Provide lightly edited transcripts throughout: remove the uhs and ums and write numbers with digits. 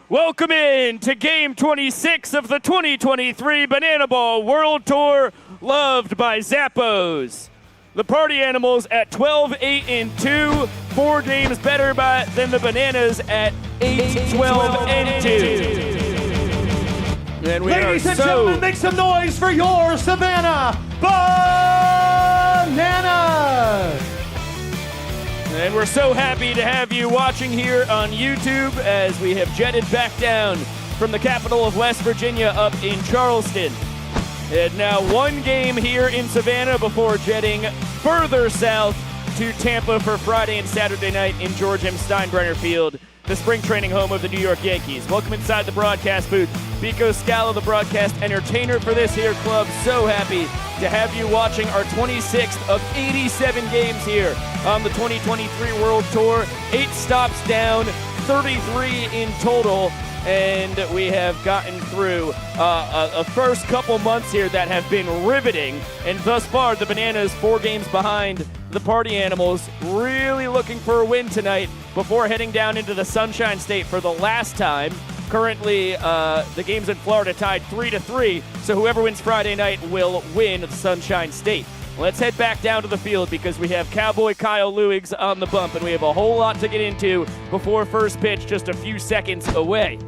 Welcome in to Game 26 of the 2023 Banana Ball World Tour, loved by Zappos. The Party Animals at 12-8-2, 4 games better than the Bananas at 8-12-2. And Ladies and gentlemen, make some noise for your Savannah Bananas! And we're so happy to have you watching here on YouTube as we have jetted back down from the capital of West Virginia up in Charleston. And now 1 game here in Savannah before jetting further south to Tampa for Friday and Saturday night in George M. Steinbrenner Field, the spring training home of the New York Yankees. Welcome inside the broadcast booth. Pico Scala, the broadcast entertainer for this here club. So happy to have you watching our 26th of 87 games here on the 2023 World Tour. 8 stops down, 33 in total, and we have gotten through a first couple months here that have been riveting, and thus far the Bananas 4 games behind the Party Animals, really looking for a win tonight before heading down into the Sunshine State for the last time. Currently, the game's in Florida tied 3-3, so whoever wins Friday night will win the Sunshine State. Let's head back down to the field because we have Cowboy Kyle Lewigs on the bump, and we have a whole lot to get into before first pitch just a few seconds away.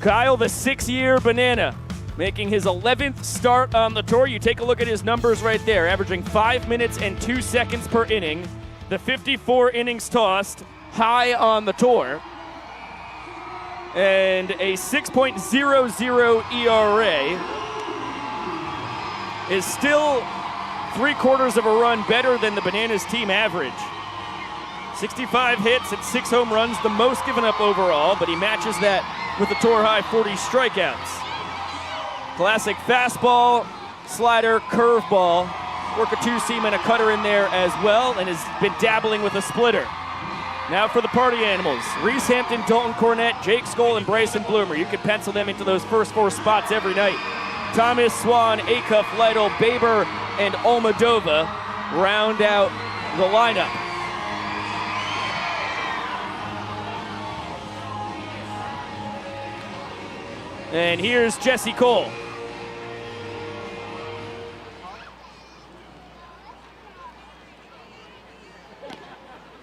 Kyle, the 6-year Banana, making his 11th start on the tour. You take a look at his numbers right there, averaging 5 minutes and 2 seconds per inning. The 54 innings tossed, high on the tour. And a 6.00 ERA is still 3/4 of a run better than the Bananas team average. 65 hits and 6 home runs, the most given up overall, but he matches that with a tour-high 40 strikeouts. Classic fastball, slider, curveball. Work a 2-seam and a cutter in there as well, and has been dabbling with a splitter. Now for the Party Animals, Reese Hampton, Dalton Cornett, Jake Skoll, and Bryson Bloomer. You can pencil them into those first 4 spots every night. Thomas, Swan, Acuff, Lytle, Baber, and Almadova round out the lineup. And here's Jesse Cole.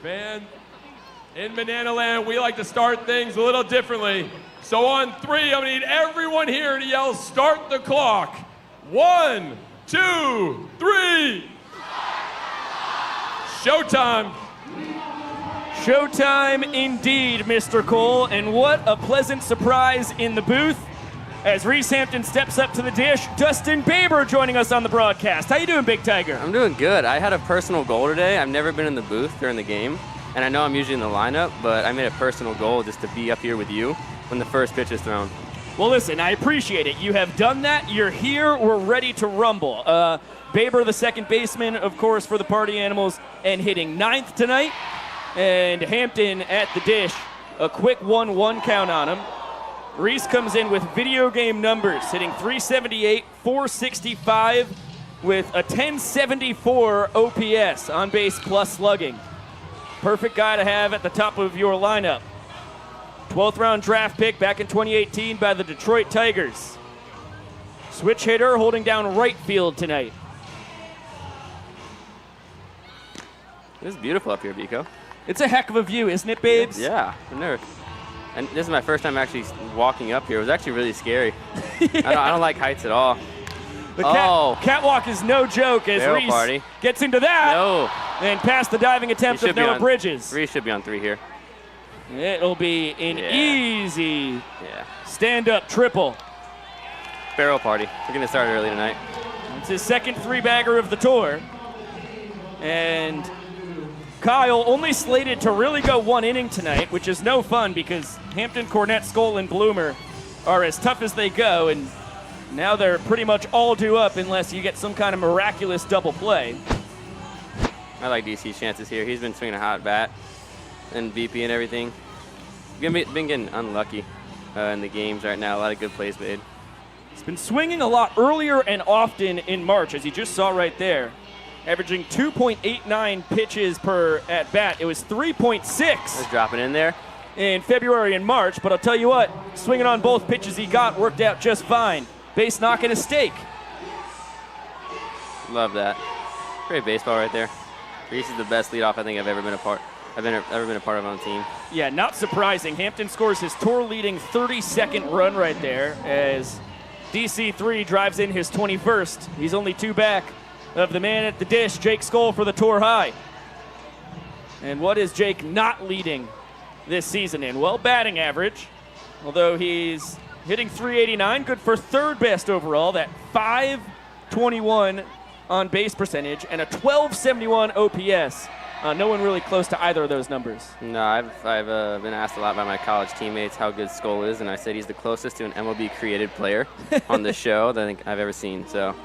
Man, in Banana Land, we like to start things a little differently. So on 3, I'm gonna need everyone here to yell, "Start the clock." 1, 2, 3. Showtime. Showtime indeed, Mr. Cole, and what a pleasant surprise in the booth as Reese Hampton steps up to the dish. Dustin Baber joining us on the broadcast. How you doing, Big Tiger? I'm doing good. I had a personal goal today. I've never been in the booth during the game, and I know I'm usually in the lineup, but I made a personal goal just to be up here with you when the first pitch is thrown. Well, listen, I appreciate it. You have done that. You're here. We're ready to rumble. Baber, the second baseman, of course, for the Party Animals, and hitting 9th tonight. And Hampton at the dish, a quick 1-1 count on him. Reese comes in with video game numbers, hitting 378, 465, with a 1074 OPS, on base plus slugging. Perfect guy to have at the top of your lineup. 12th round draft pick back in 2018 by the Detroit Tigers. Switch hitter holding down right field tonight. This is beautiful up here, Biko. It's a heck of a view, isn't it, babes? Yeah, I've never. And this is my first time actually walking up here. It was actually really scary. Yeah. I don't like heights at all. The catwalk is no joke as Barrel Reese party. gets into that No. and past the diving attempt of Noah Bridges. Reese should be on 3 here. It'll be an easy Yeah. stand-up triple. Barrel party. We're going to start early tonight. It's his second 3-bagger of the tour. And Kyle only slated to really go 1 inning tonight, which is no fun because Hampton, Cornett, Skoll, and Bloomer are as tough as they go, and now they're pretty much all due up unless you get some kind of miraculous double play. I like DC's chances here. He's been swinging a hot bat and BP and everything. Been getting unlucky in the games right now. A lot of good plays made. He's been swinging a lot earlier and often in March, as you just saw right there. Averaging 2.89 pitches per at-bat. It was 3.6. Just dropping in there. In February and March, but I'll tell you what, swinging on both pitches he got worked out just fine. Base knocking a stake. Love that. Great baseball right there. Reese is the best leadoff I think I've ever been a part of on a team. Yeah, not surprising. Hampton scores his tour-leading 32nd run right there as DC3 drives in his 21st. He's only 2 back of the man at the dish, Jake Skoll, for the tour high. And what is Jake not leading this season in? Well, batting average, although he's hitting .389, good for 3rd best overall, that .521 on base percentage, and a .1271 OPS. No one really close to either of those numbers. No, I've been asked a lot by my college teammates how good Skoll is, and I said he's the closest to an MLB-created player on the show that I think I've ever seen. So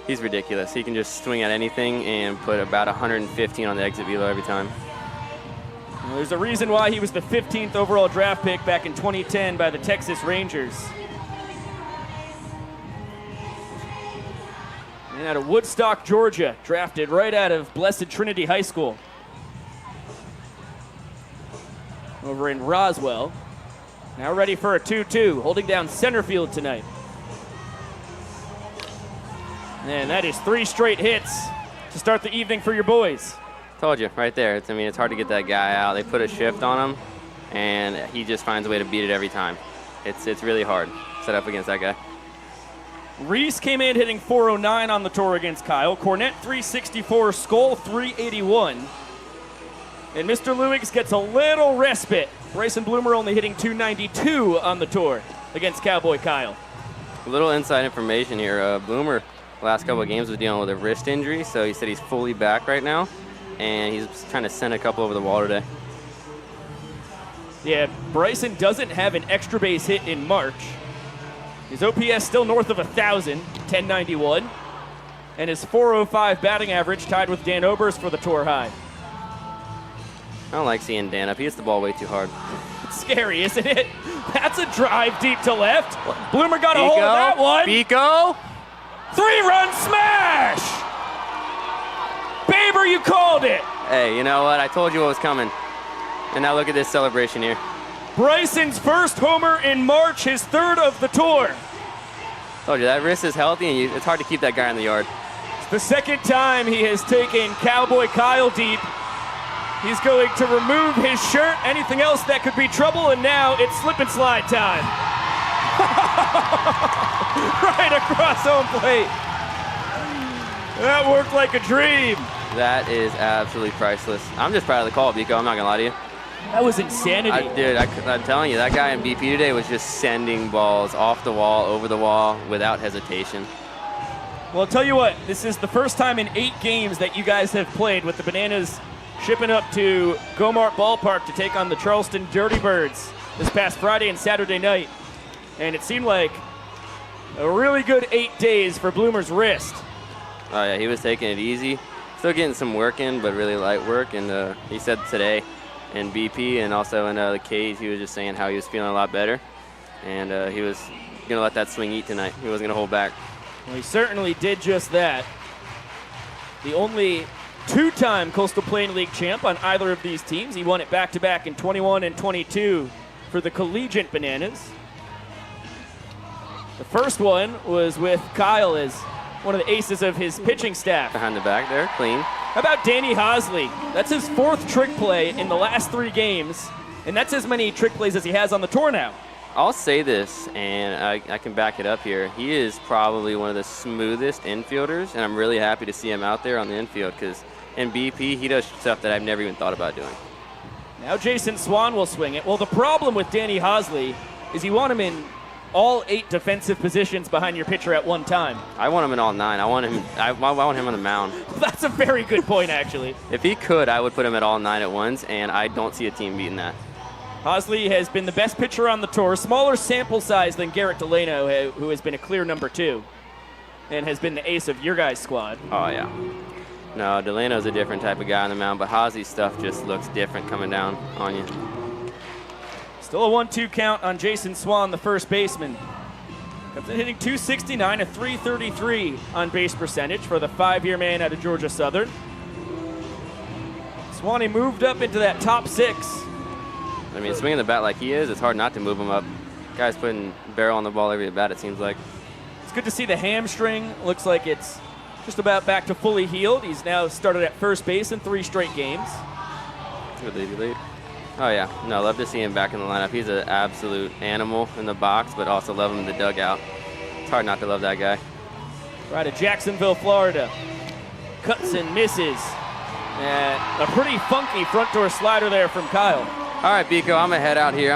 he's ridiculous. He can just swing at anything and put about 115 on the exit velo every time. Well, there's a reason why he was the 15th overall draft pick back in 2010 by the Texas Rangers. And out of Woodstock, Georgia, drafted right out of Blessed Trinity High School. Over in Roswell. Now ready for a 2-2, holding down center field tonight. And that is 3 straight hits to start the evening for your boys. Told you, right there. It's hard to get that guy out. They put a shift on him, and he just finds a way to beat it every time. It's really hard set up against that guy. Reese came in hitting .409 on the tour against Kyle. Cornett .364, Skoll .381. And Mr. Lewis gets a little respite. Bryson Bloomer only hitting .292 on the tour against Cowboy Kyle. A little inside information here. Bloomer, last couple of games, was dealing with a wrist injury, so he said he's fully back right now, and he's trying to send a couple over the wall today. Yeah, Bryson doesn't have an extra base hit in March. His OPS still north of 1,000, 1091. And his .405 batting average tied with Dan Oberst for the tour high. I don't like seeing Dan up. He hits the ball way too hard. It's scary, isn't it? That's a drive deep to left. Bloomer got a hold of that one. Pico. 3-run smash! Baber, you called it. Hey, you know what? I told you what was coming. And now look at this celebration here. Bryson's first homer in March, his 3rd of the tour. Told you, that wrist is healthy, and it's hard to keep that guy in the yard. It's the 2nd time he has taken Cowboy Kyle deep. He's going to remove his shirt, anything else that could be trouble, and now it's slip and slide time. Right across home plate. That worked like a dream. That is absolutely priceless. I'm just proud of the call, Biko. I'm not going to lie to you. That was insanity. I'm telling you, that guy in BP today was just sending balls off the wall, over the wall, without hesitation. Well, I'll tell you what, this is the first time in 8 games that you guys have played with the Bananas shipping up to Gomart Ballpark to take on the Charleston Dirty Birds this past Friday and Saturday night. And it seemed like a really good 8 days for Bloomer's wrist. Oh, yeah, he was taking it easy. Still getting some work in, but really light work. And he said today in BP and also in the cage, he was just saying how he was feeling a lot better. And he was going to let that swing eat tonight. He wasn't going to hold back. Well, he certainly did just that. The only 2-time Coastal Plain League champ on either of these teams. He won it back-to-back in 21 and 22 for the Collegiate Bananas. The first one was with Kyle as one of the aces of his pitching staff. Behind the back there, clean. How about Danny Hosley? That's his 4th trick play in the last 3 games, and that's as many trick plays as he has on the tour now. I'll say this, and I can back it up here. He is probably one of the smoothest infielders, and I'm really happy to see him out there on the infield because in BP, he does stuff that I've never even thought about doing. Now Jason Swan will swing it. Well, the problem with Danny Hosley is you want him in all 8 defensive positions behind your pitcher at one time. I want him in all 9. I want him on the mound. That's a very good point, actually. If he could, I would put him at all 9 at once, and I don't see a team beating that. Hosley has been the best pitcher on the tour, smaller sample size than Garrett Delano, who has been a clear number 2 and has been the ace of your guys' squad. Oh, yeah. No, Delano's a different type of guy on the mound, but Hosley's stuff just looks different coming down on you. Still a 1-2 count on Jason Swan, the first baseman. Comes in hitting .269, a .333 on base percentage for the 5-year man out of Georgia Southern. Swanee moved up into that top 6. I mean, swinging the bat like he is, it's hard not to move him up. Guy's putting barrel on the ball every at bat, it seems like. It's good to see the hamstring. Looks like it's just about back to fully healed. He's now started at first base in 3 straight games. Good lead. Oh, yeah. No, love to see him back in the lineup. He's an absolute animal in the box, but also love him in the dugout. It's hard not to love that guy. Right at Jacksonville, Florida. Cuts and misses. And a pretty funky front door slider there from Kyle. All right, Biko, I'm going to head out here.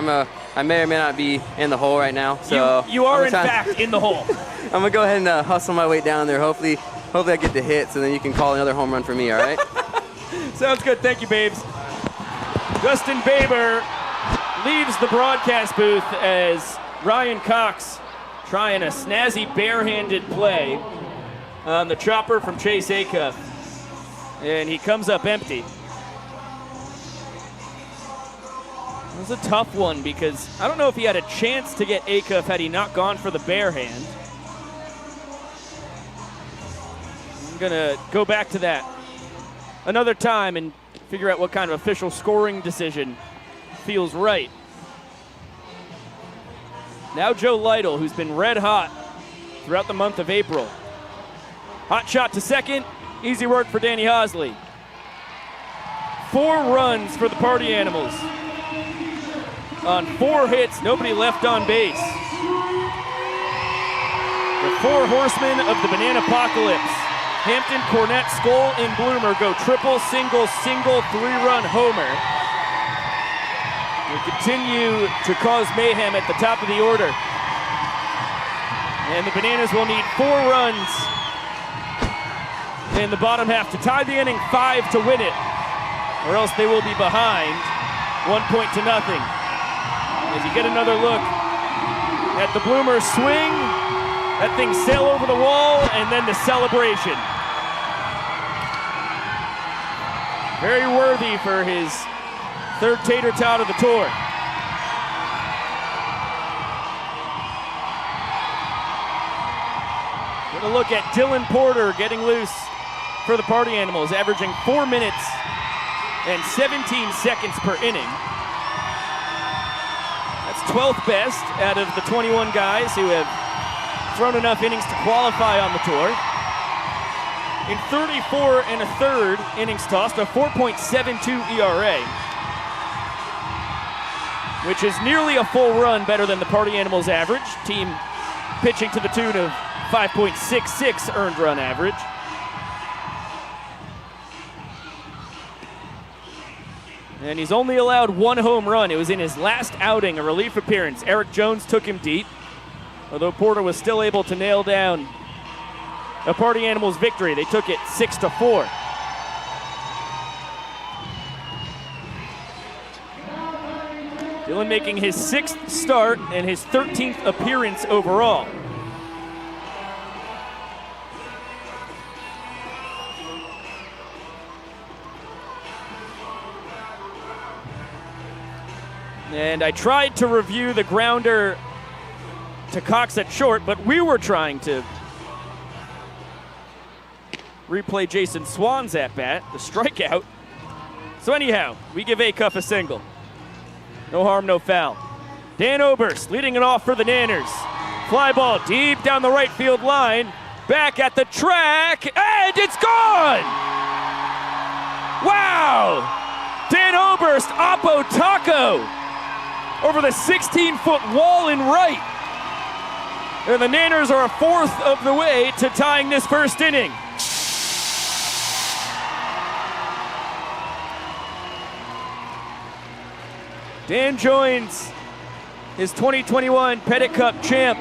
I may or may not be in the hole right now. So you are, in fact, in the hole. I'm going to go ahead and hustle my way down there. Hopefully I get the hit, so then you can call another home run for me, all right? Sounds good. Thank you, Babes. Justin Baber leaves the broadcast booth as Ryan Cox trying a snazzy barehanded play on the chopper from Chase Acuff. And he comes up empty. It was a tough one because I don't know if he had a chance to get Acuff had he not gone for the bare hand. I'm going to go back to that another time and figure out what kind of official scoring decision feels right. Now Joe Lytle, who's been red hot throughout the month of April. Hot shot to second, easy work for Danny Hosley. 4 runs for the Party Animals. On 4 hits, nobody left on base. The 4 horsemen of the Banana Apocalypse. Hampton, Cornett, Skoll, and Bloomer go triple, single, 3-run homer. They continue to cause mayhem at the top of the order. And the Bananas will need 4 runs in the bottom half to tie the inning, 5 to win it, or else they will be behind 1 point to nothing. As you get another look at the Bloomer swing, that thing sail over the wall, and then the celebration. Very worthy for his 3rd tater tot of the tour. Get a look at Dylan Porter getting loose for the Party Animals, averaging 4 minutes and 17 seconds per inning. That's 12th best out of the 21 guys who have thrown enough innings to qualify on the tour. In 34 1/3 innings tossed, a 4.72 ERA, which is nearly a full run better than the Party Animals average. Team pitching to the tune of 5.66 earned run average. And he's only allowed 1 home run. It was in his last outing, a relief appearance. Eric Jones took him deep, although Porter was still able to nail down a Party Animals victory. They took it 6-4. Dylan making his 6th start and his 13th appearance overall. And I tried to review the grounder to Cox at short, but we were trying to replay Jason Swan's at-bat, the strikeout. So anyhow, we give Acuff a single. No harm, no foul. Dan Oberst leading it off for the Nanners. Fly ball deep down the right field line. Back at the track, and it's gone! Wow! Dan Oberst, Oppo Taco, over the 16-foot wall in right. And the Nanners are 1/4 of the way to tying this first inning. Dan joins his 2021 Pettit Cup champ,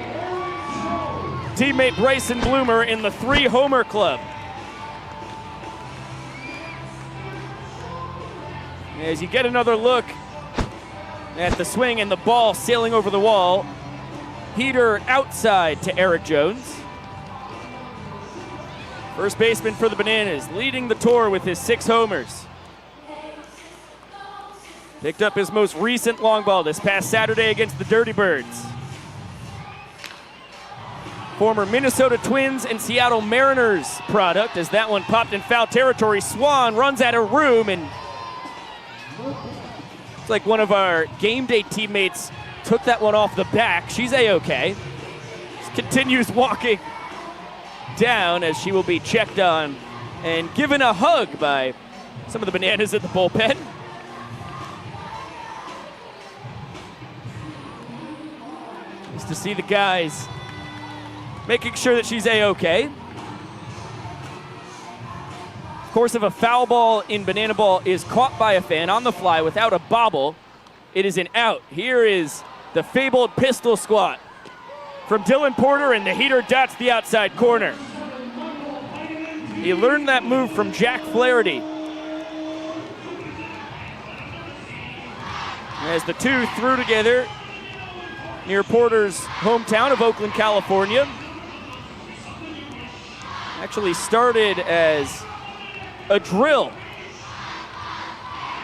teammate Bryson Bloomer, in the 3-homer club. As you get another look at the swing and the ball sailing over the wall, heater outside to Eric Jones. First baseman for the Bananas, leading the tour with his 6 homers. Picked up his most recent long ball this past Saturday against the Dirty Birds. former Minnesota Twins and Seattle Mariners product, as that one popped in foul territory. Swan runs out of room, and it's like one of our game day teammates took that one off the back. She's A-okay. Just continues walking down as she will be checked on and given a hug by some of the bananas at the bullpen. Just to see the guys making sure that she's A-okay. Of course, if a foul ball in banana ball is caught by a fan on the fly without a bobble, it is an out. Here is the fabled pistol squat from Dylan Porter, and the heater dots the outside corner. He learned that move from Jack Flaherty. As the two threw together near Porter's hometown of Oakland, California. Actually started as a drill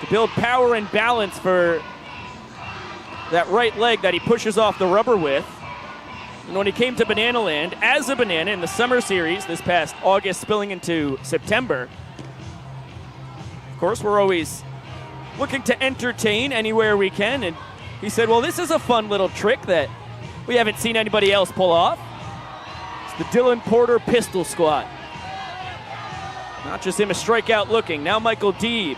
to build power and balance for that right leg that he pushes off the rubber with. And when he came to Banana Land as a banana in the summer series this past August spilling into September, of course, we're always looking to entertain anywhere we can. And he said, well, this is a fun little trick that we haven't seen anybody else pull off. It's the Dylan Porter pistol squat. Not just him a strikeout looking. Now Michael Deeb.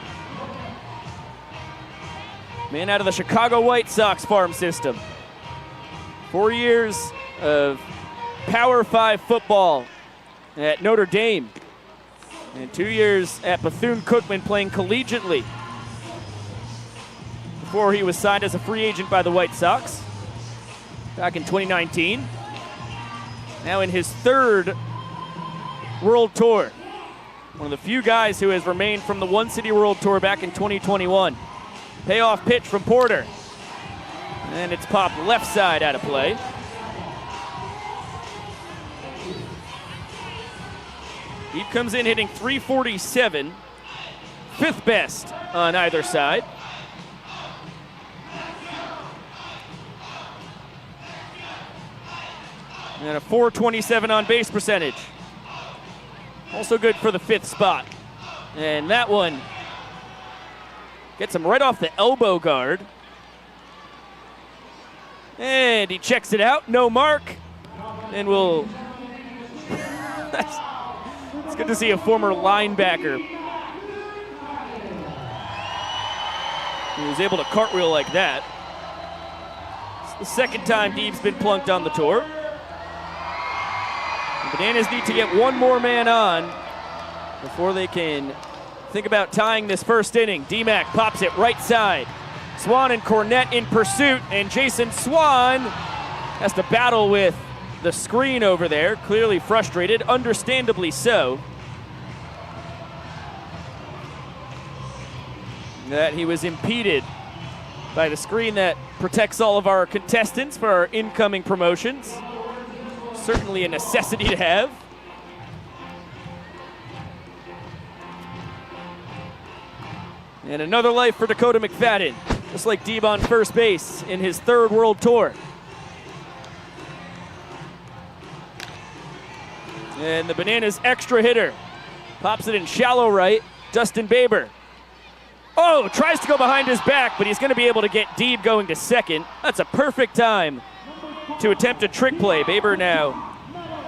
Man out of the Chicago White Sox farm system. 4 years of Power 5 football at Notre Dame. And 2 years at Bethune-Cookman playing collegiately before he was signed as a free agent by the White Sox back in 2019. Now in his third World Tour. One of the few guys who has remained from the One City World Tour back in 2021. Payoff pitch from Porter. And it's popped left side out of play. He comes in hitting .347, fifth best on either side. And a .427 on base percentage. Also good for the fifth spot. And that one gets him right off the elbow guard. And he checks it out, no mark. And we'll, it's good to see a former linebacker who was able to cartwheel like that. It's the second time Deeb's been plunked on the tour. The Bananas need to get one more man on before they can think about tying this first inning. D-Mac pops it right side. Swan and Cornette in pursuit, and Jason Swan has to battle with the screen over there, clearly frustrated, understandably so. That he was impeded by the screen that protects all of our contestants for our incoming promotions. Certainly a necessity to have. And another life for Dakota McFadden, just like Deeb on first base in his third World Tour. And the Bananas extra hitter pops it in shallow right, Dustin Baber. Oh, tries to go behind his back, but he's going to be able to get Deeb going to second. That's a perfect time to attempt a trick play. Baber now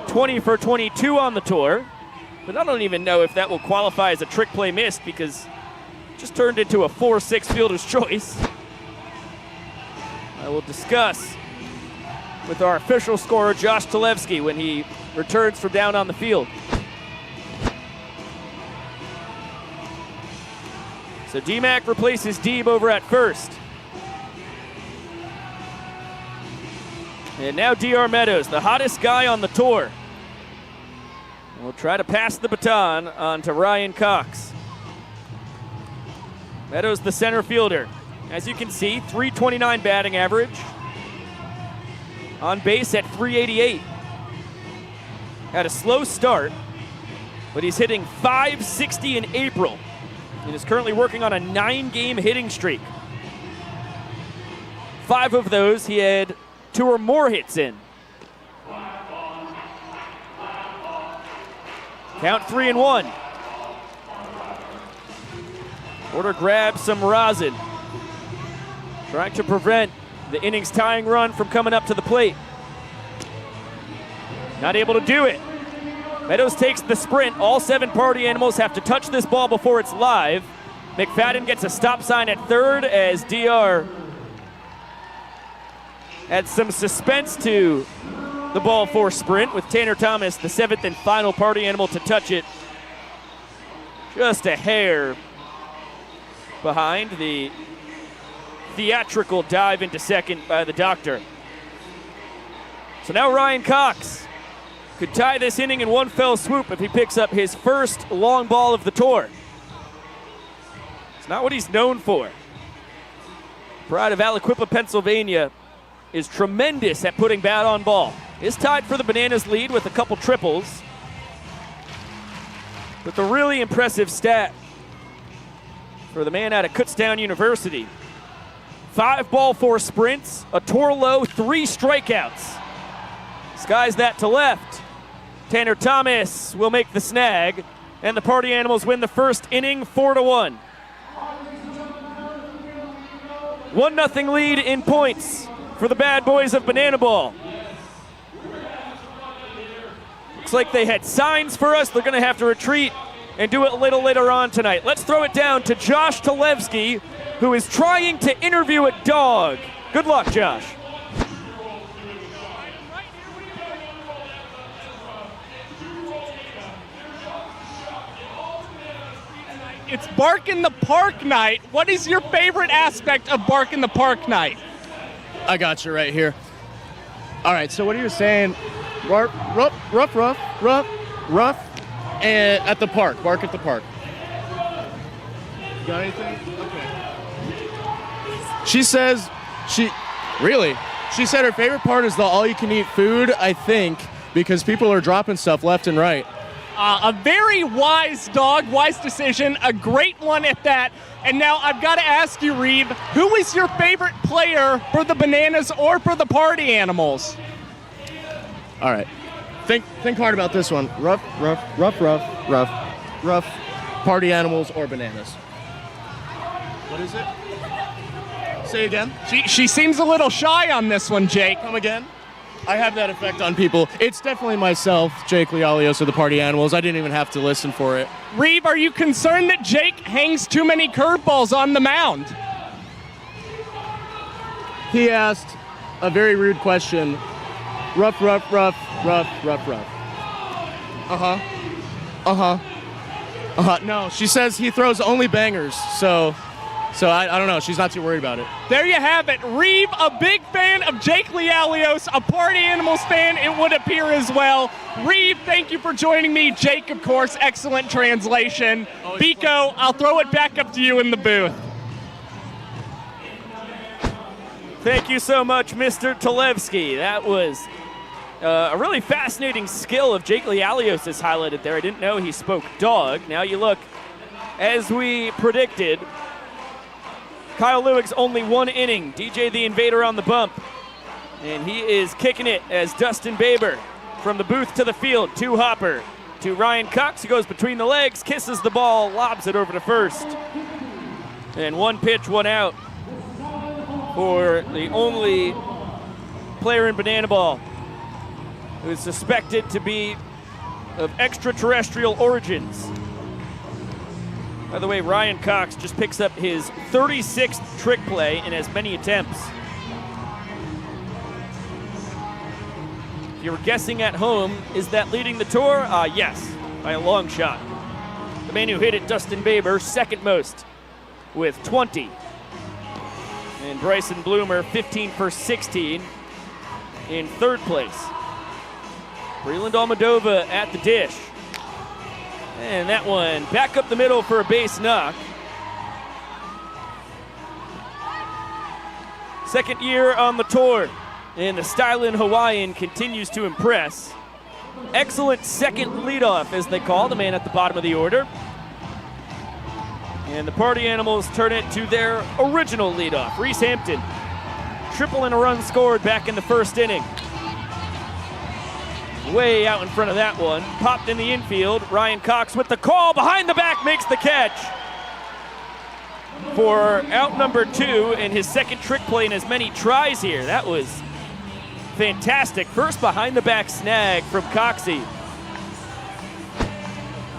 20 for 22 on the tour, but I don't even know if that will qualify as a trick play missed because it just turned into a 4-6 fielder's choice. I will discuss with our official scorer, Josh Talevsky, when he returns from down on the field. So D-Mac replaces Deeb over at first. And now DR Meadows, the hottest guy on the tour, will try to pass the baton on to Ryan Cox. Meadows, the center fielder. As you can see, .329 batting average. On base at .388. Had a slow start, but he's hitting .560 in April. And is currently working on a 9-game hitting streak. 5 of those he had 2 or more hits in. Count 3-1. Order grabs some rosin. Trying to prevent the innings tying run from coming up to the plate. Not able to do it. Meadows takes the sprint. All 7 party animals have to touch this ball before it's live. McFadden gets a stop sign at third as DR adds some suspense to the ball 4 sprint with Tanner Thomas, the 7th and final party animal to touch it. Just a hair behind the theatrical dive into second by the doctor. So now Ryan Cox could tie this inning in one fell swoop if he picks up his first long ball of the tour. It's not what he's known for. Pride of Aliquippa, Pennsylvania is tremendous at putting bat on ball. Is tied for the Bananas lead with a couple triples. But the really impressive stat for the man out of Kutztown University: 5 ball 4 sprints, a tour low, 3 strikeouts. Skies that to left. Tanner Thomas will make the snag, and the party animals win the first inning 4-1. 1-0 lead in points for the bad boys of Banana Ball. Looks like they had signs for us. They're going to have to retreat and do it a little later on tonight. Let's throw it down to Josh Talevsky, who is trying to interview a dog. Good luck, Josh. It's Bark in the Park night. What is your favorite aspect of Bark in the Park night? I got you right here. All right, so what are you saying? Rough, and at the park. Bark at the park. You got anything? Okay. She said her favorite part is the all-you-can-eat food, I think, because people are dropping stuff left and right. A very wise dog, wise decision, a great one at that. And now I've got to ask you, Reeve, who is your favorite player for the Bananas or for the party animals? All right. Think hard about this one. Rough, party animals or bananas. What is it? Say again. She seems a little shy on this one, Jake. Come again? I have that effect on people. It's definitely myself, Jake Lialios of the Party Animals. I didn't even have to listen for it. Reeve, are you concerned that Jake hangs too many curveballs on the mound? He asked a very rude question. Rough. No, she says he throws only bangers, so I don't know. She's not too worried about it. There you have it. Reeve, a big fan of Jake Lialios, a Party Animals fan, it would appear as well. Reeve, thank you for joining me. Jake, of course, excellent translation. Biko, I'll throw it back up to you in the booth. Thank you so much, Mr. Talevsky. That was a really fascinating skill of Jake Lialios is highlighted there. I didn't know he spoke dog. Now you look, as we predicted, Kyle Lewig's only 1 inning. DJ the Invader on the bump. And he is kicking it as Dustin Baber from the booth to the field. 2-hopper to Ryan Cox, who goes between the legs, kisses the ball, lobs it over to first. And 1 pitch, 1 out for the only player in Banana Ball who is suspected to be of extraterrestrial origins. By the way, Ryan Cox just picks up his 36th trick play in as many attempts. If you were guessing at home, is that leading the tour? Yes, by a long shot. The man who hit it, Dustin Baber, second most with 20. And Bryson Bloomer, 15 for 16 in third place. Breland Almadova at the dish. And that one back up the middle for a base knock. Second year on the tour, and the Stylin Hawaiian continues to impress. Excellent second leadoff, as they call the man at the bottom of the order. And the Party Animals turn it to their original leadoff, Reese Hampton. Triple and a run scored back in the first inning. way out in front of that one. Popped in the infield. Ryan Cox with the call. Behind the back makes the catch for out number 2 and his second trick play in as many tries here. That was fantastic. First behind the back snag from Coxie.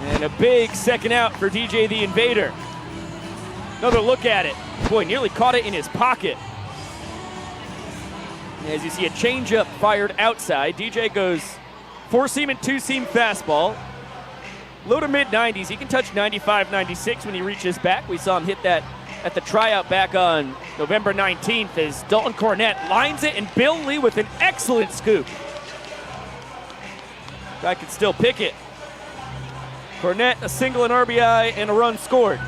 And a big second out for DJ the Invader. Another look at it. Boy, nearly caught it in his pocket. As you see a changeup fired outside, DJ goes 4-seam and 2-seam fastball. Low to mid-90s. He can touch 95, 96 when he reaches back. We saw him hit that at the tryout back on November 19th as Dalton Cornett lines it, and Bill Lee with an excellent scoop. Guy can still pick it. Cornett, a single, an RBI, and a run scored.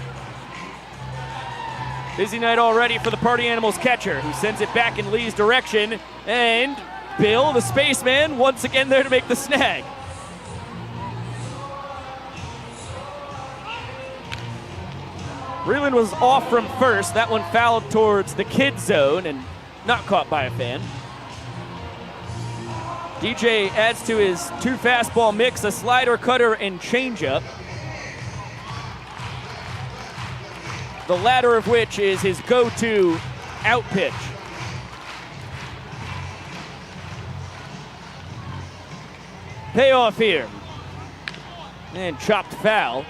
Busy night already for the Party Animals catcher, who sends it back in Lee's direction. And Bill, the spaceman, once again there to make the snag. Breland was off from first. That one fouled towards the kid zone and not caught by a fan. DJ adds to his 2 fastball mix, a slider, cutter, and changeup. The latter of which is his go-to out pitch. Payoff here. And chopped foul.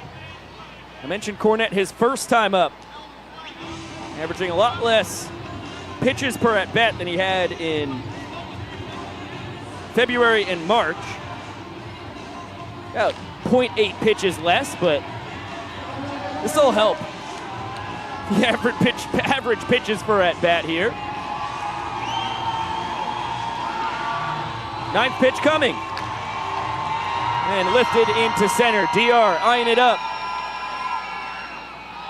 I mentioned Cornett his first time up, averaging a lot less pitches per at-bat than he had in February and March. About 0.8 pitches less, but this will help. The average pitches per at-bat here. 9th pitch coming. And lifted into center. DR eyeing it up.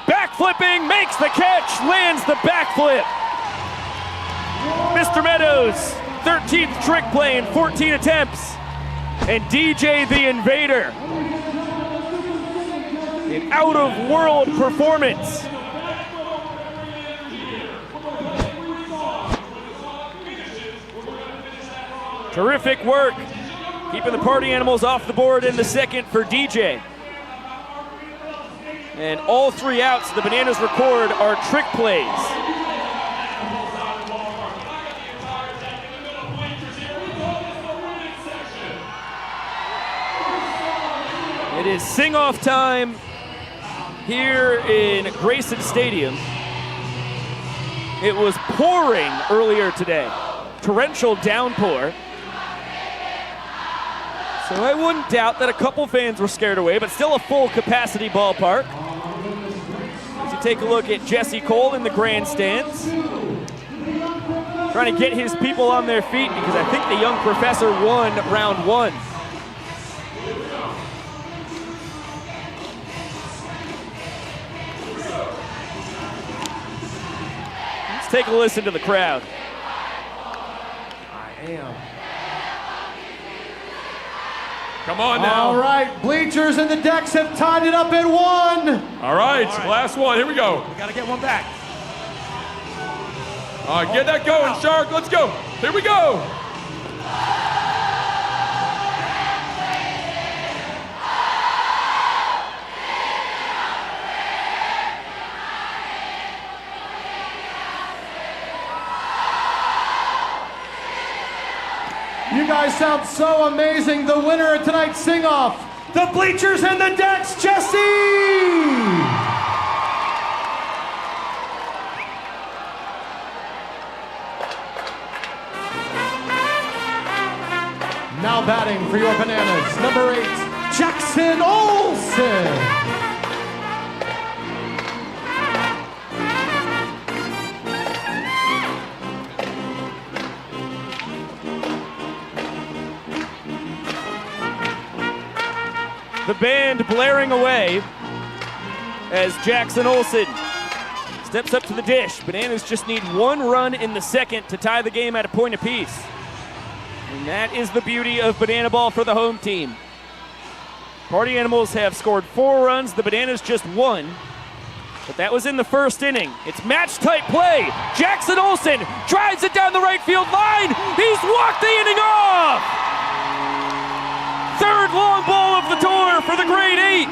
Backflipping, makes the catch, lands the backflip. Mr. Meadows, 13th trick play in 14 attempts. And DJ the Invader, an out-of-world performance. Terrific work, keeping the Party Animals off the board in the second for DJ. And all 3 outs the Bananas record are trick plays. It is sing-off time here in Grayson Stadium. It was pouring earlier today, torrential downpour. So I wouldn't doubt that a couple fans were scared away, but still a full capacity ballpark. As you take a look at Jesse Cole in the grandstands, trying to get his people on their feet because I think the young professor won round 1. Let's take a listen to the crowd. I am. Come on now. All right, bleachers and the decks have tied it up at 1. All right, last one. Here we go. We got to get one back. All right, get that going, Shark. Let's go. Here we go. You guys sound so amazing. The winner of tonight's sing-off, the bleachers and the decks, Jesse! Now batting for your Bananas, number 8, Jackson Olsen. The band blaring away as Jackson Olsen steps up to the dish. Bananas just need 1 run in the second to tie the game at a point apiece. And that is the beauty of Banana Ball for the home team. Party Animals have scored 4 runs, the Bananas just 1. But that was in the first inning. It's match-type play. Jackson Olsen drives it down the right field line. He's walked the inning off! third long ball of the tour for the grade 8.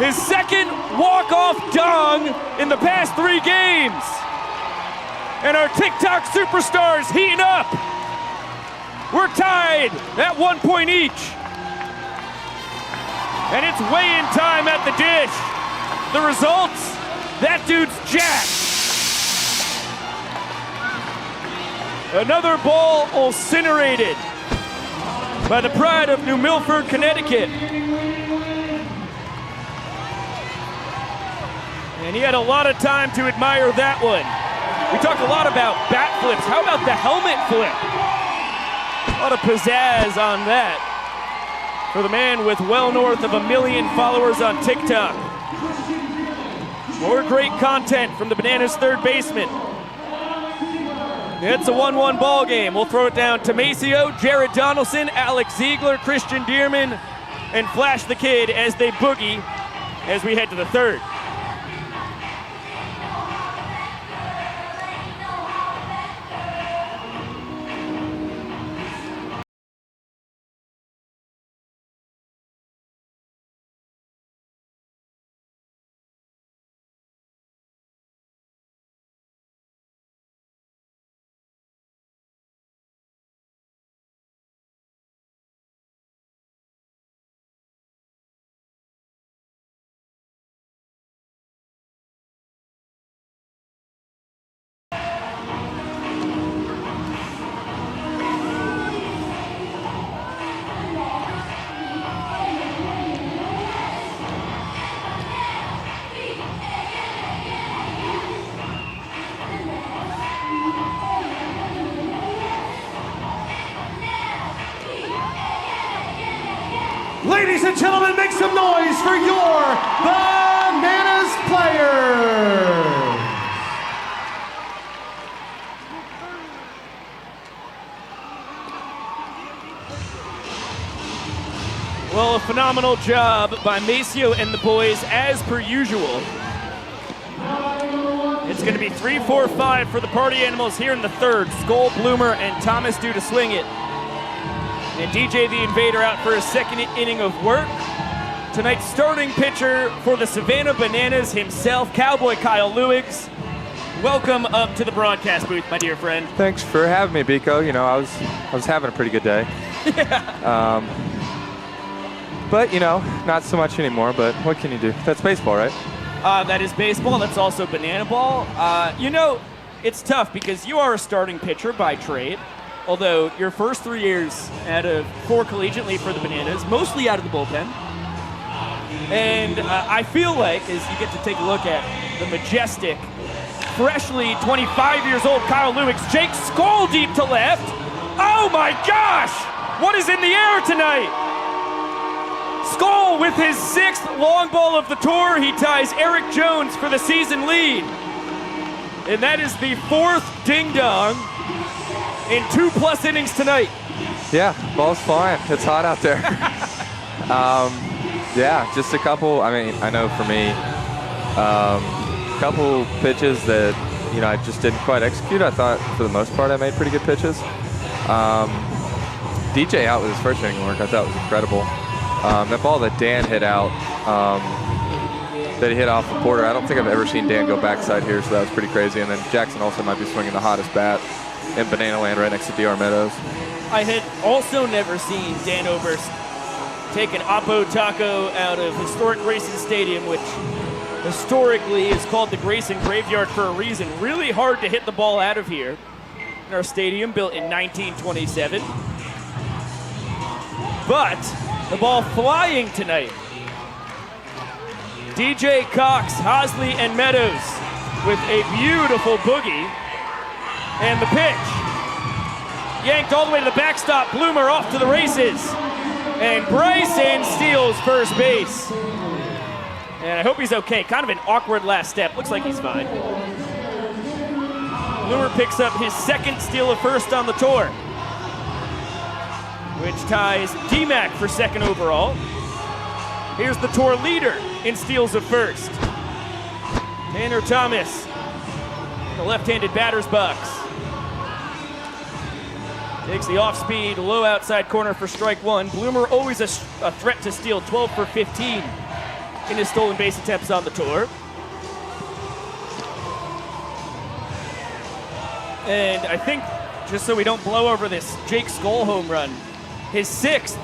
His second walk-off dong in the past 3 games. And our TikTok superstars heating up. We're tied at 1 point each. And it's weigh-in time at the dish. The results, that dude's jacked. Another ball incinerated by the pride of New Milford, Connecticut. And he had a lot of time to admire that one. We talked a lot about bat flips. How about the helmet flip? A lot of pizzazz on that for the man with well north of 1 million followers on TikTok. More great content from the Bananas third baseman. It's a 1-1 ball game. We'll throw it down to Maceo, Jared Donaldson, Alex Ziegler, Christian Dearman, and Flash the Kid as they boogie as we head to the third. Ladies and gentlemen, make some noise for your Bananas players. Well, a phenomenal job by Maceo and the boys as per usual. It's going to be 3-4-5 for the Party Animals here in the third. Skull, Bloomer, and Thomas due to swing it. And DJ the Invader out for his second inning of work. Tonight's starting pitcher for the Savannah Bananas himself, Cowboy Kyle Lewigs. Welcome up to the broadcast booth, my dear friend. Thanks for having me, Biko. You know, I was having a pretty good day. Yeah. But, you know, not so much anymore, but what can you do? That's baseball, right? That is baseball. That's also banana ball. You know, it's tough because you are a starting pitcher by trade. Although your first 3 years out of 4 collegiately for the Bananas, mostly out of the bullpen. And I feel like, as you get to take a look at the majestic, freshly 25 years old Kyle Lewigs, Jake Skull deep to left. Oh my gosh! What is in the air tonight? Skull with his 6th long ball of the tour. He ties Eric Jones for the season lead. And that is the 4th ding-dong in 2+ innings tonight. Yeah, ball's flying. It's hot out there. Yeah, just a couple. I mean, I know for me, a couple pitches that, you know, I just didn't quite execute. I thought for the most part I made pretty good pitches. DJ out with his first inning work, I thought was incredible. That ball that Dan hit out, that he hit off of Porter, I don't think I've ever seen Dan go backside here, so that was pretty crazy. And then Jackson also might be swinging the hottest bat in Banana Land right next to DR Meadows. I had also never seen Dan Oberst take an Oppo Taco out of historic Grayson Stadium, which historically is called the Grayson Graveyard for a reason. Really hard to hit the ball out of here in our stadium, built in 1927. But the ball flying tonight. DJ Cox, Hosley, and Meadows with a beautiful boogie. And the pitch, yanked all the way to the backstop. Bloomer off to the races. And Bryson steals first base. And I hope he's okay. Kind of an awkward last step. Looks like he's fine. Bloomer picks up his 2nd steal of first on the tour, which ties D-Mac for 2nd overall. Here's the tour leader in steals of first. Tanner Thomas, the left-handed batter's box. Takes the off-speed, low outside corner for strike one. Bloomer always a threat to steal, 12 for 15 in his stolen base attempts on the tour. And I think, just so we don't blow over this Jake Skoll home run, his 6th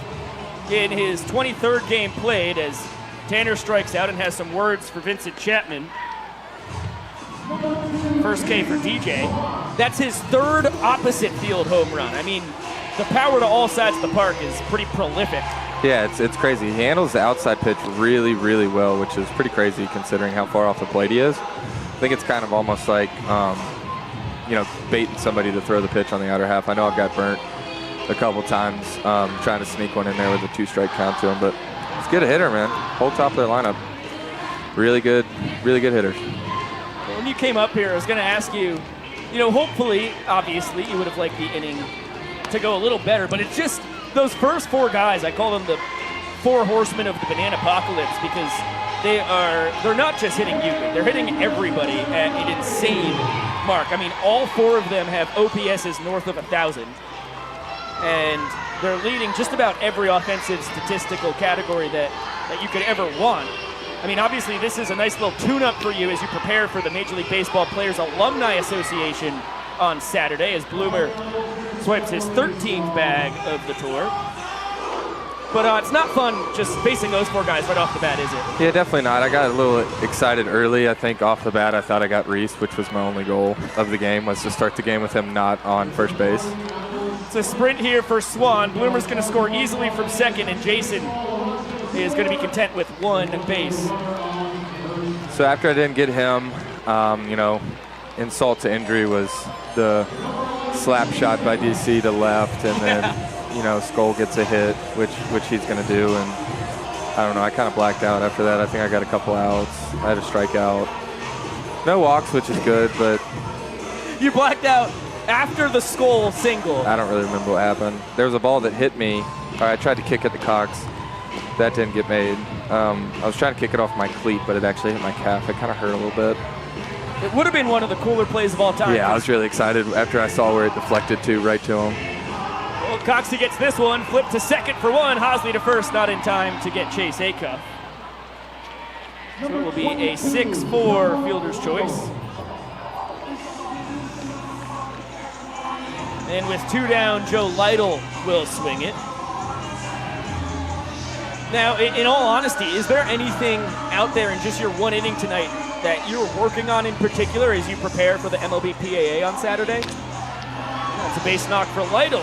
in his 23rd game played, as Tanner strikes out and has some words for Vincent Chapman. First K for DJ. That's his 3rd opposite field home run. I mean, the power to all sides of the park is pretty prolific. Yeah, it's crazy. He handles the outside pitch really, really well, which is pretty crazy considering how far off the plate he is. I think it's kind of almost like, you know, baiting somebody to throw the pitch on the outer half. I know I've got burnt a couple times trying to sneak one in there with a 2-strike count to him, but he's a good hitter, man. Whole top of their lineup. Really good hitters. When you came up here, I was going to ask you, you know, hopefully, obviously, you would have liked the inning to go a little better, but it's just those first 4 guys, I call them the 4 horsemen of the banana apocalypse, because they're not just hitting you, they're hitting everybody at an insane mark. I mean, all 4 of them have OPSs north of 1,000, and they're leading just about every offensive statistical category that you could ever want. I mean, obviously, this is a nice little tune-up for you as you prepare for the Major League Baseball Players Alumni Association on Saturday, as Bloomer swipes his 13th bag of the tour. But it's not fun just facing those 4 guys right off the bat, is it? Yeah, definitely not. I got a little excited early. I think off the bat I thought I got Reese, which was my only goal of the game, was to start the game with him not on first base. It's a sprint here for Swan. Bloomer's going to score easily from second, and Jason is going to be content with 1 base. So after I didn't get him, you know, insult to injury was the slap shot by DC to left, and then, you know, Skoll gets a hit, which he's going to do, and I don't know, I kind of blacked out after that. I think I got a couple outs. I had a strikeout. No walks, which is good, but... You blacked out after the Skoll single. I don't really remember what happened. There was a ball that hit me. I tried to kick at the Cox. That didn't get made. I was trying to kick it off my cleat, but it actually hit my calf. It kind of hurt a little bit. It would have been one of the cooler plays of all time. Yeah, I was really excited after I saw where it deflected to, right to him. Well, Coxey gets this one, flipped to second for 1. Hosley to first, not in time to get Chase Acuff. So it will be a 6-4 fielder's choice. And with 2 down, Joe Lytle will swing it. Now, in all honesty, is there anything out there in just your 1 inning tonight that you're working on in particular as you prepare for the MLB PAA on Saturday? That's a base knock for Lytle.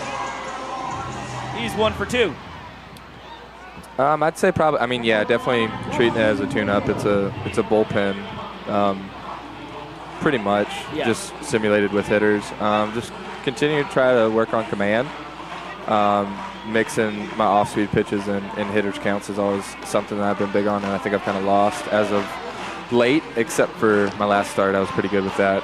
He's 1 for 2. I'd say probably, I mean, yeah, definitely treating it as a tune-up. It's a bullpen, pretty much, just simulated with hitters. Just continue to try to work on command. Mixing my off-speed pitches and hitters counts is always something that I've been big on, and I think I've kind of lost as of late, except for my last start. I was pretty good with that.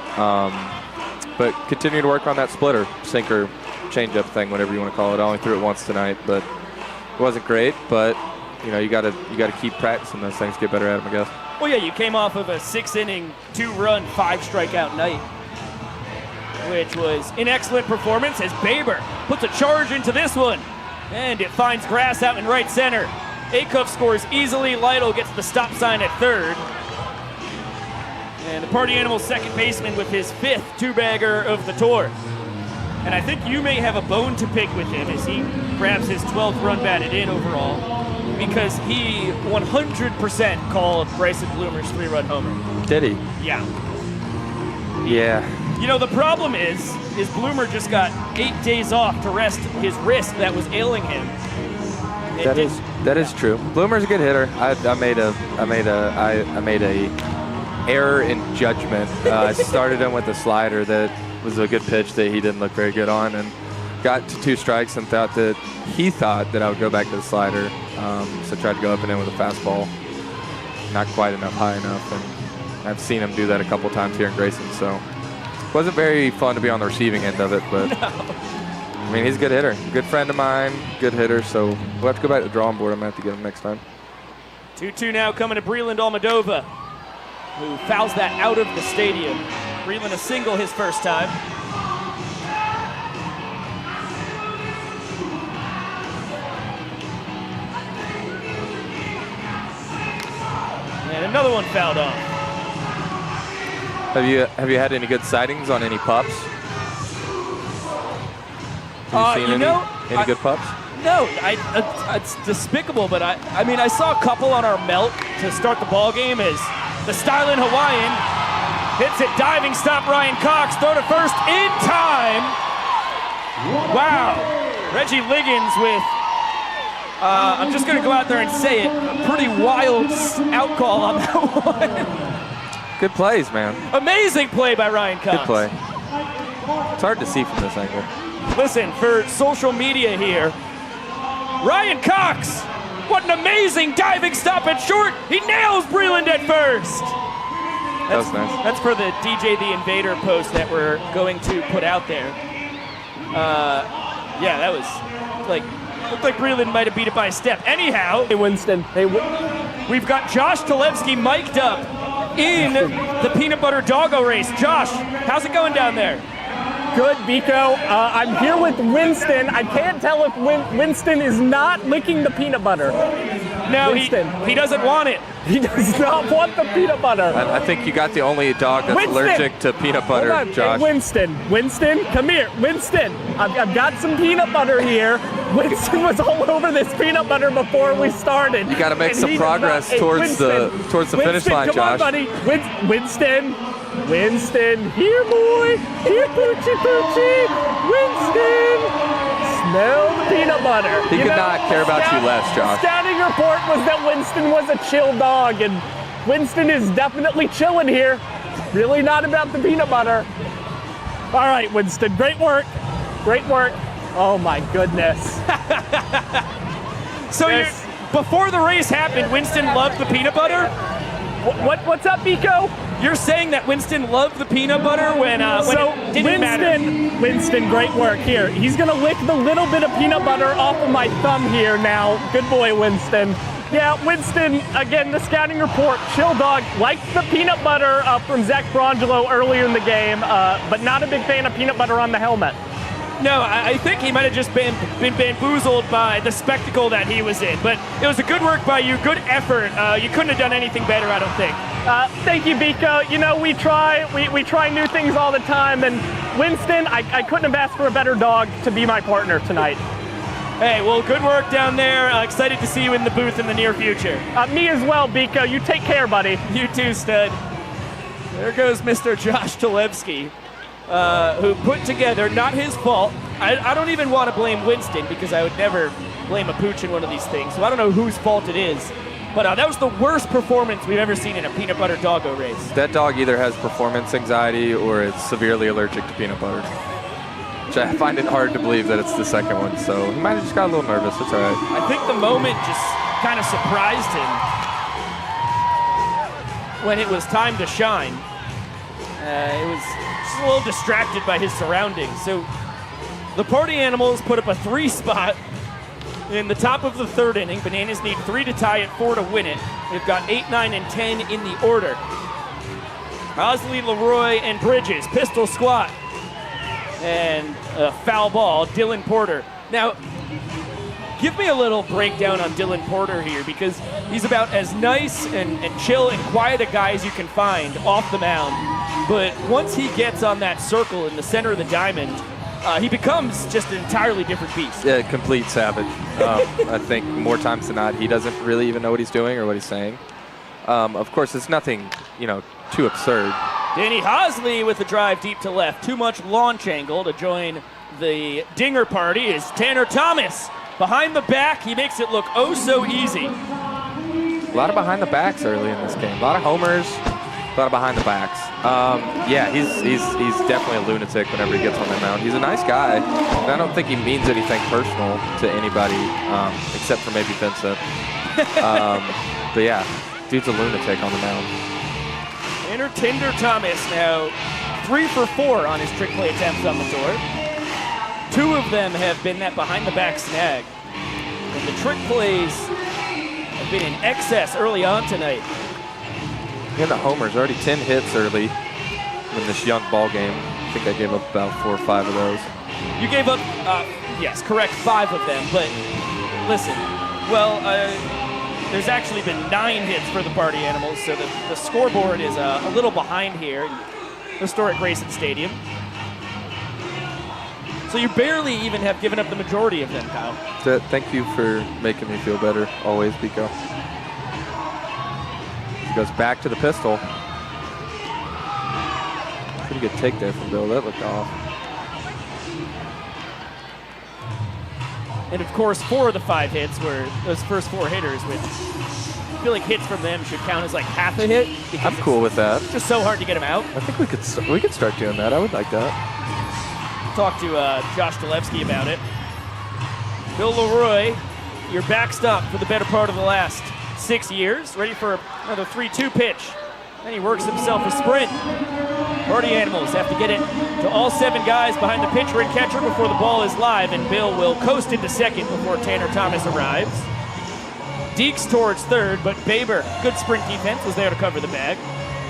But continue to work on that splitter, sinker, change-up thing, whatever you want to call it. I only threw it once tonight, but it wasn't great. But you know, you got to keep practicing those things, get better at them, I guess. Well, yeah, you came off of a 6-inning, 2-run, 5-strikeout night, which was an excellent performance as Baber puts a charge into this one. And it finds grass out in right center. Acuff scores easily. Lytle gets the stop sign at third. And the Party Animal's second baseman with his 5th 2-bagger of the tour. And I think you may have a bone to pick with him as he grabs his 12th run batted in overall, because he 100% called Bryson Bloomer's 3-run homer. Did he? Yeah. Yeah. You know, the problem is Bloomer just got 8 days off to rest his wrist that was ailing him. That is true. Bloomer's a good hitter. I made a error in judgment. I started him with a slider that was a good pitch that he didn't look very good on, and got to 2 strikes and thought that I would go back to the slider. So tried to go up and in with a fastball. Not quite enough, high enough, and I've seen him do that a couple times here in Grayson. So. Wasn't very fun to be on the receiving end of it, but no. I mean, he's a good hitter. Good friend of mine, good hitter, so we'll have to go back to the drawing board. I'm going to have to get him next time. 2-2 now coming to Breland Almadova, who fouls that out of the stadium. Breland a single his first time. another one fouled off. Have you had any good sightings on any pups? Have you seen any good pups? No, it's despicable, but I mean, I saw a couple on our melt to start the ball game as the styling Hawaiian hits it, diving stop, Ryan Cox, throw to first in time. Wow, Reggie Liggins with, I'm just gonna go out there and say it, a pretty wild out call on that one. Good plays, man. Amazing play by Ryan Cox. Good play. It's hard to see from this angle. Listen, for social media here, Ryan Cox, what an amazing diving stop at short. He nails Breland at first. That was nice. That's for the DJ the Invader post that we're going to put out there. Yeah, that was like, looked like Breland might have beat it by a step. Anyhow, Hey, Winston. Hey, we've got Josh Talevsky mic'd up in the peanut butter doggo race. Josh, how's it going down there? Good, Biko. I'm here with Winston. I can't tell if Winston is not licking the peanut butter. No, Winston. he doesn't want it. He does not want the peanut butter. I think you got the only dog that's Winston! allergic to peanut butter, Hold on. Josh. Hey, Winston, come here. Winston, I've got some peanut butter here. Winston was all over this peanut butter before we started. You got to make And some he does progress not- Hey, towards the finish Winston, line, come Josh. on, buddy. Winston, here, boy. Here, Poochie. Winston, smell the peanut butter. He could not care about you less, Josh. Scouting report was that Winston was a chill dog, and Winston is definitely chilling here. Really not about the peanut butter. All right, Winston, great work. Great work. Oh my goodness. So Yes. before the race happened, Winston loved the peanut butter? What's up, Biko? You're saying that Winston loved the peanut butter when it didn't matter? Winston, great work here. He's gonna lick the little bit of peanut butter off of my thumb here now. Good boy, Winston. Yeah, Winston, again, the scouting report, chill dog, liked the peanut butter from Zach Brangelo earlier in the game, but not a big fan of peanut butter on the helmet. No, I think he might have just been bamboozled by the spectacle that he was in. But it was a good work by you, good effort. You couldn't have done anything better, I don't think. Thank you, Biko. You know, we try new things all the time, and Winston, I couldn't have asked for a better dog to be my partner tonight. Hey, well, good work down there. Excited to see you in the booth in the near future. Me as well, Biko. You take care, buddy. You too, stud. There goes Mr. Josh Talevsky, who put together, not his fault. I don't even want to blame Winston because I would never blame a pooch in one of these things. So I don't know whose fault it is. But that was the worst performance we've ever seen in a peanut butter doggo race. That dog either has performance anxiety or is severely allergic to peanut butter. Which I find it hard to believe that it's the second one, so he might have just got a little nervous. It's all right. I think the moment just kind of surprised him when it was time to shine. It was just a little distracted by his surroundings. So the party animals put up a 3 spot in the top of the 3rd inning. Bananas need 3 to tie it, 4 to win it. They've got 8, 9, and 10 in the order. Osley, Leroy, and Bridges, pistol squat. And a foul ball, Dylan Porter. Now, give me a little breakdown on Dylan Porter here, because he's about as nice and chill and quiet a guy as you can find off the mound. But once he gets on that circle in the center of the diamond, he becomes just an entirely different beast. Yeah, complete savage. I think more times than not, he doesn't really even know what he's doing or what he's saying. Of course, it's nothing, too absurd. Danny Hosley with the drive deep to left. Too much launch angle to join the dinger party is Tanner Thomas. Behind the back, he makes it look oh so easy. A lot of behind the backs early in this game. A lot of homers, a lot of behind the backs. Yeah, he's definitely a lunatic whenever he gets on the mound. He's a nice guy, and I don't think he means anything personal to anybody except for maybe Vincent. But yeah, dude's a lunatic on the mound. Tanner Tinder Thomas now 3 for 4 on his trick play attempts on the tour. 2 of them have been that behind the back snag. And the trick plays have been in excess early on tonight. And the homers, already 10 hits early in this young ball game. I think I gave up about 4 or 5 of those. You gave up, yes, correct, 5 of them. But listen, well, there's actually been 9 hits for the Party Animals, so the scoreboard is a little behind here in historic Grayson Stadium. So you barely even have given up the majority of them, Kyle. Thank you for making me feel better, always, Pico. He goes back to the pistol. Pretty good take there from Bill. That looked off. And of course, 4 of the 5 hits were those first 4 hitters, which I feel like hits from them should count as like half a hit. I'm cool with that. It's just so hard to get them out. I think we could start doing that. I would like that. Talk to Josh Dolevsky about it. Bill Leroy, your backstop for the better part of the last 6 years. Ready for another 3-2 pitch. Then he works himself a sprint. Party Animals have to get it to all 7 guys behind the pitcher and catcher before the ball is live, and Bill will coast into second before Tanner Thomas arrives. Deeks towards third, but Baber, good sprint defense, was there to cover the bag.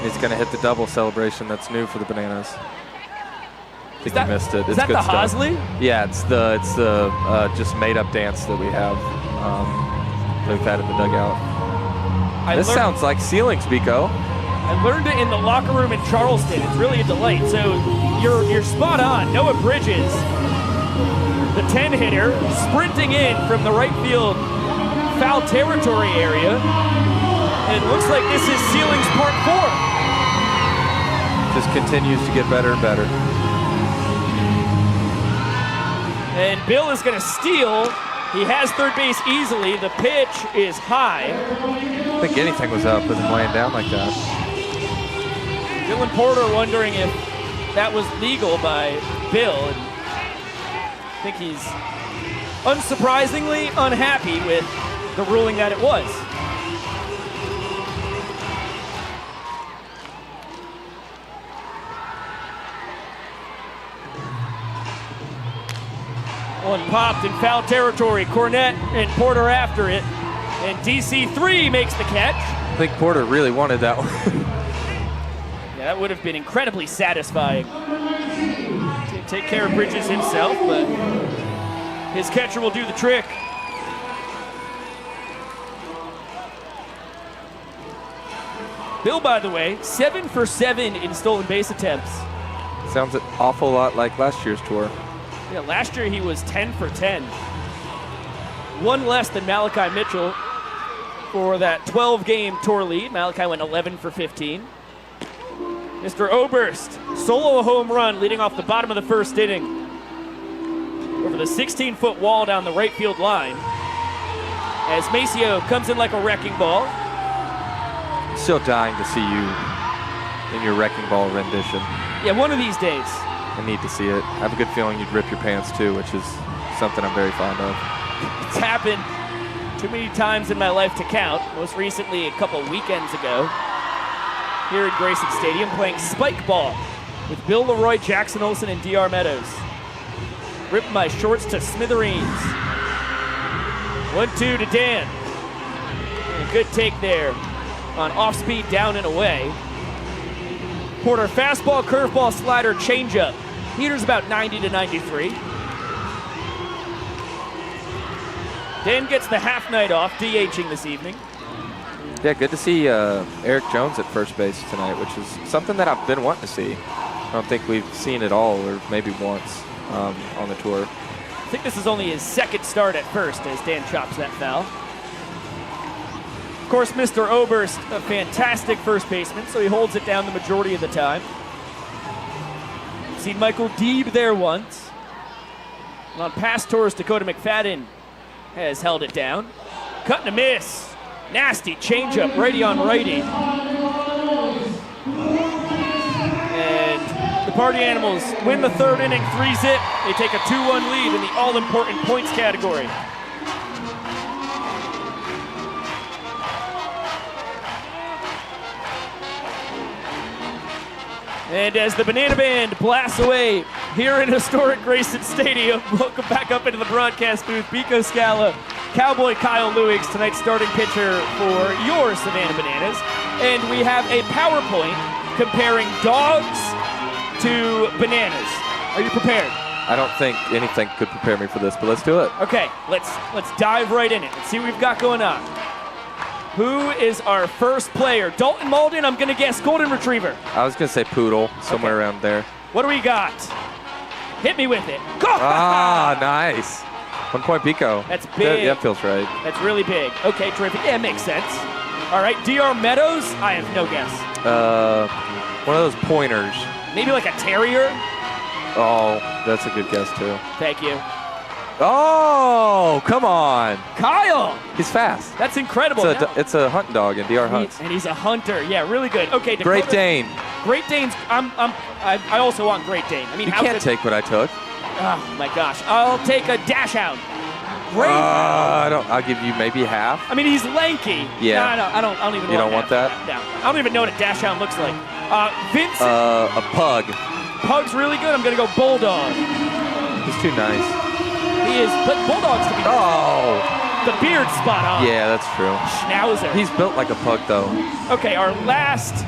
He's going to hit the double celebration that's new for the Bananas. I think he missed it. It's Is that good the stuff. Hosley? Yeah, it's the just made up dance that we have. We've had in the dugout. This sounds like ceilings, Biko. I learned it in the locker room in Charleston. It's really a delight. So you're spot on. Noah Bridges, the 10-hitter, sprinting in from the right field foul territory area. And it looks like this is ceilings part 4. Just continues to get better and better. And Bill is going to steal. He has third base easily. The pitch is high. I think anything was up with him laying down like that. Dylan Porter wondering if that was legal by Bill. And I think he's unsurprisingly unhappy with the ruling that it was. One popped in foul territory. Cornette and Porter after it. And DC3 makes the catch. I think Porter really wanted that one. Yeah, that would have been incredibly satisfying. Didn't take care of Bridges himself, but his catcher will do the trick. Bill, by the way, 7 for 7 in stolen base attempts. Sounds an awful lot like last year's tour. Yeah, last year he was 10 for 10. One less than Malachi Mitchell for that 12-game tour lead. Malachi went 11 for 15. Mr. Oberst, solo home run leading off the bottom of the first inning over the 16-foot wall down the right field line as Maceo comes in like a wrecking ball. Still dying to see you in your wrecking ball rendition. Yeah, one of these days. I need to see it. I have a good feeling you'd rip your pants too, which is something I'm very fond of. It's happened too many times in my life to count. Most recently a couple weekends ago here at Grayson Stadium playing spike ball with Bill Leroy, Jackson Olsen, and DR Meadows. Ripped my shorts to smithereens. 1-2 to Dan. And a good take there on off speed down and away. Porter fastball, curveball, slider, changeup. Heater's about 90 to 93. Dan gets the half night off, DHing this evening. Yeah, good to see Eric Jones at first base tonight, which is something that I've been wanting to see. I don't think we've seen it all, or maybe once on the tour. I think this is only his second start at first as Dan chops that foul. Of course, Mr. Oberst, a fantastic first baseman, so he holds it down the majority of the time. Seen Michael Deeb there once. And on past tours, Dakota McFadden has held it down. Cut and a miss. Nasty changeup, righty on righty. And the Party Animals win the third inning, 3-zip. They take a 2-1 lead in the all-important points category. And as the Banana Band blasts away here in historic Grayson Stadium, welcome back up into the broadcast booth, Biko Scala, Cowboy Kyle Lewis, tonight's starting pitcher for your Savannah Bananas. And we have a PowerPoint comparing dogs to bananas. Are you prepared? I don't think anything could prepare me for this, but let's do it. Okay, let's dive right in it. Let's see what we've got going on. Who is our first player? Dalton Malden, I'm going to guess Golden Retriever. I was going to say poodle, somewhere around there. What do we got? Hit me with it. Go! Ah, nice. 1 point Pico. That's big. That feels right. That's really big. Okay, terrific. Yeah, it makes sense. All right, DR Meadows, I have no guess. One of those pointers. Maybe like a terrier? Oh, that's a good guess, too. Thank you. Oh, come on. Kyle! He's fast. That's incredible. It's a hunting dog in DR hunts. And he's a hunter. Yeah, really good. Okay, Dakota, Great Dane. Great Danes. I also want Great Dane. I mean, You how can't could, take what I took. Oh my gosh. I'll take a Dachshund. Great. I'll give you maybe half. I mean, he's lanky. Yeah. No, I don't even. You don't want that? No. I don't even know what a Dachshund looks like. Vincent. A pug. Pug's really good. I'm gonna go Bulldog. He's too nice. He is, but Bulldogs to be. Oh. The beard's spot on. Yeah, that's true. Schnauzer. He's built like a pug, though. Okay, our last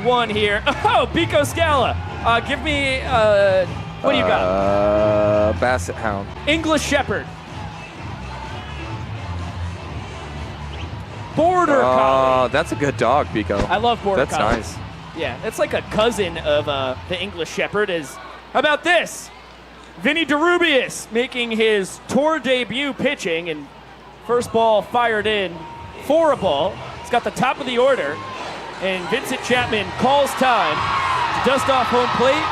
one here. Oh, Pico Scala. Give me. What do you got? Basset Hound. English Shepherd. Border Collie. That's a good dog, Pico. I love Border That's Collies. nice. Yeah, it's like a cousin of the English Shepherd. How about this? Vinny DeRubius making his tour debut pitching, and first ball fired in for a ball. He's got the top of the order, and Vincent Chapman calls time to dust off home plate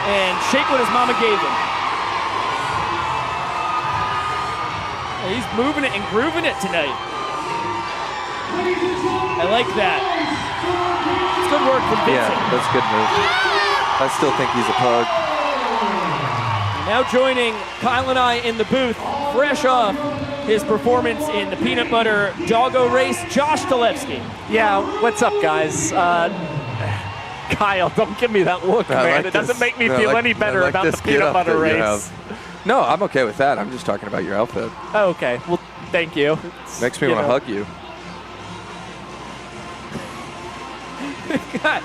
and shake what his mama gave him. He's moving it and grooving it tonight. I like that. It's good work from Vincent. Yeah, that's a good move. I still think he's a pug. Now joining Kyle and I in the booth, fresh off his performance in the peanut butter doggo race, Josh Talevsky. Yeah, what's up, guys? Kyle, don't give me that look, man. Like it doesn't make me feel any better about the peanut butter race. No, I'm okay with that. I'm just talking about your outfit. Oh, okay. Well, thank you. Makes me want to hug you. God,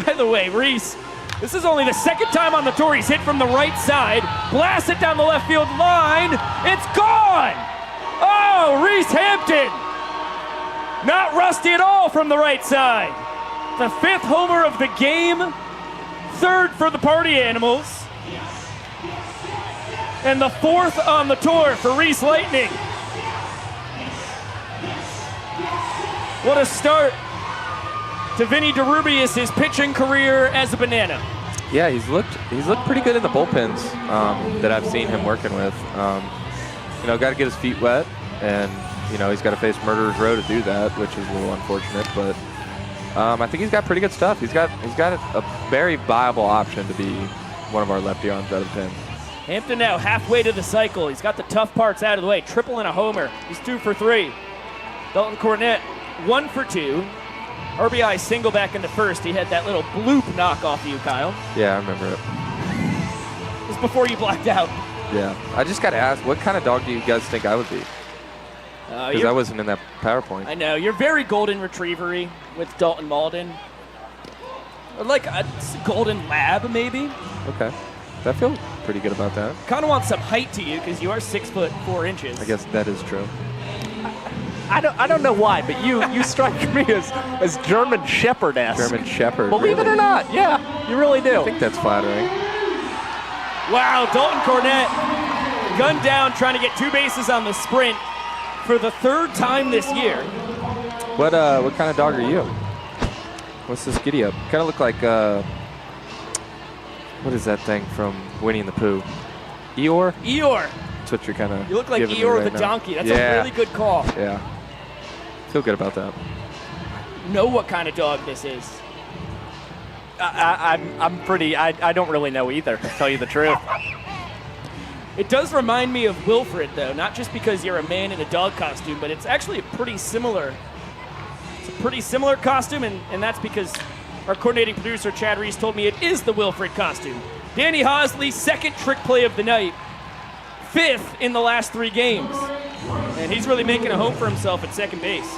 by the way, Reese, this is only the second time on the tour he's hit from the right side. Blast it down the left field line. It's gone! Oh, Reese Hampton! Not rusty at all from the right side. The 5th homer of the game. 3rd for the Party Animals. And the 4th on the tour for Reese Lightning. What a start to Vinny DeRubius' pitching career as a banana. Yeah, he's looked pretty good in the bullpens that I've seen him working with. Got to get his feet wet, and he's got to face Murderer's Row to do that, which is a little unfortunate. But I think he's got pretty good stuff. He's got a very viable option to be one of our lefty arms out of the pen. Hampton now halfway to the cycle. He's got the tough parts out of the way. Triple and a homer. He's 2 for 3. Dalton Cornett 1 for 2. RBI single back in the first. He had that little bloop knock off you, Kyle. Yeah, I remember it. It was before you blacked out. Yeah. I just got to ask, what kind of dog do you guys think I would be? Because I wasn't in that PowerPoint. I know. You're very golden retriever-y with Dalton Malden. Like a golden lab, maybe. Okay. I feel pretty good about that. Kind of want some height to you because you are 6'4". I guess that is true. I don't know why, but you strike me as German Shepherd-esque. German Shepherd. Believe it or not, yeah, you really do. I think that's flattering. Wow, Dalton Cornett gunned down trying to get 2 bases on the sprint for the 3rd time this year. What kind of dog are you? What's this giddy up? Kind of look like what is that thing from Winnie and the Pooh? Eeyore? Eeyore. That's what you're kind of. You look like Eeyore the donkey. That's a really good call. Yeah. Feel good about that. Know what kind of dog this is? I'm pretty. I don't really know either, to tell you the truth. It does remind me of Wilfred, though, not just because you're a man in a dog costume, but it's actually a pretty similar. It's a pretty similar costume, and that's because our coordinating producer Chad Reese told me it is the Wilfred costume. Danny Hosley's 2nd trick play of the night, 5th in the last 3 games, and he's really making a home for himself at second base.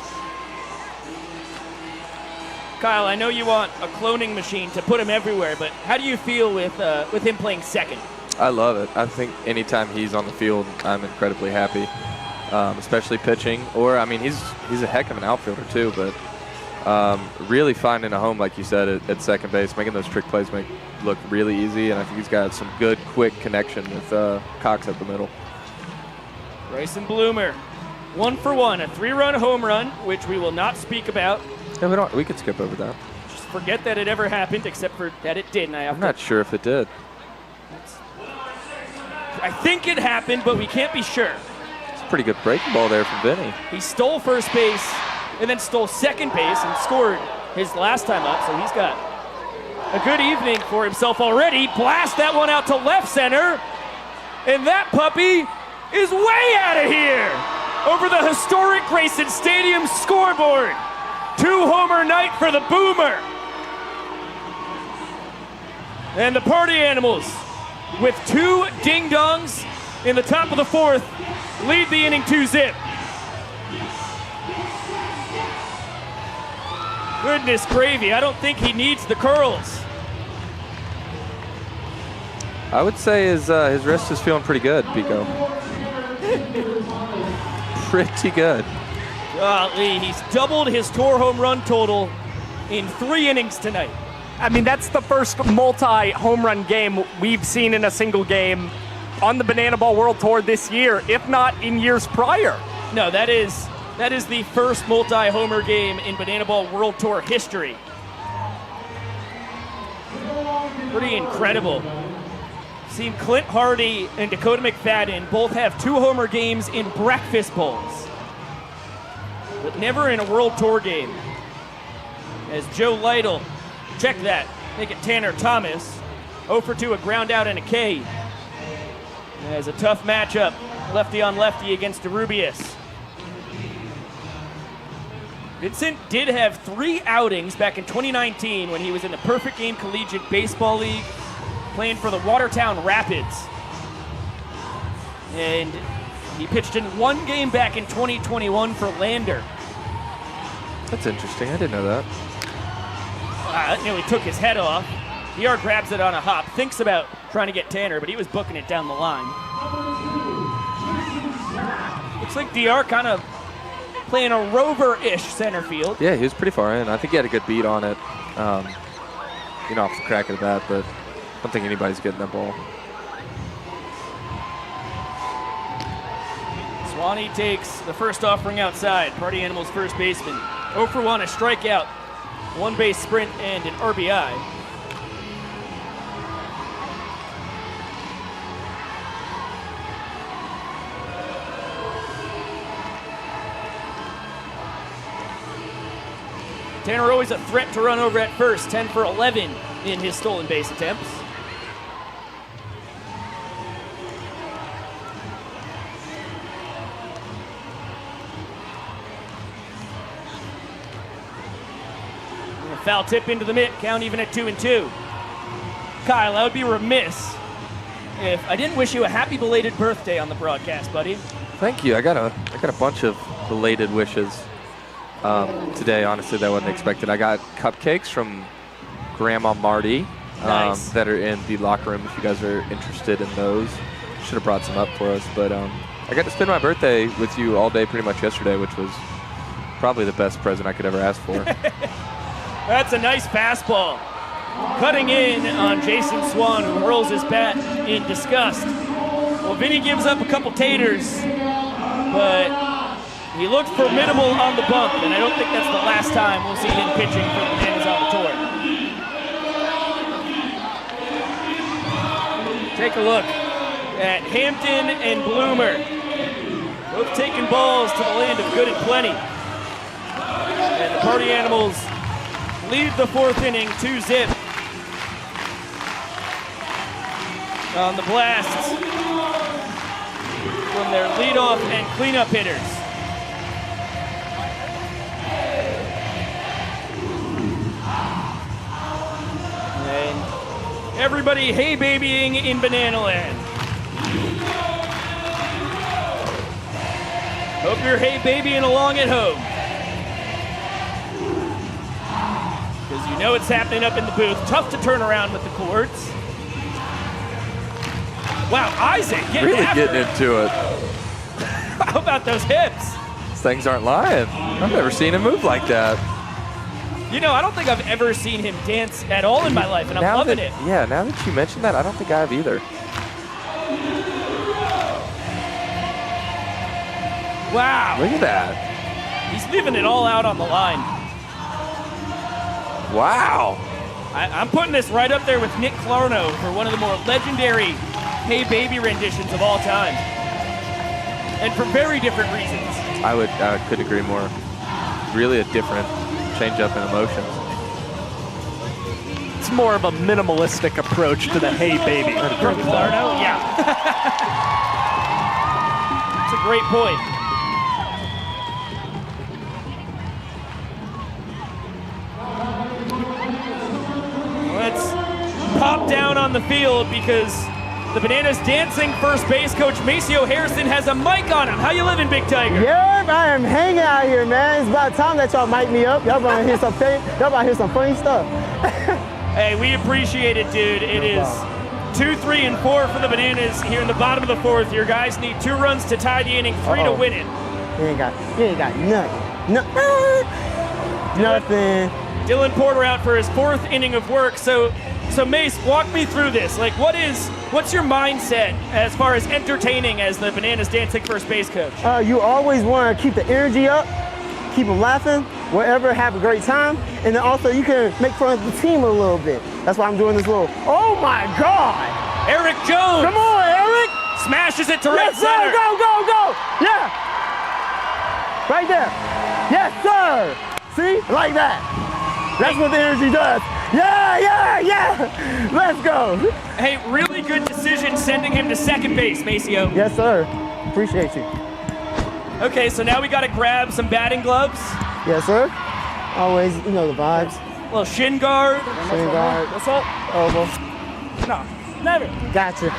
Kyle, I know you want a cloning machine to put him everywhere, but how do you feel with him playing second? I love it. I think anytime he's on the field, I'm incredibly happy. especially pitching. Or, I mean, he's a heck of an outfielder too, but really finding a home, like you said, at second base, making those trick plays look really easy, and I think he's got some good, quick connection with Cox up the middle. Bryson Bloomer, 1 for 1, a 3-run home run, which we will not speak about. Yeah, we could skip over that. Just forget that it ever happened, except for that it did. And I'm not sure if it did. I think it happened, but we can't be sure. It's a pretty good breaking ball there from Vinny. He stole first base and then stole second base and scored his last time up, so he's got a good evening for himself already. Blast that one out to left center, and that puppy is way out of here over the historic Grayson Stadium scoreboard. 2-homer night for the Boomer. And the Party Animals, with 2 ding-dongs in the top of the 4th, lead the inning 2-zip. Goodness gravy, I don't think he needs the curls. I would say his wrist is feeling pretty good, Pico. Pretty good. Golly, he's doubled his tour home run total in 3 innings tonight. I mean, that's the first multi-home run game we've seen in a single game on the Banana Ball World Tour this year, if not in years prior. No, that is the first multi-homer game in Banana Ball World Tour history. Pretty incredible. Seen Clint Hardy and Dakota McFadden both have 2-homer games in breakfast bowls, but never in a World Tour game. As Joe Lytle, check that, make it Tanner Thomas, 0 for 2, a ground out and a K. As a tough matchup, lefty on lefty against DeRubius. Vincent did have 3 outings back in 2019 when he was in the Perfect Game Collegiate Baseball League, playing for the Watertown Rapids. And he pitched in 1 game back in 2021 for Lander. That's interesting. I didn't know that. That nearly took his head off. DR grabs it on a hop, thinks about trying to get Tanner, but he was booking it down the line. Looks like DR kind of playing a rover-ish center field. Yeah, he was pretty far in. I think he had a good beat on it, off the crack of the bat, but I don't think anybody's getting that ball. Swanee takes the first offering outside. Party Animals first baseman. 0 for 1, a strikeout, 1 base sprint, and an RBI. Tanner always a threat to run over at first, 10 for 11 in his stolen base attempts. And a foul tip into the mitt, count even at 2-2. Kyle, I would be remiss if I didn't wish you a happy belated birthday on the broadcast, buddy. Thank you. I got a bunch of belated wishes today. Honestly, that I wasn't expected. I got cupcakes from Grandma Marty Nice. that are in the locker room. If you guys are interested in those, should have brought some up for us. But I got to spend my birthday with you all day, pretty much yesterday, which was probably the best present I could ever ask for. That's a nice fastball. Cutting in on Jason Swan, who hurls his bat in disgust. Well, Vinny gives up a couple taters, but he looked formidable on the bump, and I don't think that's the last time we'll see him pitching for the Bananas on the tour. Take a look at Hampton and Bloomer. Both taking balls to the land of good and plenty. And the Party Animals lead the 4th inning 2-zip. On the blast from their leadoff and cleanup hitters. And everybody hey babying in Banana Land. Hope you're hey babying along at home. Because you know it's happening up in the booth. Tough to turn around with the cords. Wow, Isaac getting Really after getting it. into it. How about those hips? These things aren't lying. I've never seen him move like that. You know, I don't think I've ever seen him dance at all in my life, and I'm loving it. Yeah, now that you mention that, I don't think I have either. Wow. Look at that. He's leaving it all out on the line. Wow. I'm putting this right up there with Nick Clarno for one of the more legendary Hey Baby renditions of all time. And for very different reasons. I couldn't agree more. Really a different change up in emotions. It's more of a minimalistic approach to the Hey Baby. From Clarno? Yeah. It's a great point. Let's pop down on the field because the Bananas dancing first base coach Maceo Harrison has a mic on him. How you living, Big Tiger? Yep, I am hanging out here, man. It's about time that y'all mic me up. Y'all about to hear some funny stuff. Hey, we appreciate it, dude. It is 2, 3, and 4 for the Bananas here in the bottom of the 4th. Your guys need 2 runs to tie the inning, 3 to win it. You ain't got nothing. Dylan Porter out for his 4th inning of work. So Mace, walk me through this. Like, what's your mindset as far as entertaining as the Bananas dancing first base coach? You always want to keep the energy up, keep them laughing, whatever, have a great time, and then also you can make fun of the team a little bit. That's why I'm doing this little, oh my God! Eric Jones! Come on, Eric! Smashes it to right yes, sir. center. Go! Yeah! Right there. Yes, sir! See? Like that. That's what the energy does. Yeah! Let's go. Hey, really good decision sending him to second base, Maceo. Yes, sir. Appreciate you. Okay, so now we got to grab some batting gloves. Yes, sir. Always, you know the vibes. A little shin guard. Shin guard. What's up? Elbow. No, never. Gotcha.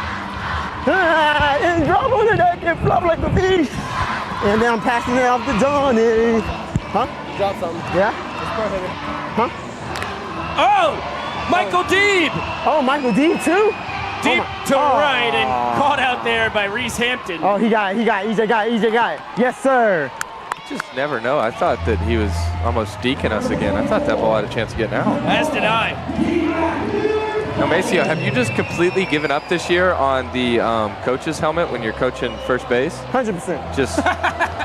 And drop on the deck and flop like a fish. And then I'm passing it off to Johnny. Huh? Drop something. Yeah? Huh? Oh, Michael Deeb. Oh, Michael Deeb too? Deep to right and caught out there by Reese Hampton. Oh, he got it. EJ got it. Yes, sir. Just never know. I thought that he was almost deking us again. I thought that ball had a chance of getting out. As did I. Now, Maceo, have you just completely given up this year on the coach's helmet when you're coaching first base? 100%. Just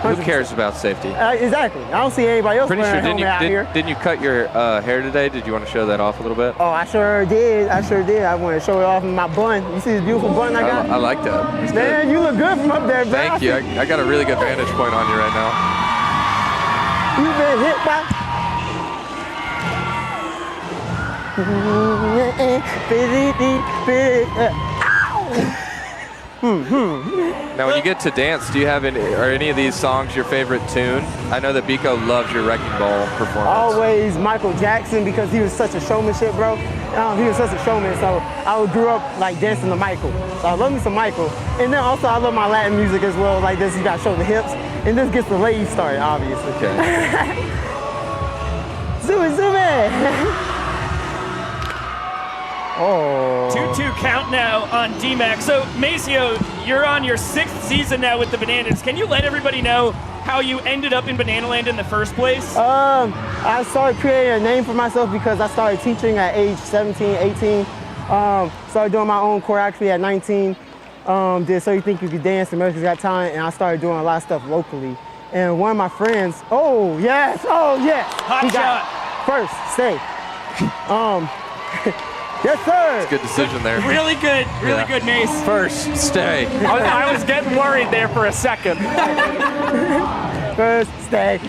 who cares about safety? Exactly. I don't see anybody else Pretty sure, wearing a helmet out here. didn't you cut your hair today? Did you want to show that off a little bit? Oh, I sure did. I want to show it off in my bun. You see this beautiful bun I got? I like that. It's Man, good. you look good from up there, bro. Thank you. I got a really good vantage point on you right now. You've been hit by... Now, when you get to dance, do you have any of these songs your favorite tune? I know that Biko loves your Wrecking Ball performance. Always Michael Jackson because he was such a showmanship, bro. He was such a showman, so I grew up like dancing to Michael. So I love me some Michael. And then also I love my Latin music as well. Like this, you gotta show the hips. And this gets the ladies started, obviously. Okay. Zoom it. Oh. 2-2 count now on D-Mac. So, Maceo, you're on your 6th season now with the Bananas. Can you let everybody know how you ended up in Banana Land in the first place? I started creating a name for myself because I started teaching at age 17, 18. Started doing my own choreography at 19. Did So You Think You Could Dance, America's Got Talent, and I started doing a lot of stuff locally. And one of my friends, oh yes. Hot shot. First, stay. Yes, sir. It's a good decision there. Really good Mace. First, stay. I was getting worried there for a second. First, stay.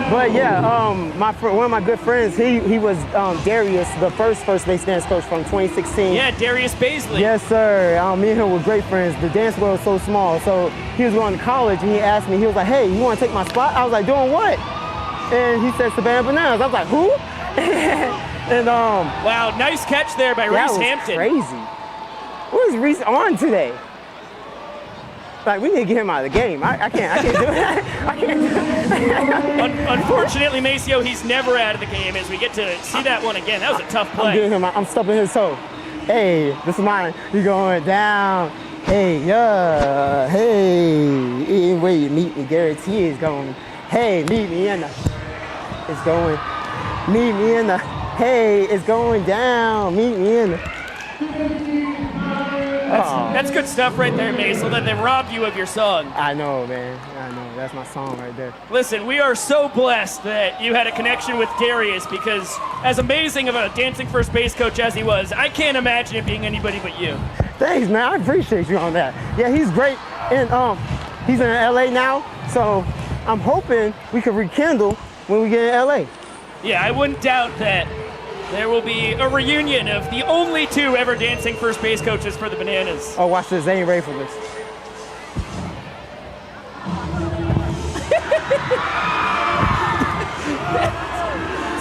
But yeah, one of my good friends, he was Darius, the first base dance coach from 2016. Yeah, Darius Baisley. Yes, sir. Me and him were great friends. The dance world was so small. So he was going to college and he asked me, he was like, hey, you want to take my spot? I was like, doing what? And he said, Savannah Bananas. I was like, who? And wow, nice catch there by Reese Hampton. Crazy. What is Reese on today? Like, we need to get him out of the game. I can't do it. I can't do it. Unfortunately, Maceo, he's never out of the game as we get to see that one again. That was a tough play. I'm stubbing his toe. Hey, this is mine. You're going down. Hey, yeah, hey, where you meet me, guarantee is going. Hey, meet me in the. It's going. Meet me in the. Hey, it's going down. Meet me in the. That's good stuff right there, Mace. Let them rob you of your song. I know, man. I know. That's my song right there. Listen, we are so blessed that you had a connection with Darius because as amazing of a dancing first base coach as he was, I can't imagine it being anybody but you. Thanks, man. I appreciate you on that. Yeah, he's great. And he's in LA now, so I'm hoping we can rekindle when we get in LA. Yeah, I wouldn't doubt that there will be a reunion of the only two ever dancing first base coaches for the Bananas. Oh, watch this. They ain't ready for this.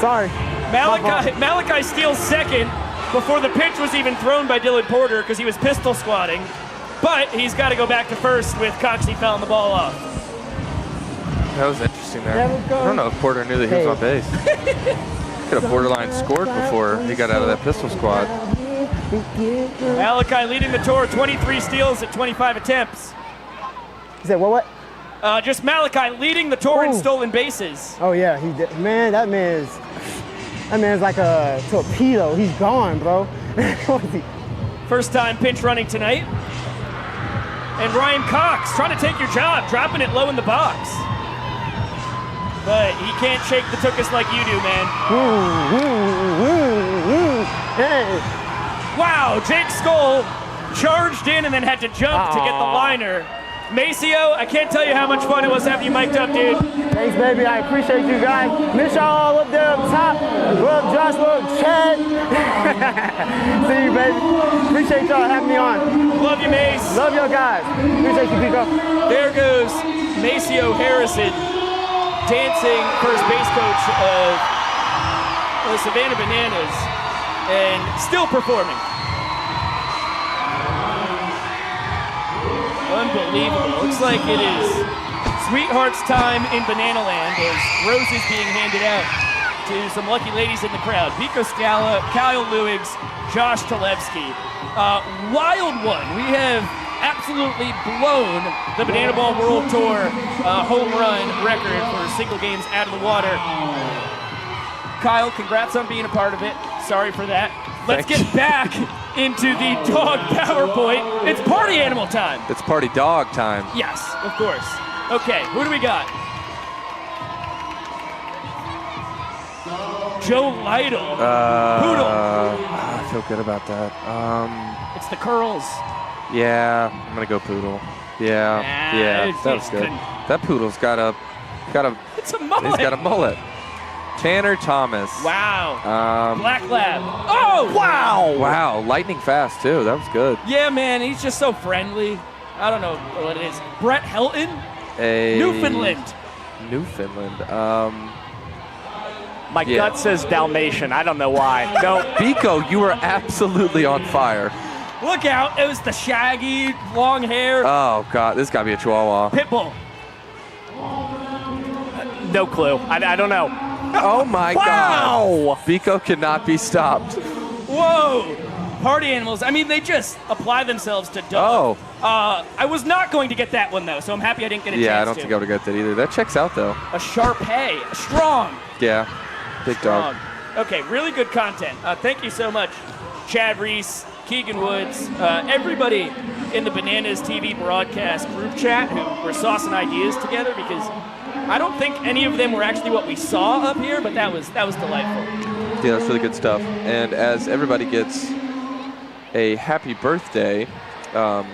Sorry. Malachi steals second before the pitch was even thrown by Dylan Porter because he was pistol squatting. But he's got to go back to first with Coxie fouling the ball off. That was interesting there. I don't know if Porter knew that he was on base. Could have borderline scored before he got out of that pistol squad. Malachi leading the tour, 23 steals at 25 attempts. You said what? Just Malachi leading the tour in stolen bases. Oh yeah, he did. Man, that man's like a torpedo. He's gone, bro. First time pinch running tonight. And Ryan Cox trying to take your job, dropping it low in the box. But he can't shake the tuchus like you do, man. Wow, Jake Skoll charged in and then had to jump to get the liner. Maceo, I can't tell you how much fun it was having you mic'd up, dude. Thanks, baby. I appreciate you guys. Miss y'all up there up top. What up, Josh? What up, Chad? See you, baby. Appreciate y'all having me on. Love you, Mace. Love y'all guys. Appreciate you, Pico. There goes Maceo Harrison, dancing first base coach of the Savannah Bananas, and still performing. Unbelievable. Looks like it is Sweetheart's time in Banana Land as roses being handed out to some lucky ladies in the crowd. Pico Scala, Kyle Lewigs, Josh Talevsky. Wild one. We have absolutely blown the Banana Ball World Tour home run record for single games out of the water. Kyle, congrats on being a part of it. Sorry for that. Let's get back into the dog PowerPoint. It's party animal time. It's party dog time. Yes, of course. Okay, who do we got? Joe Lytle. Poodle. I feel good about that. It's the curls. Yeah, I'm gonna go poodle. Yeah, that was good. That poodle's got a. It's a mullet. He's got a mullet. Tanner Thomas. Wow. Black Lab. Oh! Wow! Wow, lightning fast too. That was good. Yeah, man, he's just so friendly. I don't know what it is. Brett Helton? Newfoundland. My gut says Dalmatian. I don't know why. No. Biko, you were absolutely on fire. Look out. It was the shaggy, long hair. Oh, God. This got to be a Chihuahua. Pitbull. No clue. I don't know. Oh, my God. Biko cannot be stopped. Whoa. Party animals. I mean, they just apply themselves to dogs. Oh. I was not going to get that one, though, so I'm happy I didn't get a chance to. Yeah, I don't think I would have got that either. That checks out, though. A Sharpei. Strong. Yeah. Big dog. Okay, really good content. Thank you so much, Chad Reese, Keegan Woods, everybody in the Bananas TV broadcast group chat who were saucing ideas together, because I don't think any of them were actually what we saw up here, but that was delightful. Yeah, that's really good stuff. And as everybody gets a happy birthday, I'm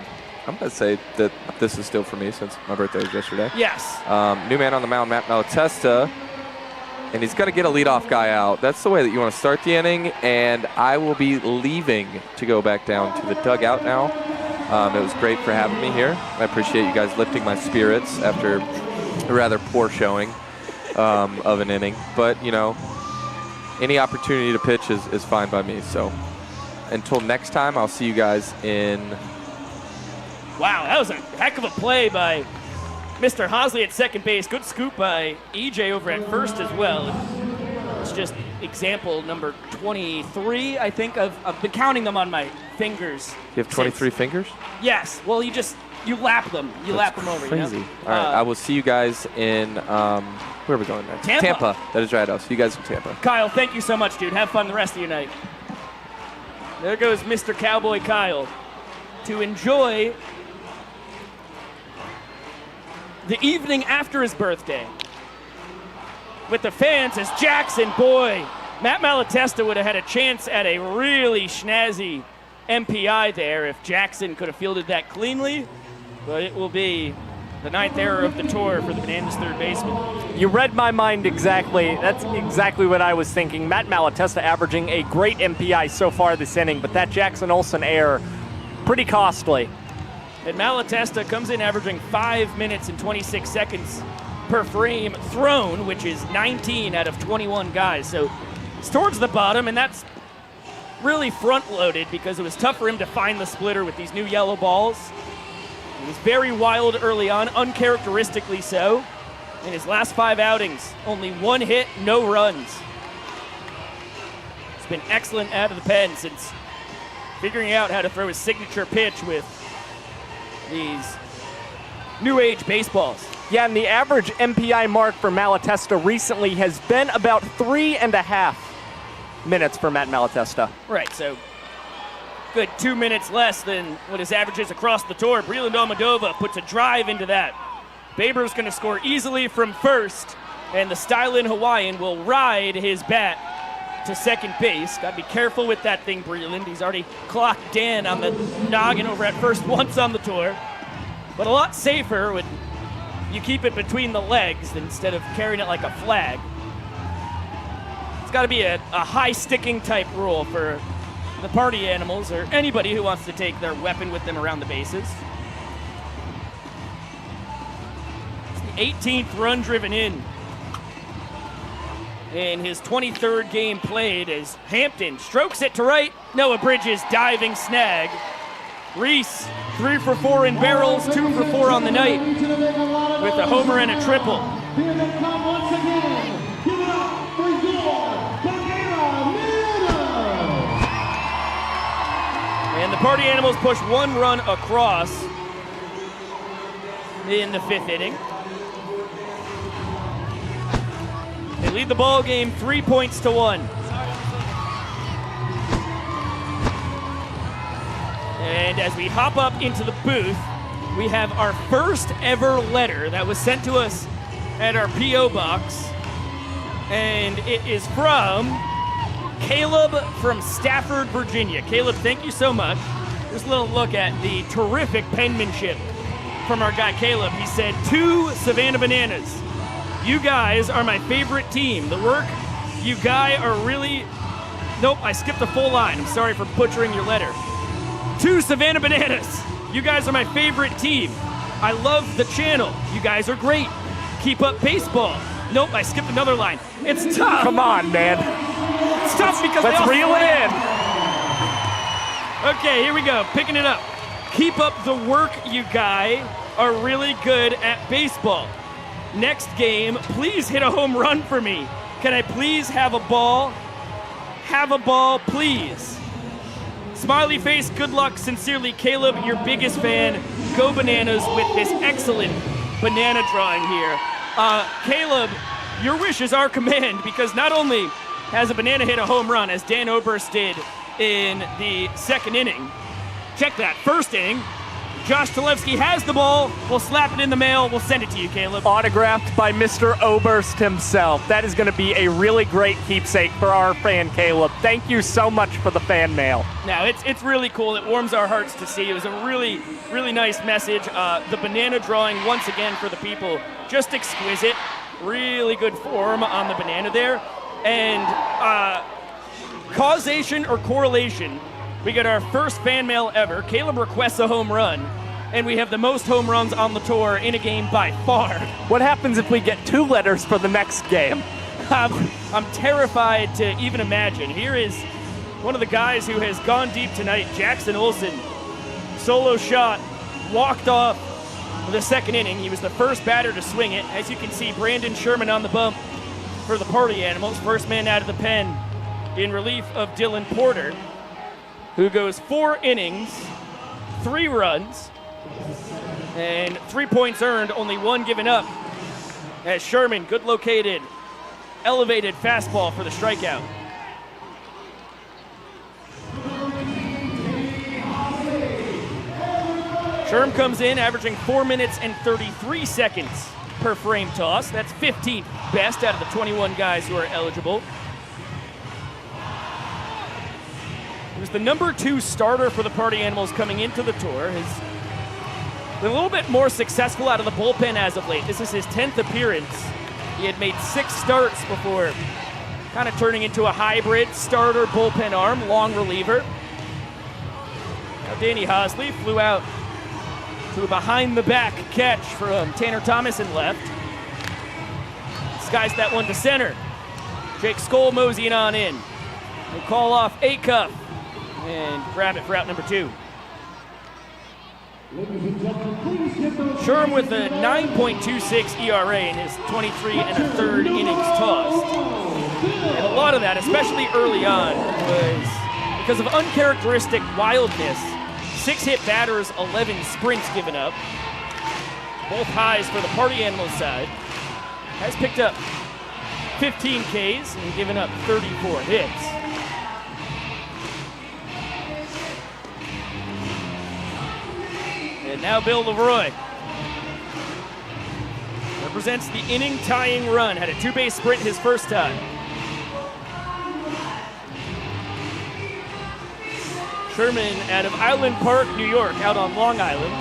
going to say that this is still for me since my birthday was yesterday. Yes. New man on the mound, Matt Malatesta. And he's got to get a leadoff guy out. That's the way that you want to start the inning. And I will be leaving to go back down to the dugout now. It was great for having me here. I appreciate you guys lifting my spirits after a rather poor showing of an inning. But, you know, any opportunity to pitch is fine by me. So until next time, I'll see you guys in... Wow, that was a heck of a play by Mr. Hosley at second base. Good scoop by EJ over at first as well. It's just example number 23, I think. I've been counting them on my fingers. You have 23 fingers? Yes. Well, you lap them. You lap them over. Crazy. You know? All right, I will see you guys in, where are we going next? Tampa. That is right. I'll see you guys in Tampa. Kyle, thank you so much, dude. Have fun the rest of your night. There goes Mr. Cowboy Kyle to enjoy the evening after his birthday with the fans as Jackson, boy, Matt Malatesta would have had a chance at a really snazzy MPI there if Jackson could have fielded that cleanly, but it will be the 9th error of the tour for the Bananas third baseman. You read my mind exactly. That's exactly what I was thinking. Matt Malatesta averaging a great MPI so far this inning, but that Jackson Olsen error, pretty costly. And Malatesta comes in averaging 5 minutes and 26 seconds per frame thrown, which is 19 out of 21 guys. So it's towards the bottom, and that's really front-loaded because it was tough for him to find the splitter with these new yellow balls. He was very wild early on, uncharacteristically so. In his last 5 outings, only 1 hit, no runs. He's been excellent out of the pen since figuring out how to throw his signature pitch with these new age baseballs. Yeah, and the average MPI mark for Malatesta recently has been about 3.5 minutes for Matt Malatesta. Right, so good 2 minutes less than what his average is across the tour. Breland Almodovar puts a drive into that. Baber's going to score easily from first, and the Stylin Hawaiian will ride his bat to second base. Got to be careful with that thing, Breland. He's already clocked Dan on the noggin over at first once on the tour. But a lot safer when you keep it between the legs instead of carrying it like a flag. It's got to be a high sticking type rule for the party animals or anybody who wants to take their weapon with them around the bases. It's the 18th run driven in his 23rd game played as Hampton strokes it to right. Noah Bridges diving snag. Reese 3 for 4 in barrels, 2 for 4 on the night with a homer and a triple. Here they come once again. Give it up for your Bananas. And the party animals push 1 run across in the 5th inning. They lead the ball game 3 points to 1. And as we hop up into the booth, we have our first ever letter that was sent to us at our P.O. box. And it is from Caleb from Stafford, Virginia. Caleb, thank you so much. Just a little look at the terrific penmanship from our guy Caleb. He said, "To Savannah Bananas, you guys are my favorite team. The work you guys are really..." Nope, I skipped a full line. I'm sorry for butchering your letter. "To Savannah Bananas, you guys are my favorite team. I love the channel. You guys are great. Keep up baseball." Nope, I skipped another line. It's tough. Come on, man. It's tough because Let's reel it in. Okay, here we go. Picking it up. "Keep up the work, you guys are really good at baseball. Next game, please hit a home run for me. Can I please have a ball? Have a ball, please. Smiley face, good luck. Sincerely, Caleb, your biggest fan. Go Bananas," with this excellent banana drawing here. Caleb, your wish is our command because not only has a banana hit a home run, as Dan Oberst did in the 2nd inning. Check that, 1st inning. Josh Talevsky has the ball. We'll slap it in the mail. We'll send it to you, Caleb. Autographed by Mr. Oberst himself. That is going to be a really great keepsake for our fan, Caleb. Thank you so much for the fan mail. Now, it's really cool. It warms our hearts to see. It was a really, really nice message. The banana drawing, once again, for the people, just exquisite. Really good form on the banana there. And causation or correlation, we get our first fan mail ever. Caleb requests a home run, and we have the most home runs on the tour in a game by far. What happens if we get 2 letters for the next game? I'm terrified to even imagine. Here is one of the guys who has gone deep tonight, Jackson Olsen. Solo shot, walked off the 2nd inning. He was the first batter to swing it. As you can see, Brandon Sherman on the bump for the party animals. First man out of the pen in relief of Dylan Porter. who goes 4 innings, 3 runs, and 3 points earned, only 1 given up. As Sherman, good located, elevated fastball for the strikeout. Sherm comes in averaging 4 minutes and 33 seconds per frame toss. That's 15th best out of the 21 guys who are eligible. He was the number 2 starter for the Party Animals coming into the tour. He's been a little bit more successful out of the bullpen as of late. This is his 10th appearance. He had made 6 starts before kind of turning into a hybrid starter bullpen arm, long reliever. Now Danny Hosley flew out to a behind-the-back catch from Tanner Thomas in left. Skies that one to center. Jake Skoll moseying on in. We'll call off A-Cup and grab it for out number 2. Sherm with a 9.26 ERA in his 23 1/3 innings tossed. And a lot of that, especially early on, was because of uncharacteristic wildness. 6 hit batters, 11 sprints given up. Both highs for the Party Animals side. Has picked up 15 Ks and given up 34 hits. And now Bill Leroy represents the inning-tying run. Had a 2-base sprint his first time. Sherman out of Island Park, New York, out on Long Island.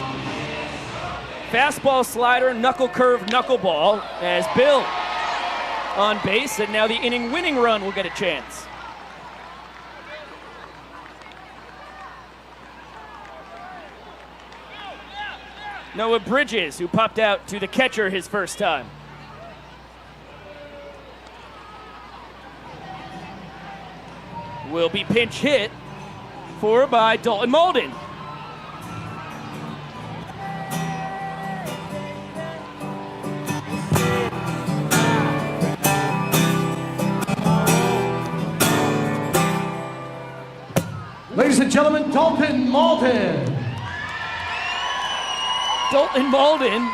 Fastball, slider, knuckle curve, knuckleball as Bill on base, and now the inning-winning run will get a chance. Noah Bridges, who popped out to the catcher his first time. Will be pinch hit for by Dalton Malden. Ladies and gentlemen, Dalton Malden. Dalton Malden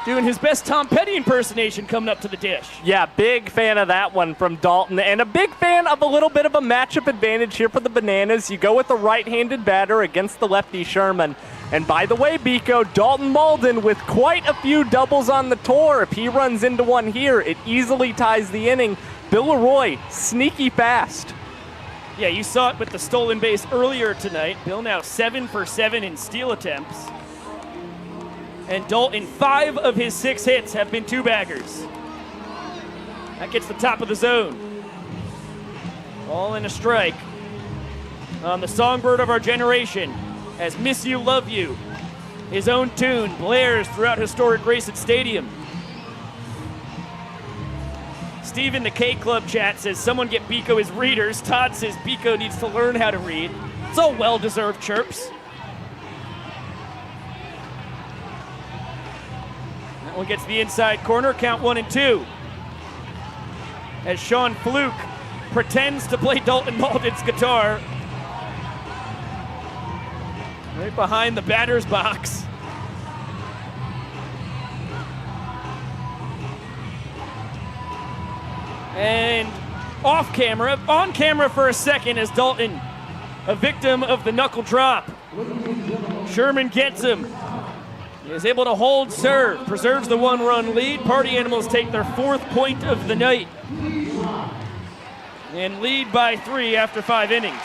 doing his best Tom Petty impersonation coming up to the dish. Yeah, big fan of that one from Dalton, and a big fan of a little bit of a matchup advantage here for the Bananas. You go with the right-handed batter against the lefty Sherman. And by the way, Biko, Dalton Malden with quite a few doubles on the tour. If he runs into one here, it easily ties the inning. Bill Leroy, sneaky fast. Yeah, you saw it with the stolen base earlier tonight. Bill now 7 for 7 in steal attempts. And Dalton, 5 of his 6 hits have been 2-baggers. That gets the top of the zone. All in a strike. On the songbird of our generation, as Miss You, Love You, his own tune blares throughout historic Grayson Stadium. Steve in the K-Club chat says, someone get Biko his readers. Todd says Biko needs to learn how to read. It's all well-deserved chirps. That one gets the inside corner, count 1 and 2. As Sean Fluke pretends to play Dalton Malden's guitar. Right behind the batter's box. And off camera, on camera for a second as Dalton, a victim of the knuckle drop. Sherman gets him. He is able to hold serve, preserves the 1-run lead. Party Animals take their 4th point of the night and lead by 3 after 5 innings.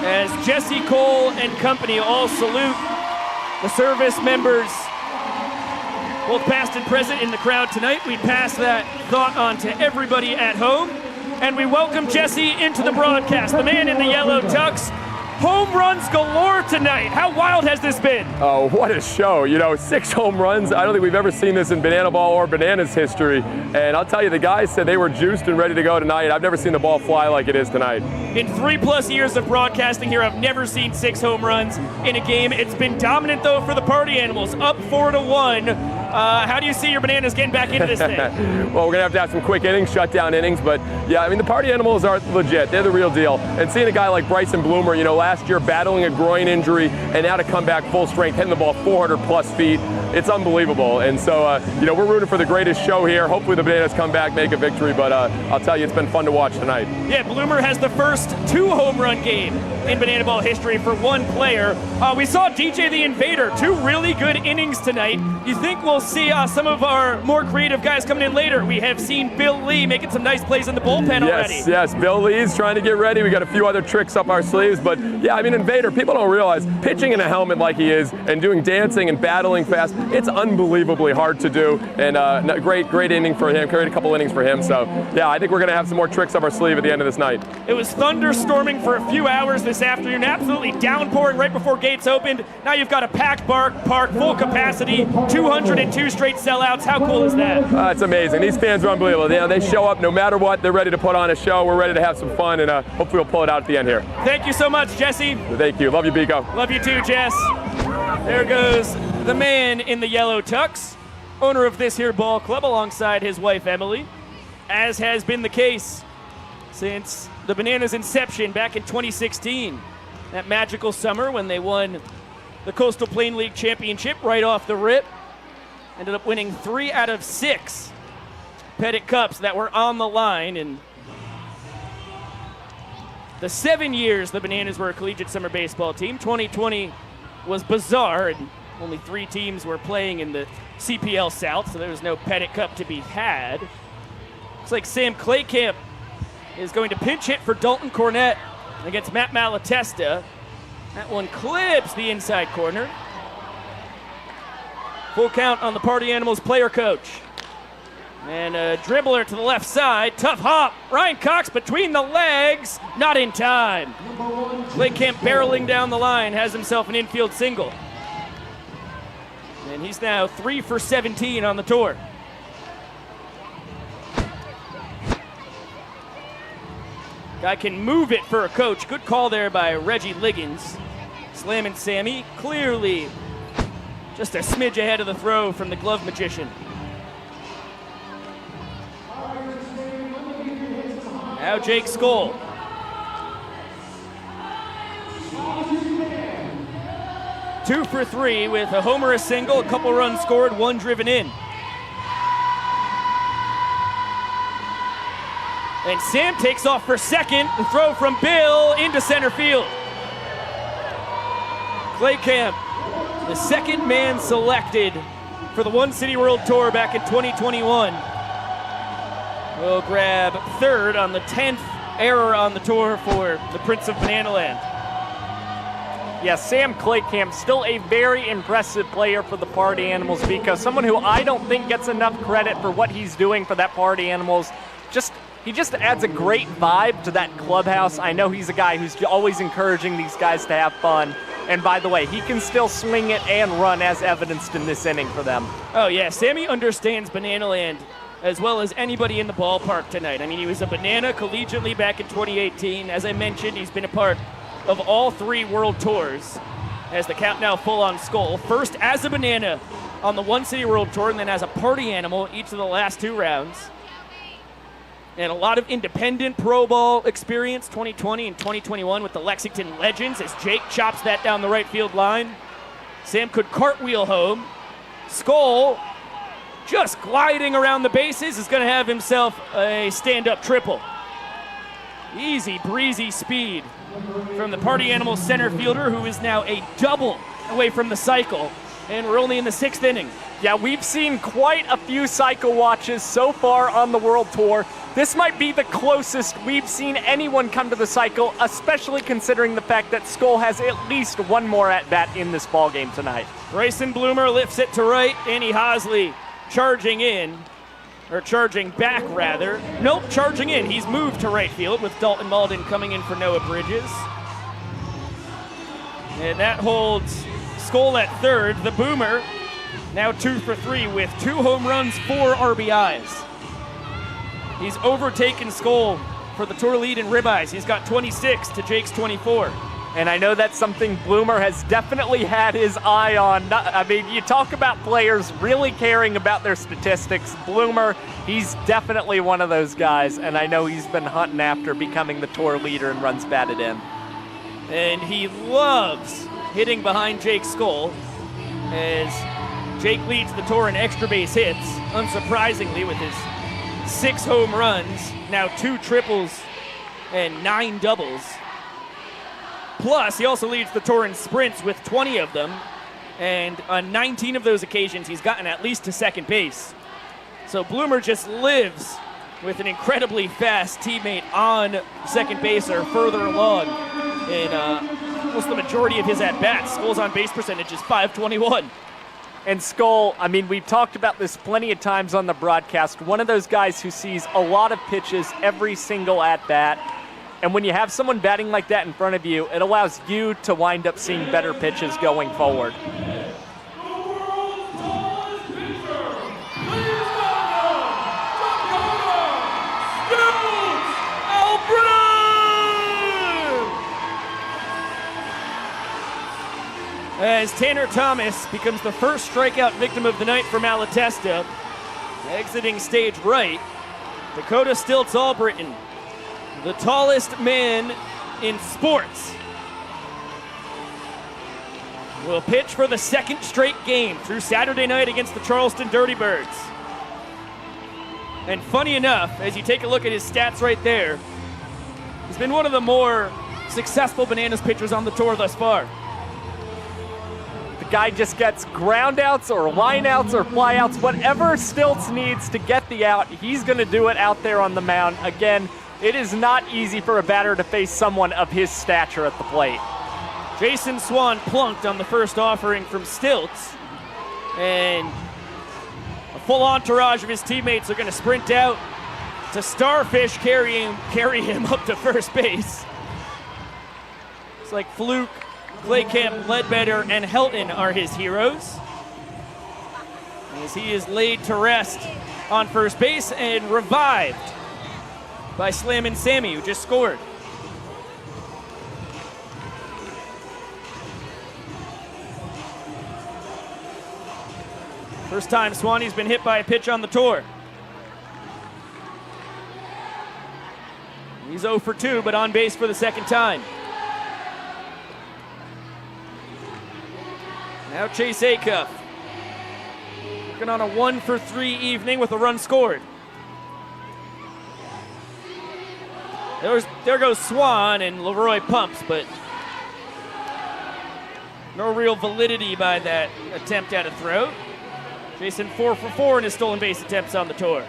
As Jesse Cole and company all salute the service members, both past and present in the crowd tonight, we pass that thought on to everybody at home, and we welcome Jesse into the broadcast. The man in the yellow tux, Home runs galore tonight. How wild has this been? Oh, what a show. You know, 6 home runs. I don't think we've ever seen this in banana ball or bananas history. And I'll tell you, the guys said they were juiced and ready to go tonight. I've never seen the ball fly like it is tonight. In 3+ years of broadcasting here, I've never seen 6 home runs in a game. It's been dominant, though, for the Party Animals, up 4-1. How do you see your Bananas getting back into this thing? Well, we're going to have some quick innings, shutdown innings. But, yeah, I mean, the Party Animals are legit. They're the real deal. And seeing a guy like Bryson Bloomer, you know, last year battling a groin injury and now to come back full strength, hitting the ball 400+ feet, it's unbelievable. And so, you know, we're rooting for the greatest show here. Hopefully the Bananas come back, make a victory. But I'll tell you, it's been fun to watch tonight. Yeah, Bloomer has the first 2 home run game in banana ball history for one player. We saw DJ the Invader, 2 really good innings tonight. You think we'll see some of our more creative guys coming in later? We have seen Bill Lee making some nice plays in the bullpen already. Yes, Bill Lee's trying to get ready. We got a few other tricks up our sleeves. But, yeah, I mean, Invader, people don't realize pitching in a helmet like he is and doing dancing and battling fast, it's unbelievably hard to do. And great inning for him, carried a couple innings for him. So, yeah, I think we're going to have some more tricks up our sleeve at the end of this night. It was thunderstorming for a few hours this afternoon, absolutely downpouring right before gates opened. Now you've got a packed park, full capacity, 202 straight sellouts. How cool is that? It's amazing. These fans are unbelievable. They show up no matter what. They're ready to put on a show. We're ready to have some fun, and hopefully we'll pull it out at the end here. Thank you so much, Jesse. Thank you. Love you, Biko. Love you too, Jess. There goes the man in the yellow tux, owner of this here ball club, alongside his wife, Emily, as has been the case since the Bananas' inception back in 2016. That magical summer when they won the Coastal Plain League Championship right off the rip. Ended up winning 3 out of 6 Pettit Cups that were on the line. And the 7 years the Bananas were a collegiate summer baseball team, 2020 was bizarre, and only 3 teams were playing in the CPL South, so there was no Pettit Cup to be had. Looks like Sam Claycamp is going to pinch hit for Dalton Cornett against Matt Malatesta. That one clips the inside corner. Full count on the Party Animals player coach. And a dribbler to the left side. Tough hop. Ryan Cox between the legs. Not in time. Claycamp barreling down the line has himself an infield single. And he's now 3 for 17 on the tour. Guy can move it for a coach. Good call there by Reggie Liggins. Slamming Sammy. Clearly just a smidge ahead of the throw from the glove magician. Now Jake Skoll. Two for 3 with a homer, a single, a couple runs scored, 1 driven in. And Sam takes off for second. The throw from Bill into center field. Claycamp, the second man selected for the One City World Tour back in 2021. Will grab 3rd on the 10th error on the tour for the Prince of Banana Land. Yeah, Sam Claycamp, still a very impressive player for the Party Animals, because someone who I don't think gets enough credit for what he's doing for that Party Animals. He just adds a great vibe to that clubhouse. I know he's a guy who's always encouraging these guys to have fun. And by the way, he can still swing it and run, as evidenced in this inning for them. Oh yeah, Sammy understands Banana Land as well as anybody in the ballpark tonight. I mean, he was a Banana collegiately back in 2018. As I mentioned, he's been a part of all 3 World Tours. As the count now full on Skoll. First as a Banana on the One City World Tour, and then as a Party Animal each of the last 2 rounds. And a lot of independent pro ball experience, 2020 and 2021 with the Lexington Legends, as Jake chops that down the right field line. Sam could cartwheel home. Skoll, just gliding around the bases, is going to have himself a stand-up triple. Easy breezy speed from the Party Animals center fielder, who is now a double away from the cycle. And we're only in the 6th inning. Yeah, we've seen quite a few cycle watches so far on the World Tour. This might be the closest we've seen anyone come to the cycle, especially considering the fact that Skoll has at least 1 more at-bat in this ballgame tonight. Bryson Bloomer lifts it to right. Danny Hosley charging in, or charging back rather. Nope, charging in. He's moved to right field with Dalton Malden coming in for Noah Bridges. And that holds Skoll at third. The Boomer now 2 for 3 with 2 home runs, 4 RBIs. He's overtaken Skoll for the tour lead in ribeyes. He's got 26 to Jake's 24. And I know that's something Bloomer has definitely had his eye on. I mean, you talk about players really caring about their statistics. Bloomer, he's definitely one of those guys, and I know he's been hunting after becoming the tour leader in runs batted in. And he loves hitting behind Jake Skoll as Jake leads the tour in extra base hits, unsurprisingly, with his 6 home runs, now 2 triples and 9 doubles. Plus, he also leads the tour in sprints with 20 of them, and on 19 of those occasions, he's gotten at least to second base. So Bloomer just lives with an incredibly fast teammate on second base or further along in almost the majority of his at-bats. Skoll's on-base percentage is .521. And Skoll, I mean, we've talked about this plenty of times on the broadcast, one of those guys who sees a lot of pitches every single at-bat. And when you have someone batting like that in front of you, it allows you to wind up seeing better pitches going forward. As Tanner Thomas becomes the first strikeout victim of the night for Malatesta, exiting stage right, Dakota Stilts Albritton, the tallest man in sports, will pitch for the second straight game through Saturday night against the Charleston Dirty Birds. And funny enough, as you take a look at his stats right there, he's been one of the more successful Bananas pitchers on the tour thus far. The guy just gets ground outs or line outs or fly outs, whatever Stilts needs to get the out, he's going to do it out there on the mound. Again, it is not easy for a batter to face someone of his stature at the plate. Jason Swan plunked on the first offering from Stilts, and a full entourage of his teammates are going to sprint out to Starfish carry him up to first base. It's like Fluke, Claycamp, Ledbetter, and Helton are his heroes, as he is laid to rest on first base and revived by Slammin' Sammy, who just scored. First time Swanee's been hit by a pitch on the tour. He's 0 for 2, but on base for the second time. Now Chase Acuff, working on a 1 for 3 evening with a run scored. There goes Swan, and Leroy pumps, but no real validity by that attempt at a throw. Jason 4 for 4 in his stolen base attempts on the tour.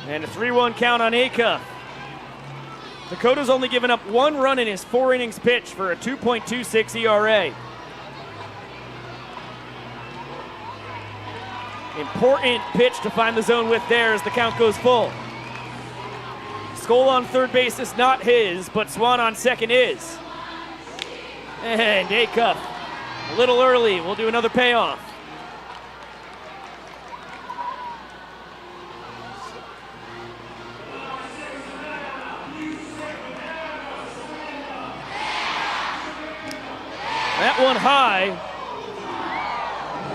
And a 3-1 count on Acuff. Dakota's only given up 1 run in his 4 innings pitched for a 2.26 ERA. Important pitch to find the zone with there as the count goes full. Skoll on third base is not his, but Swan on second is. And Acuff, a little early, we'll do another payoff. That one high,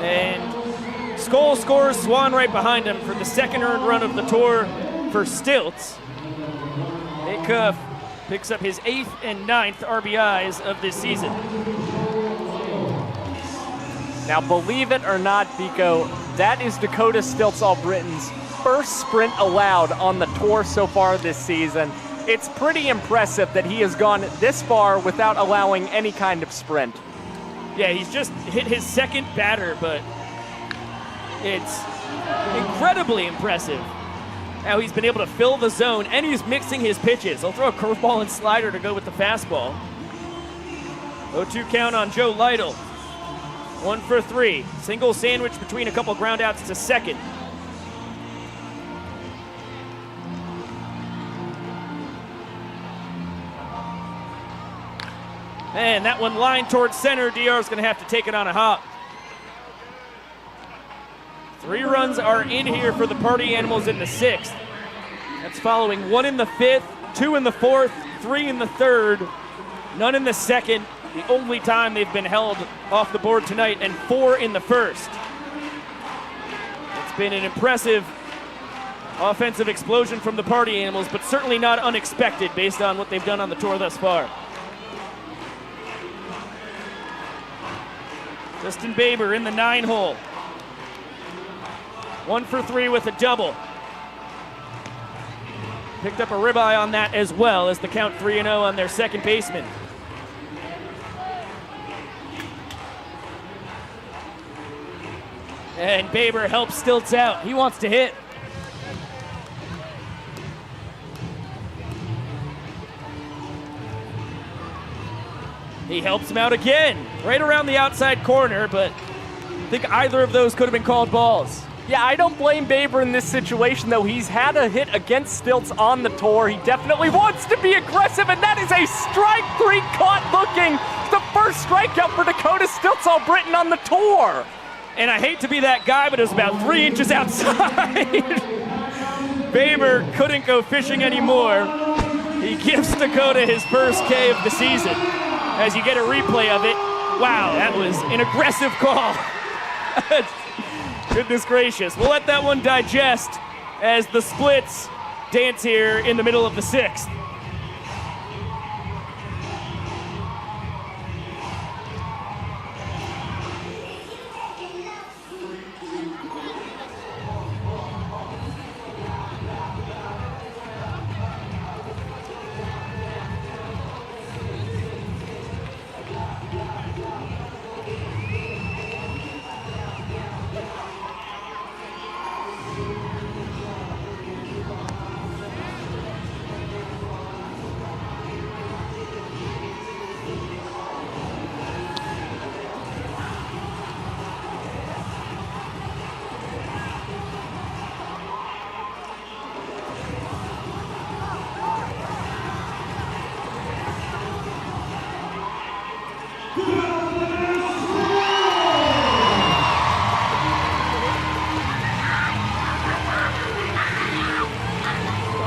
and Skoll scores, Swan right behind him for the second earned run of the tour for Stilts. Acuff picks up his 8th and 9th RBIs of this season. Now, believe it or not, Biko, that is Dakota Stilts Albritton's first sprint allowed on the tour so far this season. It's pretty impressive that he has gone this far without allowing any kind of sprint. Yeah, he's just hit his second batter, but it's incredibly impressive how he's been able to fill the zone, and he's mixing his pitches. He'll throw a curveball and slider to go with the fastball. 0-2 count on Joe Lytle. 1 for 3. Single sandwich between a couple ground outs to second. And that one lined towards center. DR's going to have to take it on a hop. 3 runs are in here for the Party Animals in the 6th. That's following 1 in the 5th, 2 in the 4th, 3 in the 3rd, none in the 2nd. The only time they've been held off the board tonight, and 4 in the 1st. It's been an impressive offensive explosion from the Party Animals, but certainly not unexpected based on what they've done on the tour thus far. Justin Baber in the 9 hole. 1 for 3 with a double. Picked up a ribeye on that as well as the count 3-0 on their second baseman. And Baber helps Stilts out. He wants to hit. He helps him out again, right around the outside corner, but I think either of those could have been called balls. Yeah, I don't blame Baber in this situation, though. He's had a hit against Stilts on the tour. He definitely wants to be aggressive, and that is a strike 3 caught looking. The first strikeout for Dakota Stilts All-Britain on the tour. And I hate to be that guy, but it was about 3 inches outside. Baber couldn't go fishing anymore. He gives Dakota his first K of the season. As you get a replay of it, wow, that was an aggressive call. Goodness gracious. We'll let that one digest as the splits dance here in the middle of the 6th.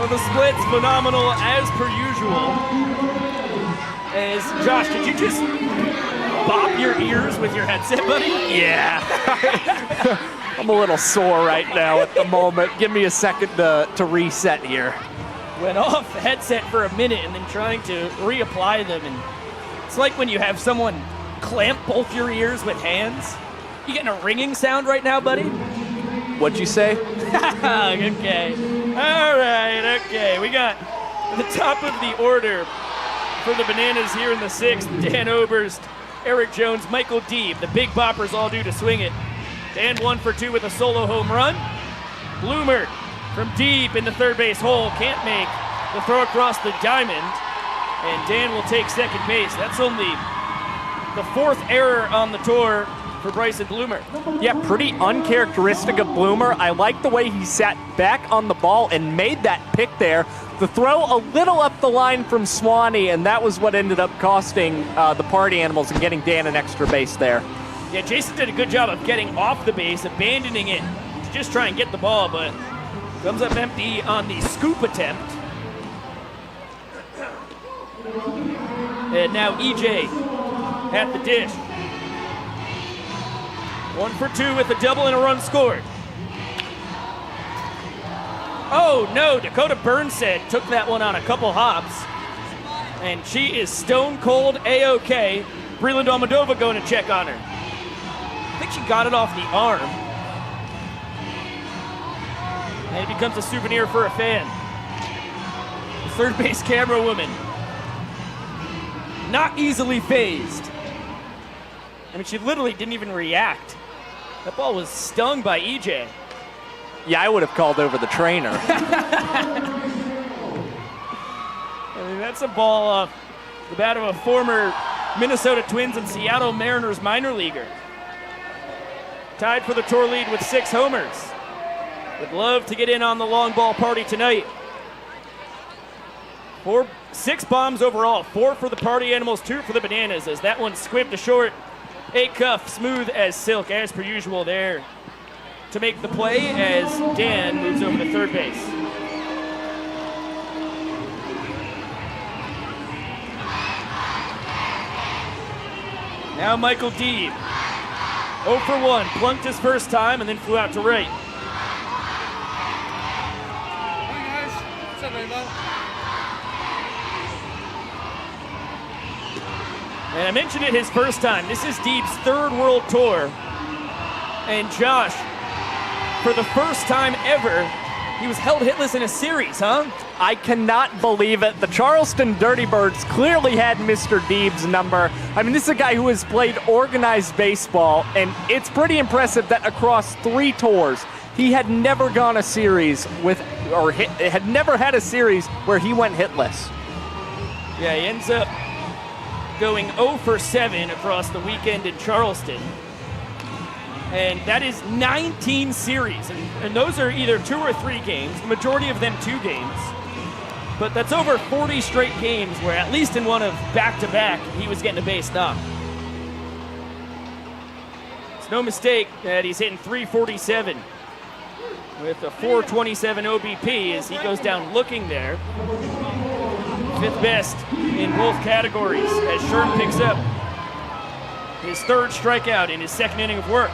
The split's phenomenal as per usual. As Josh, did you just bop your ears with your headset, buddy? Yeah. I'm a little sore right now at the moment. Give me a second to reset here. Went off the headset for a minute and then trying to reapply them. And it's like when you have someone clamp both your ears with hands. You getting a ringing sound right now, buddy? What'd you say? Okay. All right, okay. We got the top of the order for the Bananas here in the 6th. Dan Oberst, Eric Jones, Michael Deeb. The big boppers all due to swing it. Dan 1 for 2 with a solo home run. Bloomer from deep in the third base hole. Can't make the throw across the diamond. And Dan will take second base. That's only the 4th error on the tour for Bryson Bloomer. Yeah, pretty uncharacteristic of Bloomer. I like the way he sat back on the ball and made that pick there. The throw a little up the line from Swanee, and that was what ended up costing the Party Animals and getting Dan an extra base there. Yeah, Jason did a good job of getting off the base, abandoning it to just try and get the ball, but comes up empty on the scoop attempt. And now EJ at the dish. 1 for 2 with a double and a run scored. Oh no, Dakota Burnstead took that one on a couple hops. And she is stone cold A-OK. Breland Almadova going to check on her. I think she got it off the arm. And it becomes a souvenir for a fan. The third base camera woman. Not easily phased. I mean, she literally didn't even react. That ball was stung by EJ. Yeah, I would have called over the trainer. I mean, that's a ball off the bat of a former Minnesota Twins and Seattle Mariners minor leaguer. Tied for the tour lead with 6 homers. Would love to get in on the long ball party tonight. 6 bombs overall, 4 for the Party Animals, 2 for the Bananas, as that one squibbed to short. A cuff, smooth as silk, as per usual there to make the play as Dan moves over to third base. Now Michael Deeb, 0 for 1, plunked his first time and then flew out to right. Hey guys, what's up, Rainbow? And I mentioned it his first time. This is Deeb's 3rd World Tour. And Josh, for the first time ever, he was held hitless in a series, huh? I cannot believe it. The Charleston Dirty Birds clearly had Mr. Deeb's number. I mean, this is a guy who has played organized baseball, and it's pretty impressive that across 3 tours, he had never gone a series had never had a series where he went hitless. Yeah, he ends up going 0 for 7 across the weekend in Charleston. And that is 19 series, and those are either 2 or 3 games, the majority of them 2 games. But that's over 40 straight games where at least in one of back-to-back, he was getting a base knock. It's no mistake that he's hitting 347 with a 427 OBP as he goes down looking there. 5th best in both categories as Sherm picks up his 3rd strikeout in his 2nd inning of work.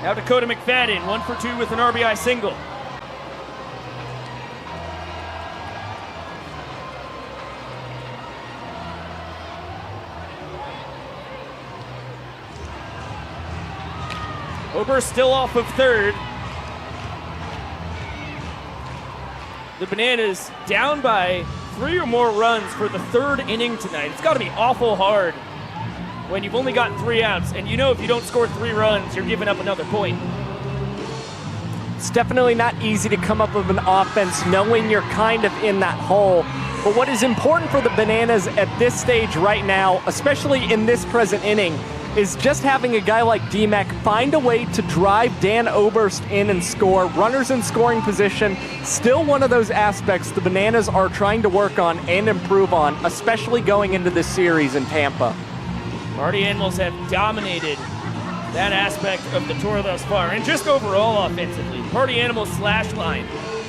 Now Dakota McFadden, 1 for 2 with an RBI single. Ober still off of 3rd. The Bananas down by 3 or more runs for the 3rd inning tonight. It's got to be awful hard when you've only got 3 outs, and you know if you don't score 3 runs, you're giving up another point. It's definitely not easy to come up with an offense knowing you're kind of in that hole. But what is important for the Bananas at this stage right now, especially in this present inning, is just having a guy like DMAC find a way to drive Dan Oberst in and score. Runners in scoring position, still one of those aspects the Bananas are trying to work on and improve on, especially going into this series in Tampa. Party Animals have dominated that aspect of the tour thus far. And just overall offensively, Party Animals slash line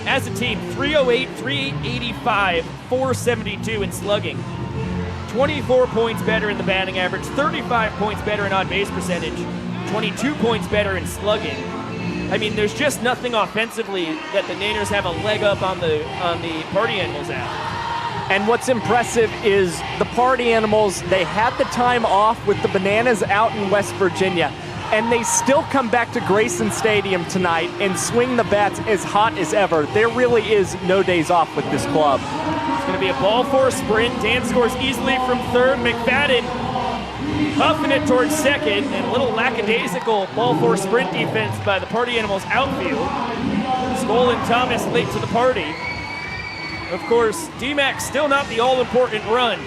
as a team, 308, 385, 472 in slugging. 24 points better in the batting average, 35 points better in on-base percentage, 22 points better in slugging. I mean, there's just nothing offensively that the Naners have a leg up on the Party Animals at. And what's impressive is the Party Animals, they had the time off with the Bananas out in West Virginia, and they still come back to Grayson Stadium tonight and swing the bats as hot as ever. There really is no days off with this club. It's going to be a ball 4 sprint. Dan scores easily from 3rd. McFadden huffing it towards 2nd, and a little lackadaisical ball 4 sprint defense by the Party Animals outfield. Stoll and Thomas late to the party. Of course, DMAC still not the all-important run.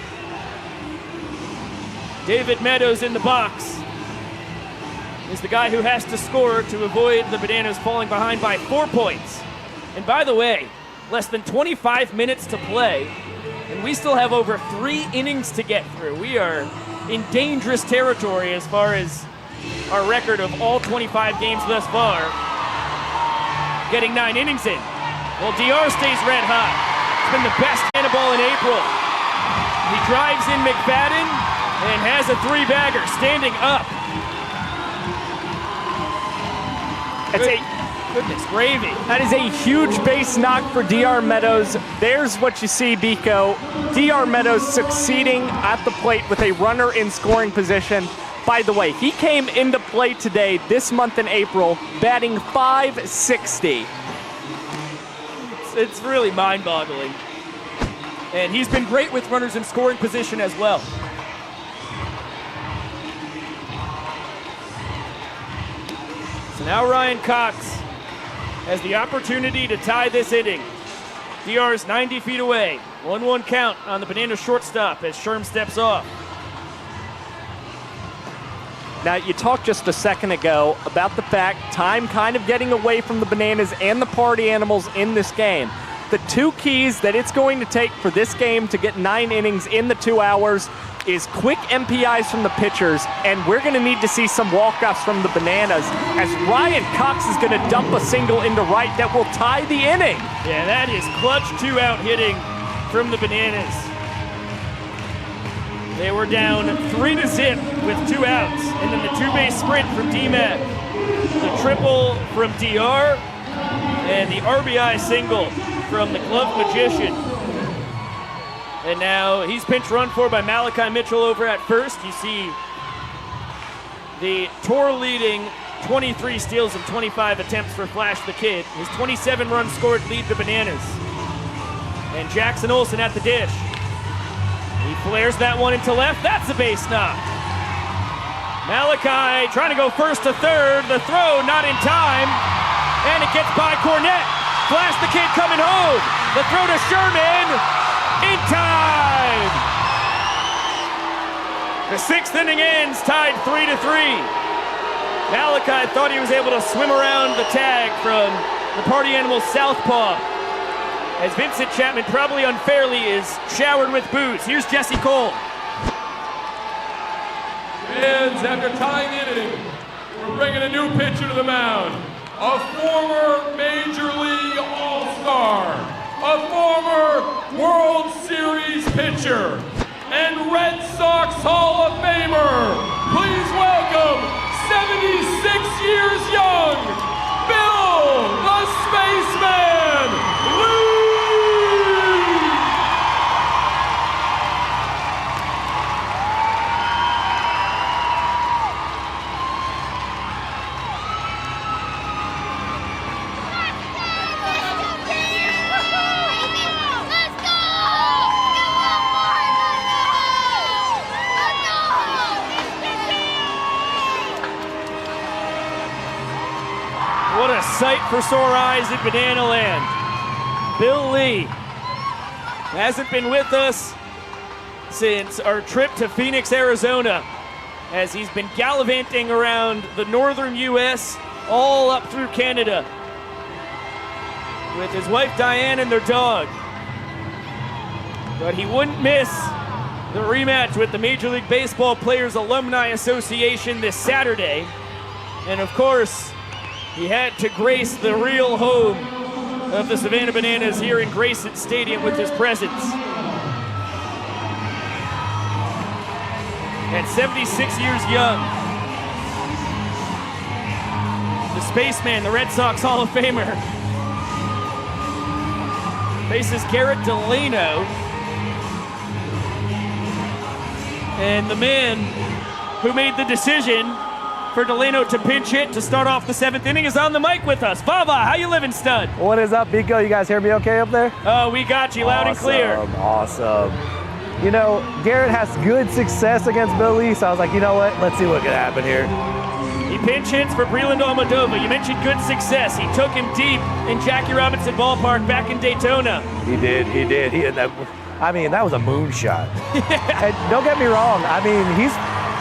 David Meadows in the box is the guy who has to score to avoid the Bananas falling behind by 4 points. And by the way, less than 25 minutes to play, and we still have over 3 innings to get through. We are in dangerous territory as far as our record of all 25 games thus far. Getting 9 innings in. Well, DR stays red hot. It's been the best hand of ball in April. He drives in McFadden and has a 3-bagger standing up. Goodness gravy. That is a huge base knock for DR Meadows. There's what you see, Biko. DR Meadows succeeding at the plate with a runner in scoring position. By the way, he came into play today, this month in April, batting .560. It's really mind-boggling. And he's been great with runners in scoring position as well. So now Ryan Cox has the opportunity to tie this inning. DR's 90 feet away. 1-1 count on the Banana shortstop as Sherm steps off. Now, you talked just a second ago about the fact time kind of getting away from the Bananas and the Party Animals in this game. The two keys that it's going to take for this game to get 9 innings in the 2 hours is quick MPIs from the pitchers, and we're going to need to see some walk-offs from the Bananas, as Ryan Cox is going to dump a single into right that will tie the inning. Yeah, that is clutch 2-out hitting from the Bananas. They were down 3-0 with 2 outs, and then the 2-base sprint from D-Mac, the triple from DR, and the RBI single from the Glove Magician. And now he's pinch run for by Malachi Mitchell over at first. You see the tour leading 23 steals and 25 attempts for Flash the Kid. His 27 runs scored lead the Bananas. And Jackson Olsen at the dish. He flares that one into left. That's a base knock. Malachi trying to go first to third. The throw not in time. And it gets by Cornett. Flash the Kid coming home. The throw to Sherman. In time. The 6th inning ends tied 3-3. Malachi thought he was able to swim around the tag from the Party Animal southpaw, as Vincent Chapman probably unfairly is showered with booze. Here's Jesse Cole. Fans, after tying the inning, we're bringing a new pitcher to the mound. A former Major League All-Star, a former World Series pitcher, and Red Sox Hall of Famer. Please welcome, 76 years young, Bill the Spaceman Lee! What a sight for sore eyes in Banana Land. Bill Lee hasn't been with us since our trip to Phoenix, Arizona, as he's been gallivanting around the northern U.S., all up through Canada, with his wife Diane and their dog. But he wouldn't miss the rematch with the Major League Baseball Players Alumni Association this Saturday. And of course, he had to grace the real home of the Savannah Bananas here in Grayson Stadium with his presence. At 76 years young, the Spaceman, the Red Sox Hall of Famer, faces Garrett Delano. And the man who made the decision for Delano to pinch hit to start off the 7th inning is on the mic with us. Vava, how you living, stud? What is up, Biko? You guys hear me okay up there? Oh, we got you loud and clear. Awesome. You know, Garrett has good success against Bill Lee, so I was like, you know what? Let's see what can happen here. He pinch hits for Breland Almodovar. You mentioned good success. He took him deep in Jackie Robinson Ballpark back in Daytona. He did. I mean, that was a moonshot. And don't get me wrong. I mean, he's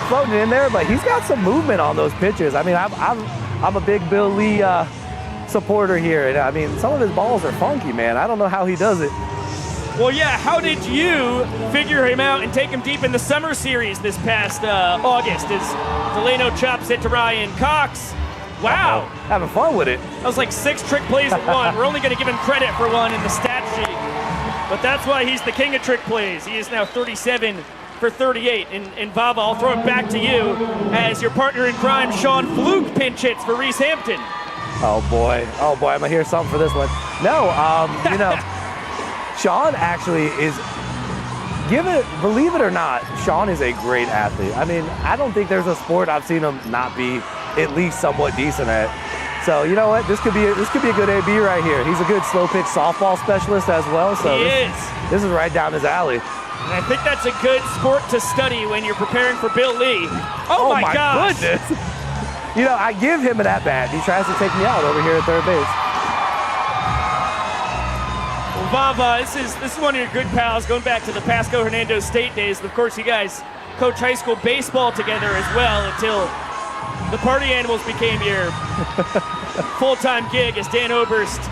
floating in there, but he's got some movement on those pitches. I mean, I'm a big Bill Lee supporter here, and I mean, some of his balls are funky, man. I don't know how he does it. Well, yeah, how did you figure him out and take him deep in the Summer Series this past August as Delano chops it to Ryan Cox? Wow. Having fun with it. That was like 6 trick plays at one. We're only going to give him credit for one in the stat sheet, but that's why he's the king of trick plays. He is now 37 for 38. And Vava, I'll throw it back to you as your partner in crime, Sean Fluke, pinch hits for Reese Hampton. Oh boy, I'm gonna hear something for this one. No, you know, Sean actually is, believe it or not, Sean is a great athlete. I mean, I don't think there's a sport I've seen him not be at least somewhat decent at. So you know what, this could be a good AB right here. He's a good slow pitch softball specialist as well. So this is right down his alley. And I think that's a good sport to study when you're preparing for Bill Lee. Oh my gosh. Goodness. You know, I give him an at-bat. He tries to take me out over here at third base. Well, Vava, this is one of your good pals going back to the Pasco Hernando State days. And of course, you guys coach high school baseball together as well until the Party Animals became your full-time gig as Dan Oberst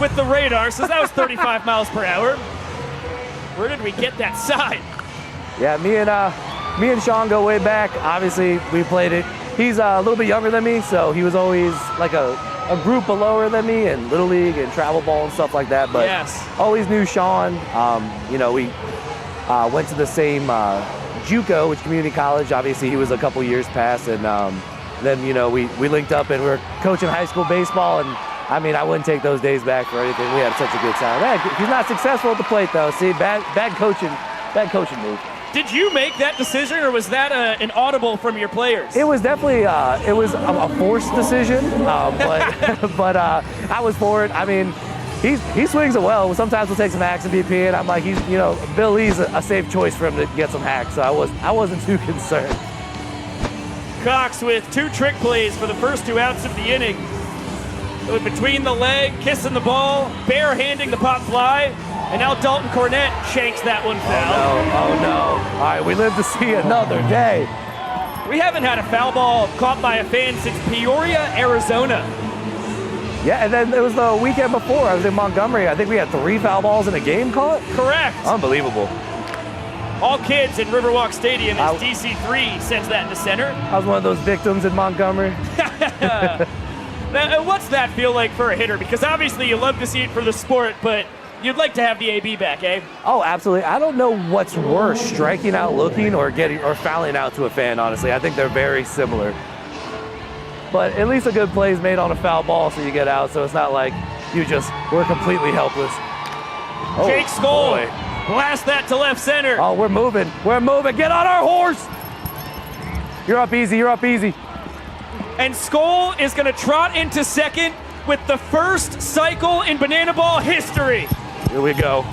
with the radar, so that was 35 miles per hour. Where did we get that sign? Yeah, me and Sean go way back. Obviously, we played it. He's a little bit younger than me, so he was always like a group lower than me in Little League and travel ball and stuff like that. But yes, always knew Sean. You know, we went to the same JUCO, which community college. Obviously, he was a couple years past, and then you know we linked up and we were coaching high school baseball. And I mean, I wouldn't take those days back for anything. We had such a good time. He's not successful at the plate though. See, bad coaching move. Did you make that decision, or was that an audible from your players? It was definitely it was a forced decision, but I was for it. I mean, he swings it well. Sometimes we'll take some hacks and BP, and I'm like, Bill Lee's a safe choice for him to get some hacks, so I wasn't too concerned. Cox with 2 trick plays for the first 2 outs of the inning. Between the leg, kissing the ball, bare-handing the pop fly. And now Dalton Cornett shanks that one foul. Oh no. All right, we live to see another day. We haven't had a foul ball caught by a fan since Peoria, Arizona. Yeah, and then it was the weekend before. I was in Montgomery. I think we had 3 foul balls in a game caught. Correct. Unbelievable. All kids in Riverwalk Stadium as DC3 sends that into center. I was one of those victims in Montgomery. Now, what's that feel like for a hitter? Because obviously you love to see it for the sport, but you'd like to have the AB back, eh? Oh, absolutely. I don't know what's worse, striking out looking or fouling out to a fan, honestly. I think they're very similar. But at least a good play is made on a foul ball so you get out, so it's not like we're completely helpless. Oh, Jake Skoll, boy. blast that to left center. Oh, we're moving. Get on our horse. You're up easy. And Skoll is going to trot into second with the first cycle in banana ball history. Here we go.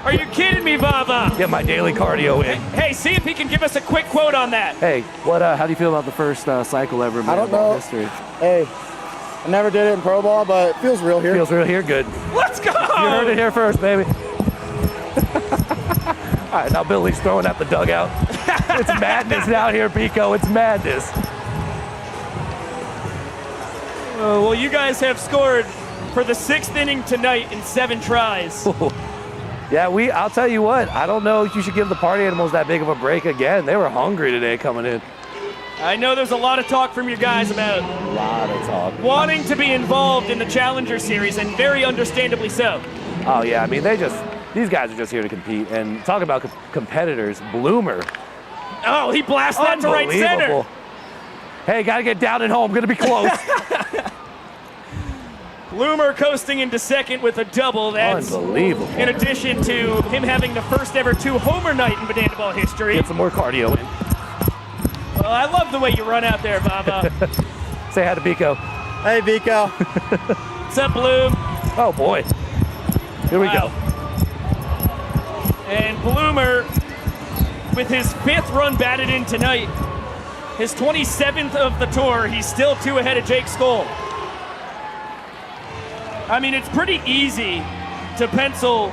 Are you kidding me, Bava? Get my daily cardio in. Hey, see if he can give us a quick quote on that. Hey, how do you feel about the first cycle ever in I don't know. history? Hey, I never did it in pro ball, but it feels real here. Feels real here, good. Let's go! You heard it here first, baby. All right, now Billy's throwing at the dugout. It's madness out here, Pico. It's madness. Well, you guys have scored for the 6th inning tonight in 7 tries. Yeah, I'll tell you what, I don't know if you should give the party animals that big of a break again. They were hungry today coming in. I know there's a lot of talk from your guys about wanting to be involved in the Challenger Series, and very understandably so. Oh, yeah, I mean, these guys are just here to compete. And talk about competitors, Bloomer. Oh, he blasted that to right center. Hey, got to get down and home. Going to be close. Bloomer coasting into second with a double. That's unbelievable. In addition to him having the first ever 2-homer night in banana ball history. Get some more cardio in. Well, I love the way you run out there, Baba. Say hi to Biko. Hey, Biko. What's up, Bloom? Oh, boy. Here we go. And Bloomer, with his 5th run batted in tonight, his 27th of the tour, he's still 2 ahead of Jake Skoll. I mean, it's pretty easy to pencil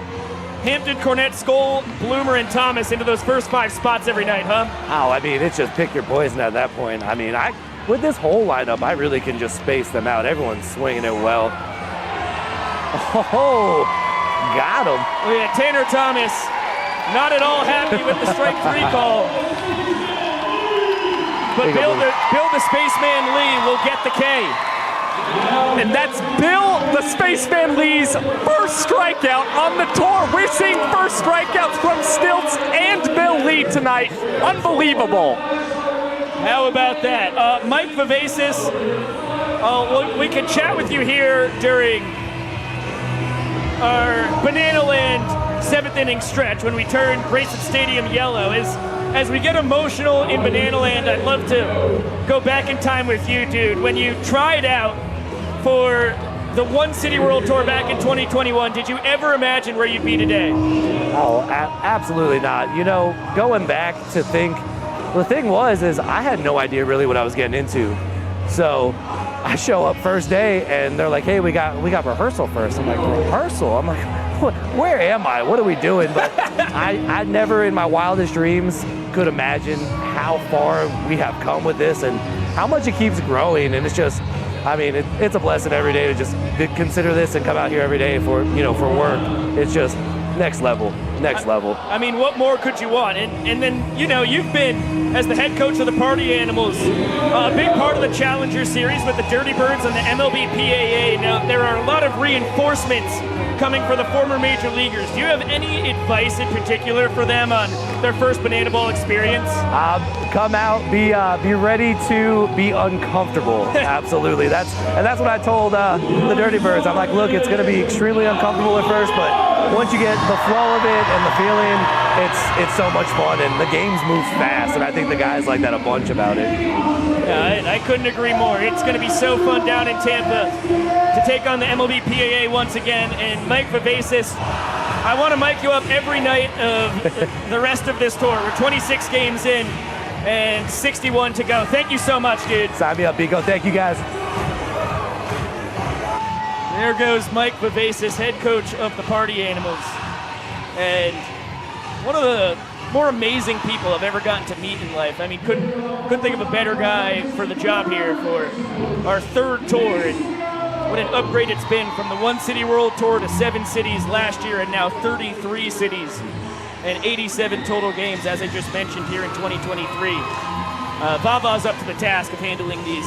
Hampton, Cornett, Skoll, Bloomer, and Thomas into those first 5 spots every night, huh? Oh, I mean, it's just pick your poison at that point. I mean, with this whole lineup, I really can just space them out. Everyone's swinging it well. Oh, got him. Oh, yeah, Tanner Thomas, not at all happy with the strike 3 call. But Bill the Spaceman Lee will get the K. And that's Bill the Spaceman Lee's first strikeout on the tour. We're seeing first strikeouts from Stilts and Bill Lee tonight. Unbelievable. How about that? Mike Vivacis, we can chat with you here during our Banana Land 7th inning stretch when we turn Grayson Stadium yellow. As we get emotional in Banana Land, I'd love to go back in time with you, dude. When you tried out for the One City World Tour back in 2021, did you ever imagine where you'd be today? Oh, absolutely not. You know, going back to think, the thing is I had no idea really what I was getting into. So I show up first day and they're like, hey, we got rehearsal first. I'm like, rehearsal? I'm like, where am I? What are we doing? But I never in my wildest dreams could imagine how far we have come with this and how much it keeps growing. And it's just, I mean, it's a blessing every day to just consider this and come out here every day for, for work. It's just next level. I mean, what more could you want? And then, you've been, as the head coach of the Party Animals, a big part of the Challenger Series with the Dirty Birds and the MLB PAA. Now, there are a lot of reinforcements coming for the former major leaguers. Do you have any advice in particular for them on their first banana ball experience? Come out, be ready to be uncomfortable. Absolutely. That's what I told the Dirty Birds. I'm like, look, it's going to be extremely uncomfortable at first, but once you get the flow of it and the feeling, it's so much fun, and the games move fast, and I think the guys like that a bunch about it. Yeah, I couldn't agree more. It's going to be so fun down in Tampa to take on the MLB PAA once again. And Mike Vivacis, I want to mic you up every night of the rest of this tour. We're 26 games in and 61 to go. Thank you so much, dude. Sign me up, Biko. Thank you, guys. There goes Mike Vivacis, head coach of the Party Animals. And one of the more amazing people I've ever gotten to meet in life. I mean, couldn't think of a better guy for the job here for our third tour. And what an upgrade it's been from the One City World Tour to 7 cities last year and now 33 cities and 87 total games, as I just mentioned, here in 2023. Vava's up to the task of handling these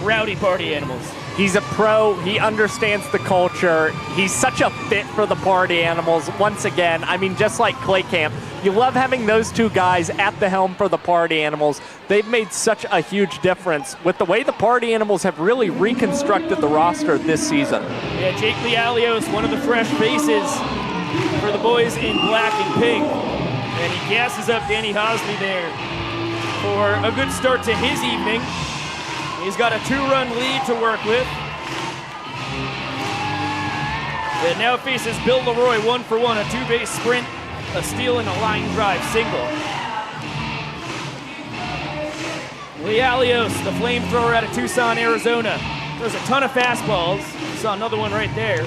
rowdy Party Animals. He's a pro. He understands the culture. He's such a fit for the Party Animals. Once again, I mean, just like Clay Camp, you love having those two guys at the helm for the Party Animals. They've made such a huge difference with the way the Party Animals have really reconstructed the roster this season. Yeah, Jake Lialios, one of the fresh faces for the boys in black and pink. And he gasses up Danny Hosley there for a good start to his evening. He's got a 2-run lead to work with. And now faces Bill Leroy 1-for-1, a 2-base sprint, a steal, and a line drive single. Lialios, the flamethrower out of Tucson, Arizona. Throws a ton of fastballs. Saw another one right there.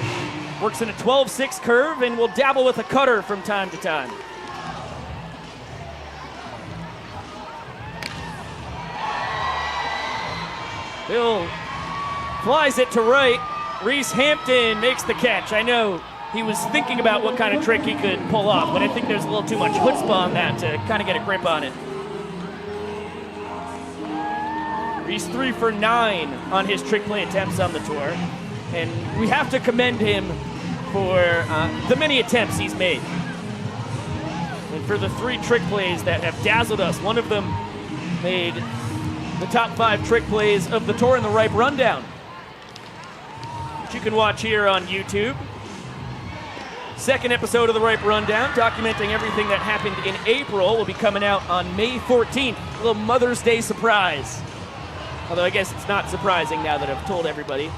Works in a 12-6 curve and will dabble with a cutter from time to time. Bill flies it to right. Reese Hampton makes the catch. I know he was thinking about what kind of trick he could pull off, but I think there's a little too much chutzpah on that to kind of get a grip on it. Reese 3 for 9 on his trick play attempts on the tour, and we have to commend him for the many attempts he's made. And for the 3 trick plays that have dazzled us. One of them made the top 5 trick plays of the tour in the Ripe Rundown, which you can watch here on YouTube. Second episode of the Ripe Rundown, documenting everything that happened in April, will be coming out on May 14th. A little Mother's Day surprise. Although I guess it's not surprising now that I've told everybody.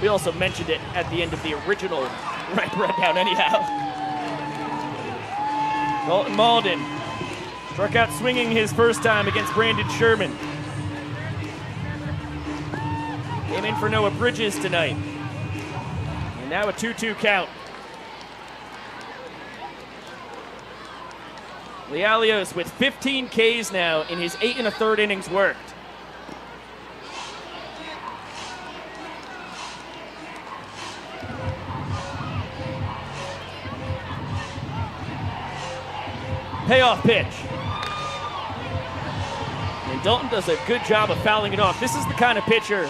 We also mentioned it at the end of the original Ripe Rundown anyhow. Dalton Malden struck out swinging his first time against Brandon Sherman. Came in for Noah Bridges tonight. And now a 2-2 count. Lialios with 15 Ks now in his 8 1/3 innings worked. Payoff pitch. And Dalton does a good job of fouling it off. This is the kind of pitcher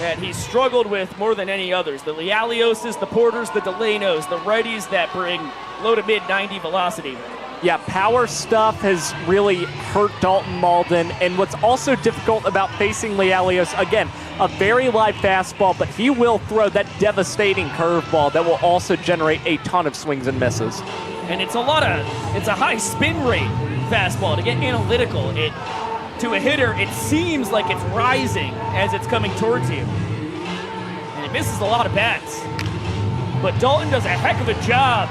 that he's struggled with more than any others. The Lialioses, the Porters, the Delanos, the righties that bring low to mid 90 velocity. Yeah, power stuff has really hurt Dalton Malden. And what's also difficult about facing Lialios, again, a very live fastball, but he will throw that devastating curveball that will also generate a ton of swings and misses. And it's a high spin rate fastball. To get analytical, to a hitter, it seems like it's rising as it's coming towards you. And it misses a lot of bats. But Dalton does a heck of a job.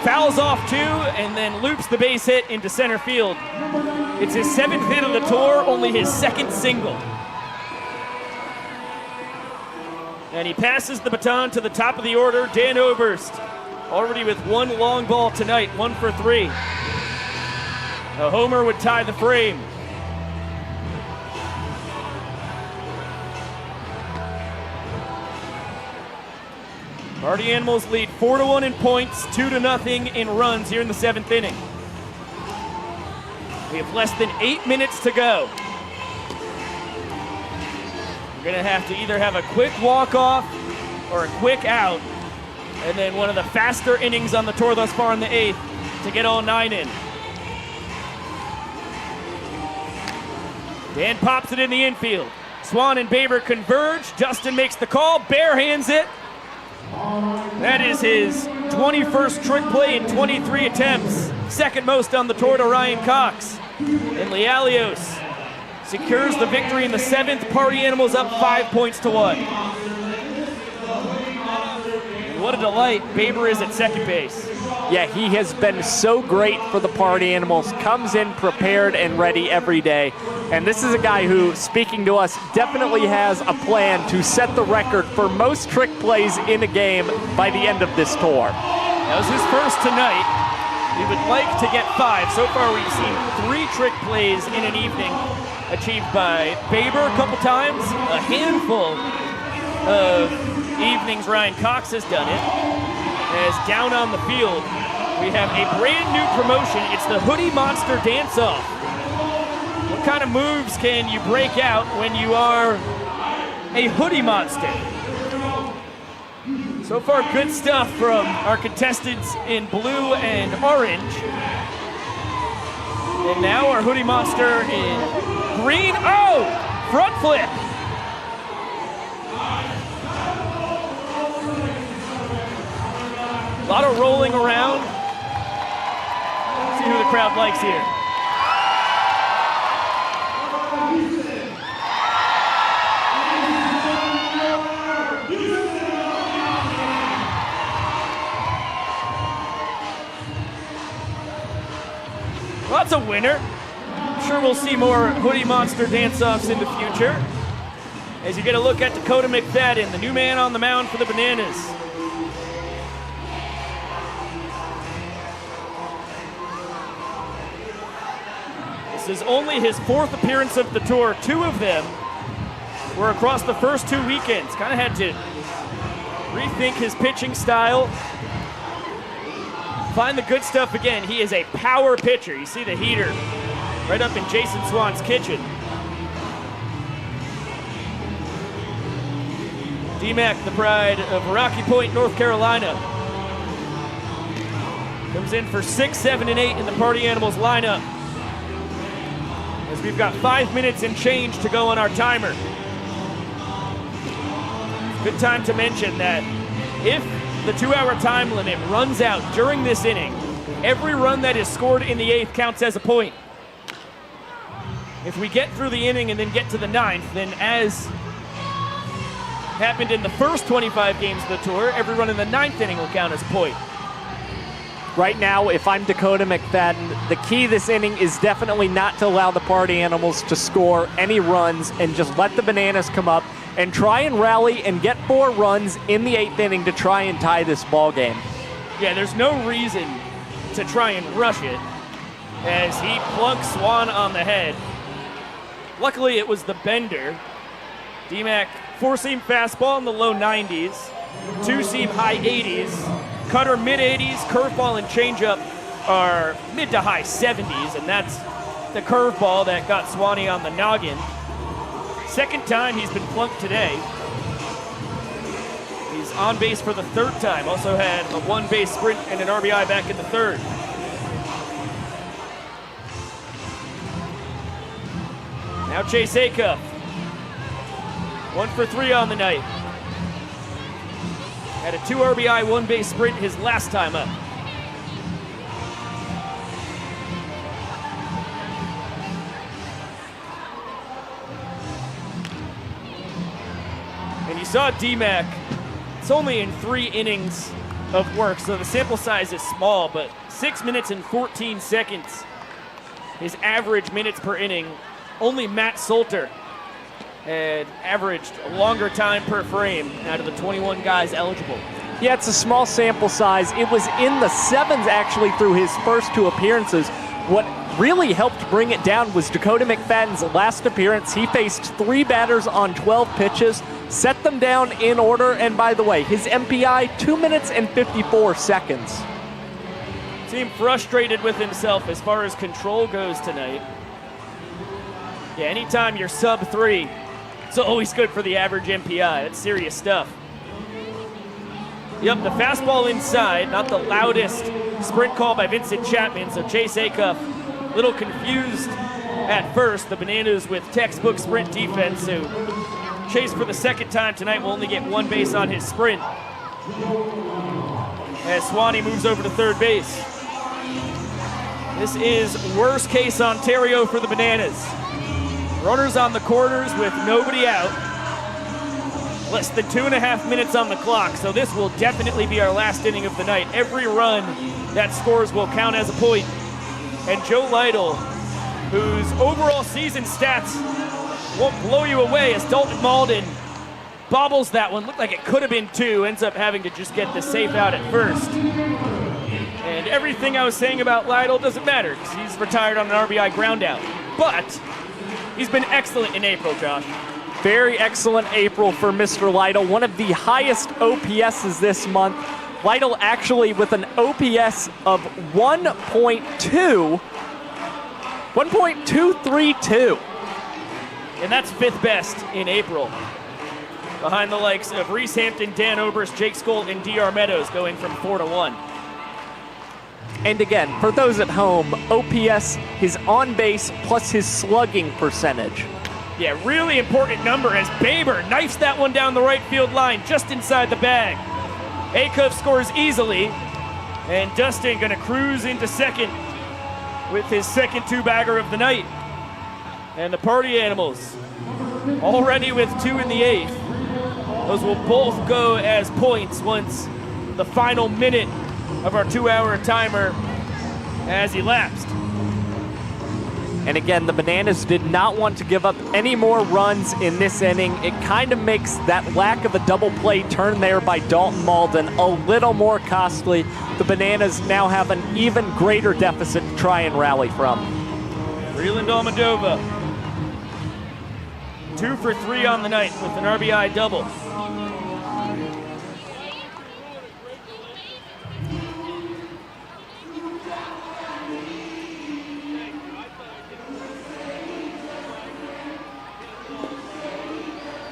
Fouls off 2 and then loops the base hit into center field. It's his 7th hit of the tour, only his 2nd single. And he passes the baton to the top of the order, Dan Oberst. Already with 1 long ball tonight, 1 for 3. A homer would tie the frame. Party Animals lead 4-1 in points, 2-0 in runs here in the 7th inning. We have less than 8 minutes to go. We're gonna have to either have a quick walk-off or a quick out, and then one of the faster innings on the tour thus far in the 8th to get all 9 in. Dan pops it in the infield. Swan and Baber converge. Justin makes the call, barehands it. That is his 21st trick play in 23 attempts. Second most on the tour to Ryan Cox. And Lealios secures the victory in the 7th. Party Animals up 5 points to 1. And what a delight Baber is at second base. Yeah, he has been so great for the Party Animals. Comes in prepared and ready every day. And this is a guy who, speaking to us, definitely has a plan to set the record for most trick plays in a game by the end of this tour. That was his first tonight. He would like to get 5. So far we've seen 3 trick plays in an evening achieved by Baber a couple times. A handful of evenings Ryan Cox has done it. As down on the field, we have a brand new promotion. It's the Hoodie Monster Dance-Off. What kind of moves can you break out when you are a hoodie monster? So far, good stuff from our contestants in blue and orange. And now our hoodie monster in green. Oh, front flip. A lot of rolling around. Let's see who the crowd likes here. Well, that's a winner. I'm sure we'll see more Hoodie Monster dance-offs in the future. As you get a look at Dakota McFadden, the new man on the mound for the Bananas. This is only his 4th appearance of the tour. 2 of them were across the first 2 weekends. Kind of had to rethink his pitching style. Find the good stuff again. He is a power pitcher. You see the heater right up in Jason Swan's kitchen. D-Mac, the pride of Rocky Point, North Carolina. Comes in for 6, 7, and 8 in the Party Animals lineup. As we've got 5 minutes and change to go on our timer. Good time to mention that if the 2-hour time limit runs out during this inning, every run that is scored in the 8th counts as a point. If we get through the inning and then get to the 9th, then as happened in the first 25 games of the tour, every run in the 9th inning will count as a point. Right now, if I'm Dakota McFadden, the key this inning is definitely not to allow the Party Animals to score any runs and just let the Bananas come up and try and rally and get 4 runs in the 8th inning to try and tie this ball game. Yeah, there's no reason to try and rush it as he plunks Swan on the head. Luckily, it was the bender. D-Mac, 4-seam fastball in the low 90s, 2-seam high 80s, cutter mid-80s, curveball and changeup are mid to high 70s, and that's the curveball that got Swanee on the noggin. Second time he's been plunked today. He's on base for the 3rd time. Also had a 1-base sprint and an RBI back in the 3rd. Now Chase Acuff. 1 for 3 on the night. Had a 2 RBI, 1-base sprint his last time up. And you saw D-Mac, it's only in 3 innings of work, so the sample size is small, but 6 minutes and 14 seconds. His average minutes per inning. Only Matt Solter had averaged a longer time per frame out of the 21 guys eligible. Yeah, it's a small sample size. It was in the 7s actually through his first 2 appearances. What really helped bring it down was Dakota McFadden's last appearance. He faced 3 batters on 12 pitches, set them down in order. And by the way, his MPI, 2 minutes and 54 seconds. Seemed frustrated with himself as far as control goes tonight. Yeah, anytime you're sub 3, it's always good for the average MPI. That's serious stuff. Yep, the fastball inside, not the loudest sprint call by Vincent Chapman, so Chase Acuff a little confused at first. The Bananas with textbook sprint defense, so Chase for the second time tonight will only get 1 base on his sprint. As Swanee moves over to third base. This is worst case Ontario for the Bananas. Runners on the corners with nobody out. Less than 2.5 minutes on the clock, so this will definitely be our last inning of the night. Every run that scores will count as a point. And Joe Lytle, whose overall season stats won't blow you away, as Dalton Malden bobbles that one. Looked like it could have been 2, ends up having to just get the safe out at first. And everything I was saying about Lytle doesn't matter, because he's retired on an RBI ground out. But he's been excellent in April, Josh. Very excellent April for Mr. Lytle, one of the highest OPSs this month. Lytle actually with an OPS of 1.232. And that's 5th best in April. Behind the likes of Reese Hampton, Dan Oberst, Jake Skolt, and DR Meadows going from 4 to 1. And again, for those at home, OPS, his on base plus his slugging percentage. Yeah, really important number as Baber knifes that one down the right field line just inside the bag. Acuff scores easily, and Dustin gonna cruise into second with his second 2-bagger of the night. And the Party Animals already with 2 in the 8th. Those will both go as points once the final minute of our 2-hour timer has elapsed. And again, the Bananas did not want to give up any more runs in this inning. It kind of makes that lack of a double play turn there by Dalton Malden a little more costly. The Bananas now have an even greater deficit to try and rally from. Breland Almodovar, 2 for 3 on the night with an RBI double.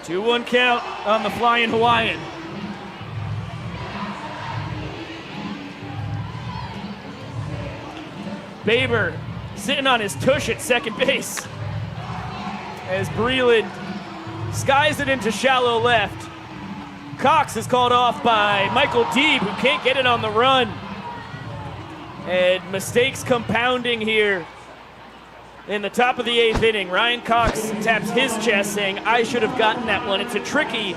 Two-one count on the Flying Hawaiian. Baber sitting on his tush at second base as Breland skies it into shallow left. Cox is called off by Michael Deeb, who can't get it on the run. And mistakes compounding here in the top of the 8th inning. Ryan Cox taps his chest saying, I should have gotten that one. It's a tricky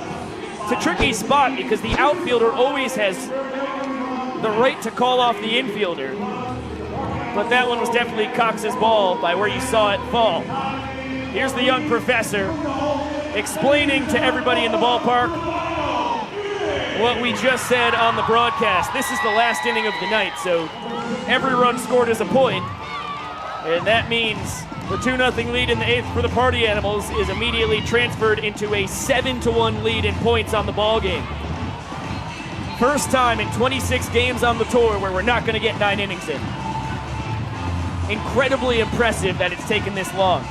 spot because the outfielder always has the right to call off the infielder. But that one was definitely Cox's ball by where you saw it fall. Here's the young professor explaining to everybody in the ballpark what we just said on the broadcast. This is the last inning of the night, so every run scored is a point. And that means the 2-0 lead in the 8th for the Party Animals is immediately transferred into a 7-1 lead in points on the ball game. First time in 26 games on the tour where we're not going to get 9 innings in. Incredibly impressive that it's taken this long.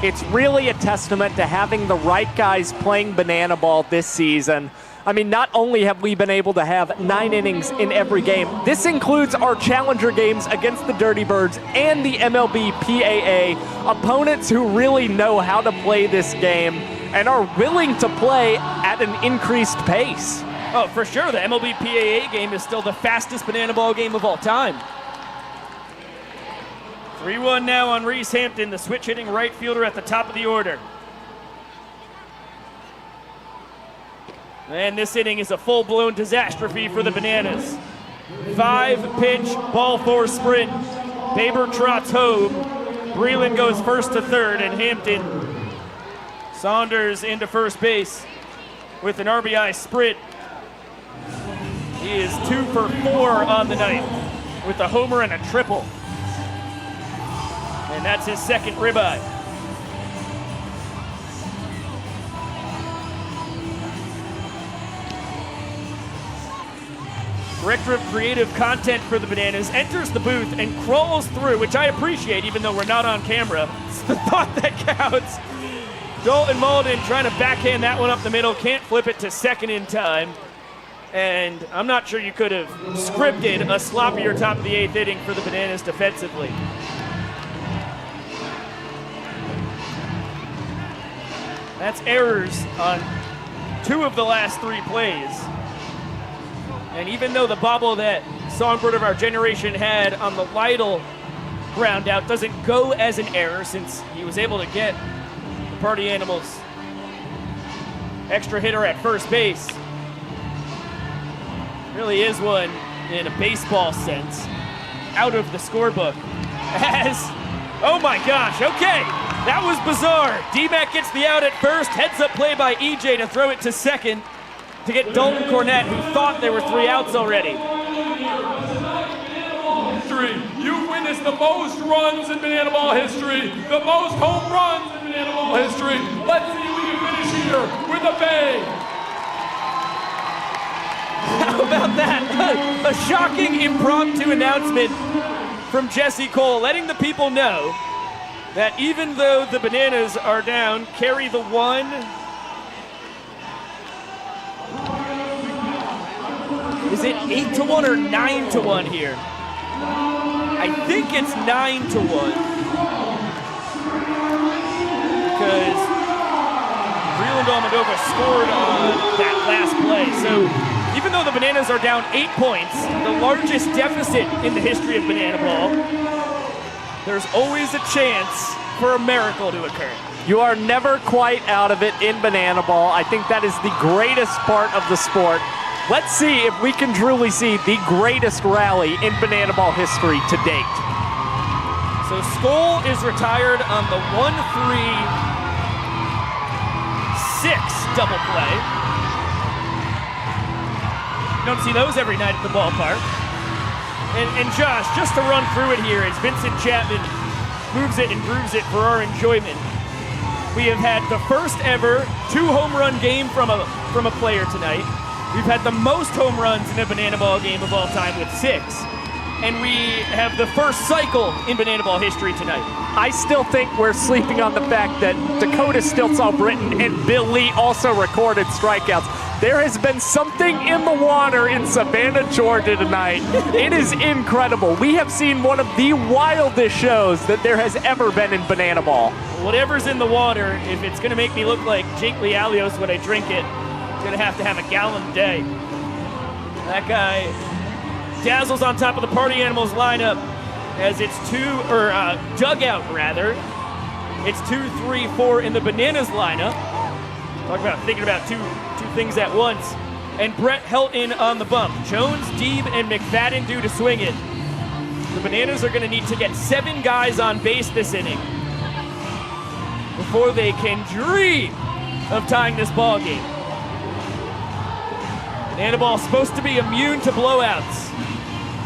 It's really a testament to having the right guys playing banana ball this season. I mean, not only have we been able to have 9 innings in every game, this includes our challenger games against the Dirty Birds and the MLB PAA, opponents who really know how to play this game and are willing to play at an increased pace. Oh, for sure, the MLB PAA game is still the fastest banana ball game of all time. 3-1 now on Reese Hampton, the switch-hitting right fielder at the top of the order. And this inning is a full-blown catastrophe for the Bananas. 5-pitch, ball 4 sprint. Baber trots home. Breland goes first to third, and Hampton Saunders into first base with an RBI sprint. He is 2 for 4 on the night with a homer and a triple. And that's his second ribeye. Director of Creative Content for the Bananas, enters the booth and crawls through, which I appreciate even though we're not on camera. It's the thought that counts. Dalton Malden trying to backhand that one up the middle, can't flip it to second in time. And I'm not sure you could have scripted a sloppier top of the 8th inning for the Bananas defensively. That's errors on 2 of the last 3 plays. And even though the bobble that Songbird of Our Generation had on the Lytle ground out doesn't go as an error since he was able to get the Party Animals extra hitter at first base. Really is one in a baseball sense, out of the scorebook. As, oh my gosh, okay, that was bizarre. D-Mac gets the out at first, heads up play by EJ to throw it to second to get Dalton Cornett, who thought there were 3 outs already. You witnessed the most runs in Banana Ball history, the most home runs in Banana Ball history. Let's see if we can finish here with a bang. How about that? A shocking impromptu announcement from Jesse Cole, letting the people know that even though the Bananas are down, carry the 1. Is it 8-1 or 9-1 here? I think it's 9-1. Because Breland Almodovar scored on that last play. So even though the Bananas are down 8 points, the largest deficit in the history of Banana Ball, there's always a chance for a miracle to occur. You are never quite out of it in Banana Ball. I think that is the greatest part of the sport. Let's see if we can truly see the greatest rally in Banana Ball history to date. So Skoll is retired on the 1-3-6 double play. You don't see those every night at the ballpark. And Josh, just to run through it here as Vincent Chapman moves it and grooves it for our enjoyment. We have had the first ever 2 home run game from a player tonight. We've had the most home runs in a Banana Ball game of all time with 6. And we have the first cycle in Banana Ball history tonight. I still think we're sleeping on the fact that Dakota Stiltsall Britton and Bill Lee also recorded strikeouts. There has been something in the water in Savannah, Georgia tonight. It is incredible. We have seen one of the wildest shows that there has ever been in Banana Ball. Whatever's in the water, if it's going to make me look like Jake Lealios when I drink it, I'm going to have a gallon a day. That guy dazzles on top of the Party Animals lineup as it's dugout rather. It's 2, 3, 4 in the Bananas lineup. Talk about thinking about two things at once. And Brett Helton on the bump. Jones, Deeb, and McFadden due to swing it. The Bananas are going to need to get 7 guys on base this inning before they can dream of tying this ball game. Banana Ball's supposed to be immune to blowouts,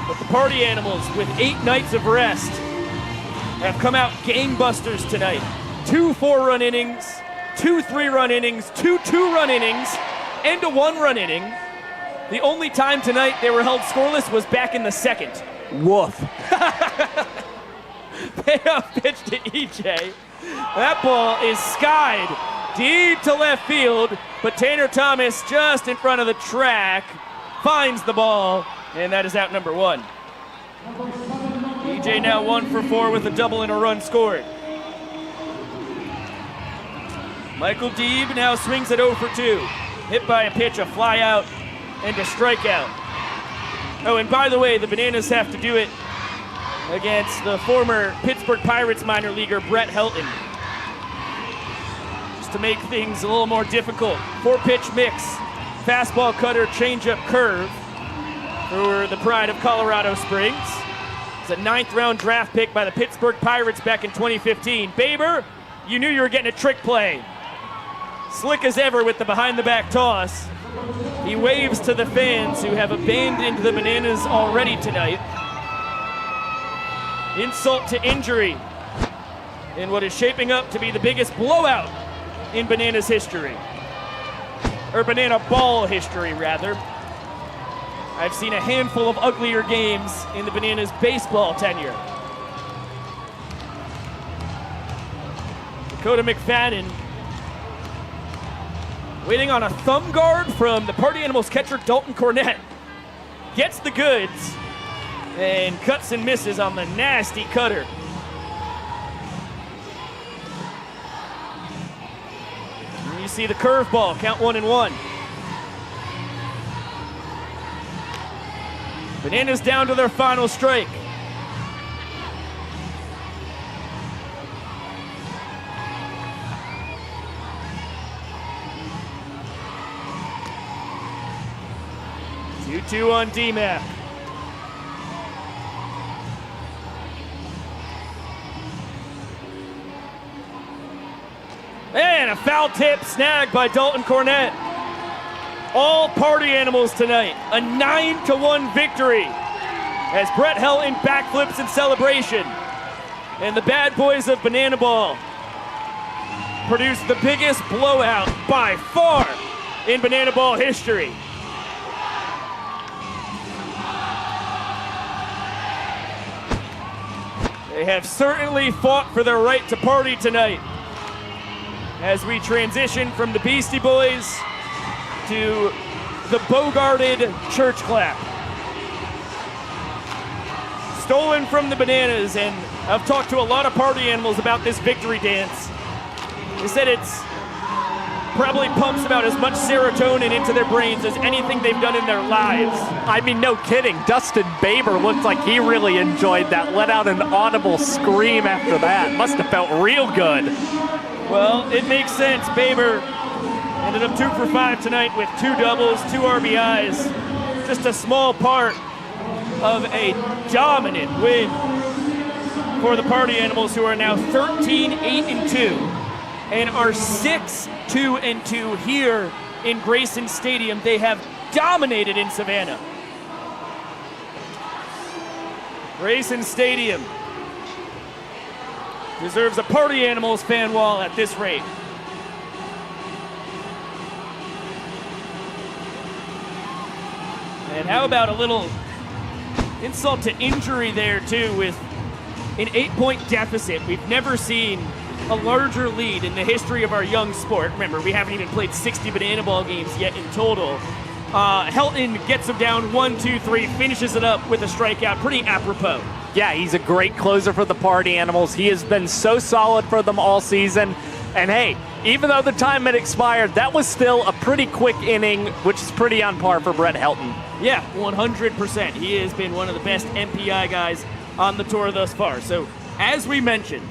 but the Party Animals, with 8 nights of rest, have come out gangbusters tonight. 2 4-run innings, 2 3-run innings, 2 2-run innings, and a 1-run inning. The only time tonight they were held scoreless was back in the 2nd. Woof. Payoff pitch to EJ. That ball is skied deep to left field, but Tanner Thomas just in front of the track finds the ball, and that is out number 1. EJ now 1 for 4 with a double and a run scored. Michael Deeb now swings at 0 for 2. Hit by a pitch, a fly out, and a strikeout. Oh, and by the way, the Bananas have to do it against the former Pittsburgh Pirates minor leaguer Brett Helton. Just to make things a little more difficult. 4-pitch mix, fastball, cutter, changeup, curve for the pride of Colorado Springs. It's a 9th-round draft pick by the Pittsburgh Pirates back in 2015. Baber, you knew you were getting a trick play. Slick as ever with the behind-the-back toss. He waves to the fans who have abandoned the Bananas already tonight. Insult to injury in what is shaping up to be the biggest blowout in Bananas history. Or Banana Ball history, rather. I've seen a handful of uglier games in the Bananas baseball tenure. Dakota McFadden waiting on a thumb guard from the Party Animals catcher Dalton Cornett. Gets the goods and cuts and misses on the nasty cutter. And you see the curveball, count 1-1. Bananas down to their final strike. Two on DMAC. And a foul tip snagged by Dalton Cornett. All Party Animals tonight. A 9-1 victory as Brett Helton backflips in celebration. And the bad boys of Banana Ball produce the biggest blowout by far in Banana Ball history. They have certainly fought for their right to party tonight as we transition from the Beastie Boys to the Bogarted church clap. Stolen from the Bananas, and I've talked to a lot of Party Animals about this victory dance. They said it's probably pumps about as much serotonin into their brains as anything they've done in their lives. I mean, no kidding. Dustin Baber looked like he really enjoyed that. Let out an audible scream after that. Must have felt real good. Well, it makes sense. Baber ended up 2 for 5 tonight with 2 doubles, 2 RBIs. Just a small part of a dominant win for the Party Animals, who are now 13-8-2 and are 6-2-2 here in Grayson Stadium. They have dominated in Savannah. Grayson Stadium deserves a Party Animals fan wall at this rate. And how about a little insult to injury there too, with an 8-point deficit. We've never seen a larger lead in the history of our young sport. Remember, we haven't even played 60 Banana Ball games yet in total. Helton gets him down 1-2-3, finishes it up with a strikeout. Pretty apropos. Yeah, he's a great closer for the Party Animals. He has been so solid for them all season. And hey, even though the time had expired, that was still a pretty quick inning, which is pretty on par for Brett Helton. Yeah, 100%. He has been one of the best MPI guys on the tour thus far. So, as we mentioned,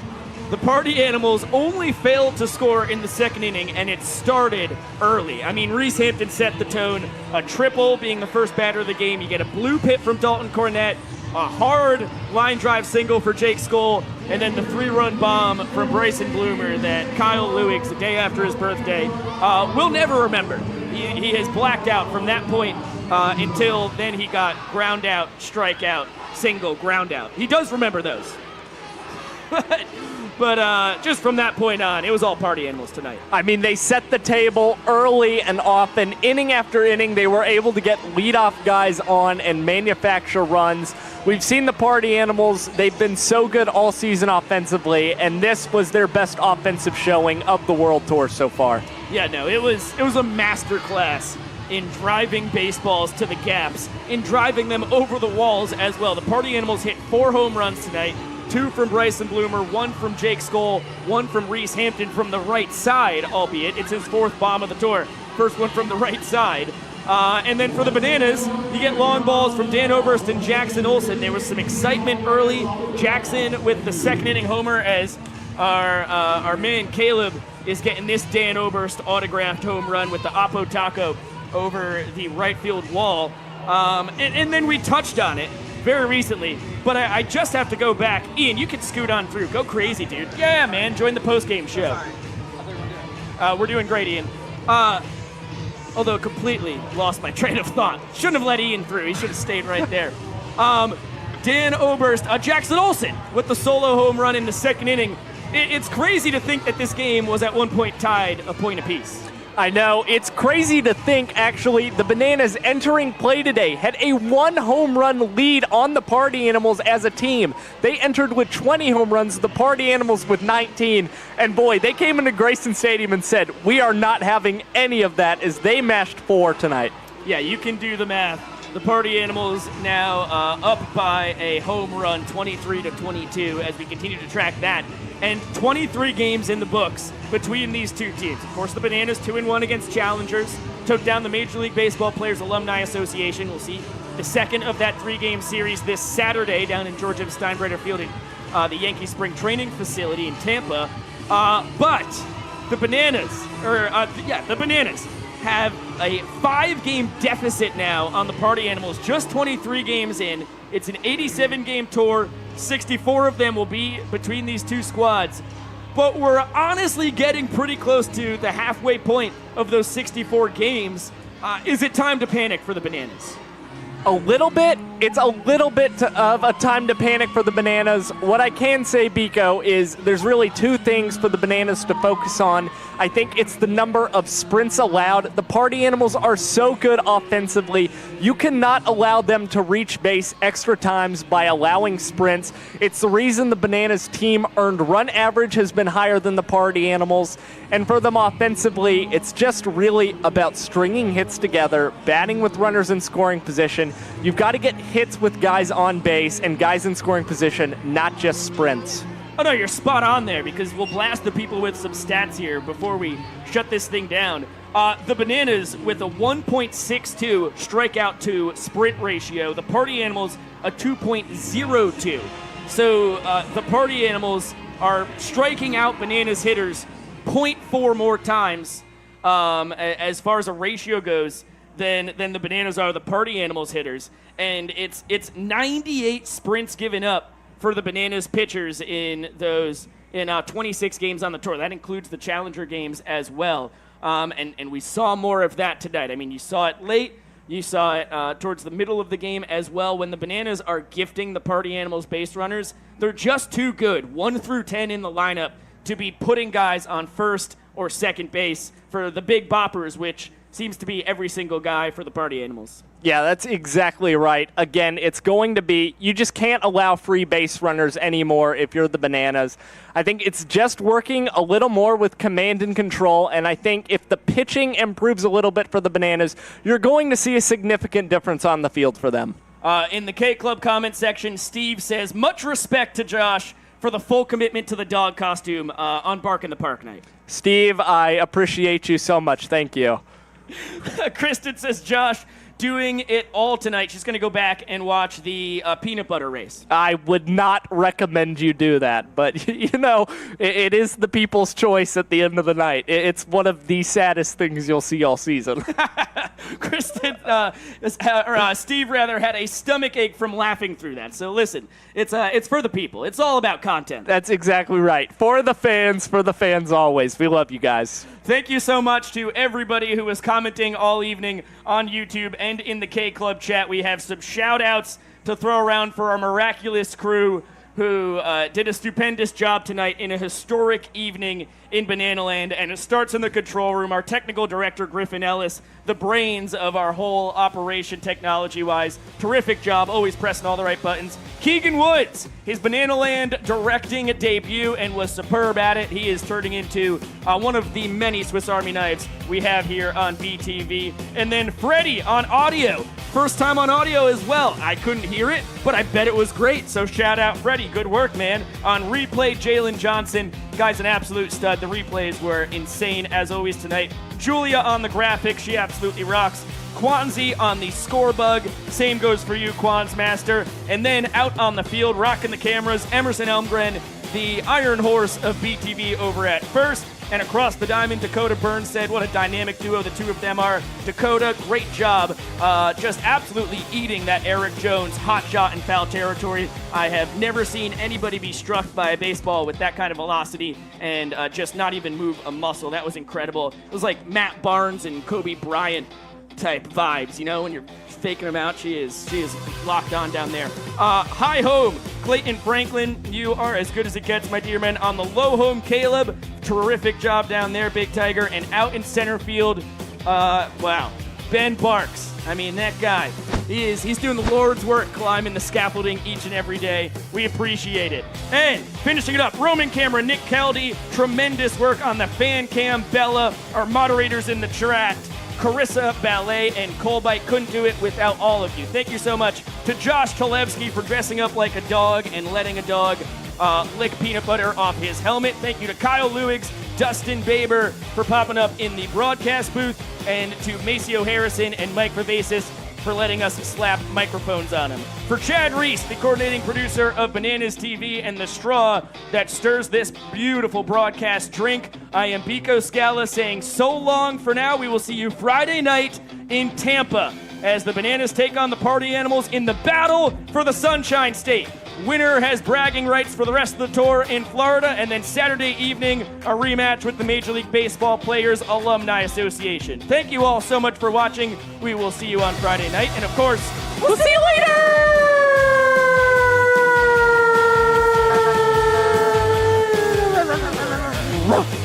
the Party Animals only failed to score in the second inning, and it started early. I mean, Reese Hampton set the tone. A triple being the first batter of the game. You get a blue pit from Dalton Cornett, a hard line drive single for Jake Skoll, and then the 3-run bomb from Bryson Bloomer that Kyle Lewicks, the day after his birthday, will never remember. He has blacked out from that point until then. He got ground out, strikeout, single, ground out. He does remember those. But just from that point on, it was all Party Animals tonight. I mean, they set the table early and often. Inning after inning, they were able to get leadoff guys on and manufacture runs. We've seen the Party Animals. They've been so good all season offensively, and this was their best offensive showing of the World Tour so far. Yeah, no, it was a masterclass in driving baseballs to the gaps, in driving them over the walls as well. The Party Animals hit 4 home runs tonight. 2 from Bryson Bloomer, 1 from Jake Skoll, 1 from Reese Hampton from the right side, albeit it's his 4th bomb of the tour. First one from the right side. And then for the Bananas, you get long balls from Dan Oberst and Jackson Olsen. There was some excitement early. Jackson with the second inning homer as our man Caleb is getting this Dan Oberst autographed home run with the Oppo Taco over the right field wall. And then we touched on it very recently, but I just have to go back. Ian, you can scoot on through. Go crazy, dude. Yeah, man, join the post-game show. We're doing great, Ian. Although completely lost my train of thought. Shouldn't have let Ian through. He should have stayed right there. Dan Oberst, Jackson Olsen with the solo home run in the second inning. It's crazy to think that this game was at one point tied a point apiece. I know. It's crazy to think, actually, the Bananas entering play today had a 1 home run lead on the Party Animals as a team. They entered with 20 home runs, the Party Animals with 19. And boy, they came into Grayson Stadium and said, we are not having any of that, as they mashed 4 tonight. Yeah, you can do the math. The Party Animals now up by a home run, 23-22, as we continue to track that. And 23 games in the books between these two teams. Of course, the Bananas 2-1 against challengers, took down the Major League Baseball Players Alumni Association. We'll see the second of that 3-game series this Saturday down in George M. Steinbrenner Field at the Yankee Spring Training Facility in Tampa. But the Bananas, the Bananas have a 5-game deficit now on the Party Animals, just 23 games in. It's an 87-game tour. 64 of them will be between these two squads. But we're honestly getting pretty close to the halfway point of those 64 games. Is it time to panic for the Bananas? A little bit. It's a little bit of a time to panic for the Bananas. What I can say, Biko, is there's really 2 things for the Bananas to focus on. I think it's the number of sprints allowed. The Party Animals are so good offensively. You cannot allow them to reach base extra times by allowing sprints. It's the reason the Bananas team earned run average has been higher than the Party Animals. And for them offensively, it's just really about stringing hits together, batting with runners in scoring position. You've got to get hits with guys on base and guys in scoring position, not just sprints. Oh, no, you're spot on there, because we'll blast the people with some stats here before we shut this thing down. The Bananas with a 1.62 strikeout to sprint ratio. The Party Animals a 2.02. So the Party Animals are striking out Bananas hitters 0.4 more times as far as a ratio goes than the Bananas are the Party Animals hitters. And it's 98 sprints given up for the Bananas pitchers in 26 games on the tour. That includes the Challenger games as well. And we saw more of that tonight. I mean, you saw it late. You saw it towards the middle of the game as well. When the Bananas are gifting the Party Animals base runners, they're just too good, 1 through 10 in the lineup, to be putting guys on first or second base for the big boppers, which seems to be every single guy for the Party Animals. Yeah, that's exactly right. Again, it's going to be, you just can't allow free base runners anymore if you're the Bananas. I think it's just working a little more with command and control, and I think if the pitching improves a little bit for the Bananas, you're going to see a significant difference on the field for them. In the K-Club comment section, Steve says, much respect to Josh for the full commitment to the dog costume on Bark in the Park night. Steve, I appreciate you so much. Thank you. Kristen says, Josh, doing it all tonight. She's going to go back and watch the peanut butter race. I would not recommend you do that, but, you know, it is the people's choice at the end of the night. It's one of the saddest things you'll see all season. Kristen, Steve rather, had a stomach ache from laughing through that. So listen, it's for the people. It's all about content. That's exactly right. For the fans always. We love you guys. Thank you so much to everybody who was commenting all evening on YouTube and in the K-Club chat. We have some shout-outs to throw around for our miraculous crew who did a stupendous job tonight in a historic evening in Banana Land. And it starts in the control room. Our technical director, Griffin Ellis, the brains of our whole operation technology-wise. Terrific job, always pressing all the right buttons. Keegan Woods, his Banana Land directing debut, and was superb at it. He is turning into one of the many Swiss Army knives we have here on BTV. And then Freddie on audio. First time on audio as well. I couldn't hear it, but I bet it was great. So shout out Freddie. Good work, man. On replay, Jalen Johnson. Guy's an absolute stud. The replays were insane as always tonight. Julia on the graphics. She absolutely rocks. Kwanzi on the score bug. Same goes for you, Kwanz Master. And then out on the field, rocking the cameras, Emerson Elmgren, the Iron Horse of BTV over at first. And across the diamond, Dakota Burns said, what a dynamic duo the two of them are. Dakota, great job. Just absolutely eating that Eric Jones hot shot in foul territory. I have never seen anybody be struck by a baseball with that kind of velocity and just not even move a muscle. That was incredible. It was like Matt Barnes and Kobe Bryant type vibes, you know, when you're faking them out. She is locked on down there. High home, Clayton Franklin, you are as good as it gets, my dear man. On the low home, Caleb, Terrific job down there, Big Tiger. And out in center field, wow, Ben Barks. I mean, that guy, he's doing the Lord's work climbing the scaffolding each and every day. We appreciate it. And finishing it up, Roman camera, Nick Caldy. Tremendous work on the fan cam. Bella, our moderators in the chat. Carissa, Ballet, and Colbite. Couldn't do it without all of you. Thank you so much to Josh Talevsky for dressing up like a dog and letting a dog lick peanut butter off his helmet. Thank you to Kyle Lewigs, Dustin Baber for popping up in the broadcast booth, and to Maceo Harrison and Mike Vivacis for letting us slap microphones on him. For Chad Reese, the coordinating producer of Bananas TV and the straw that stirs this beautiful broadcast drink, I am Biko Scala saying so long for now. We will see you Friday night in Tampa as the Bananas take on the Party Animals in the battle for the Sunshine State. Winner has bragging rights for the rest of the tour in Florida, and then Saturday evening, a rematch with the Major League Baseball Players Alumni Association. Thank you all so much for watching. We will see you on Friday night, and of course, we'll see you later!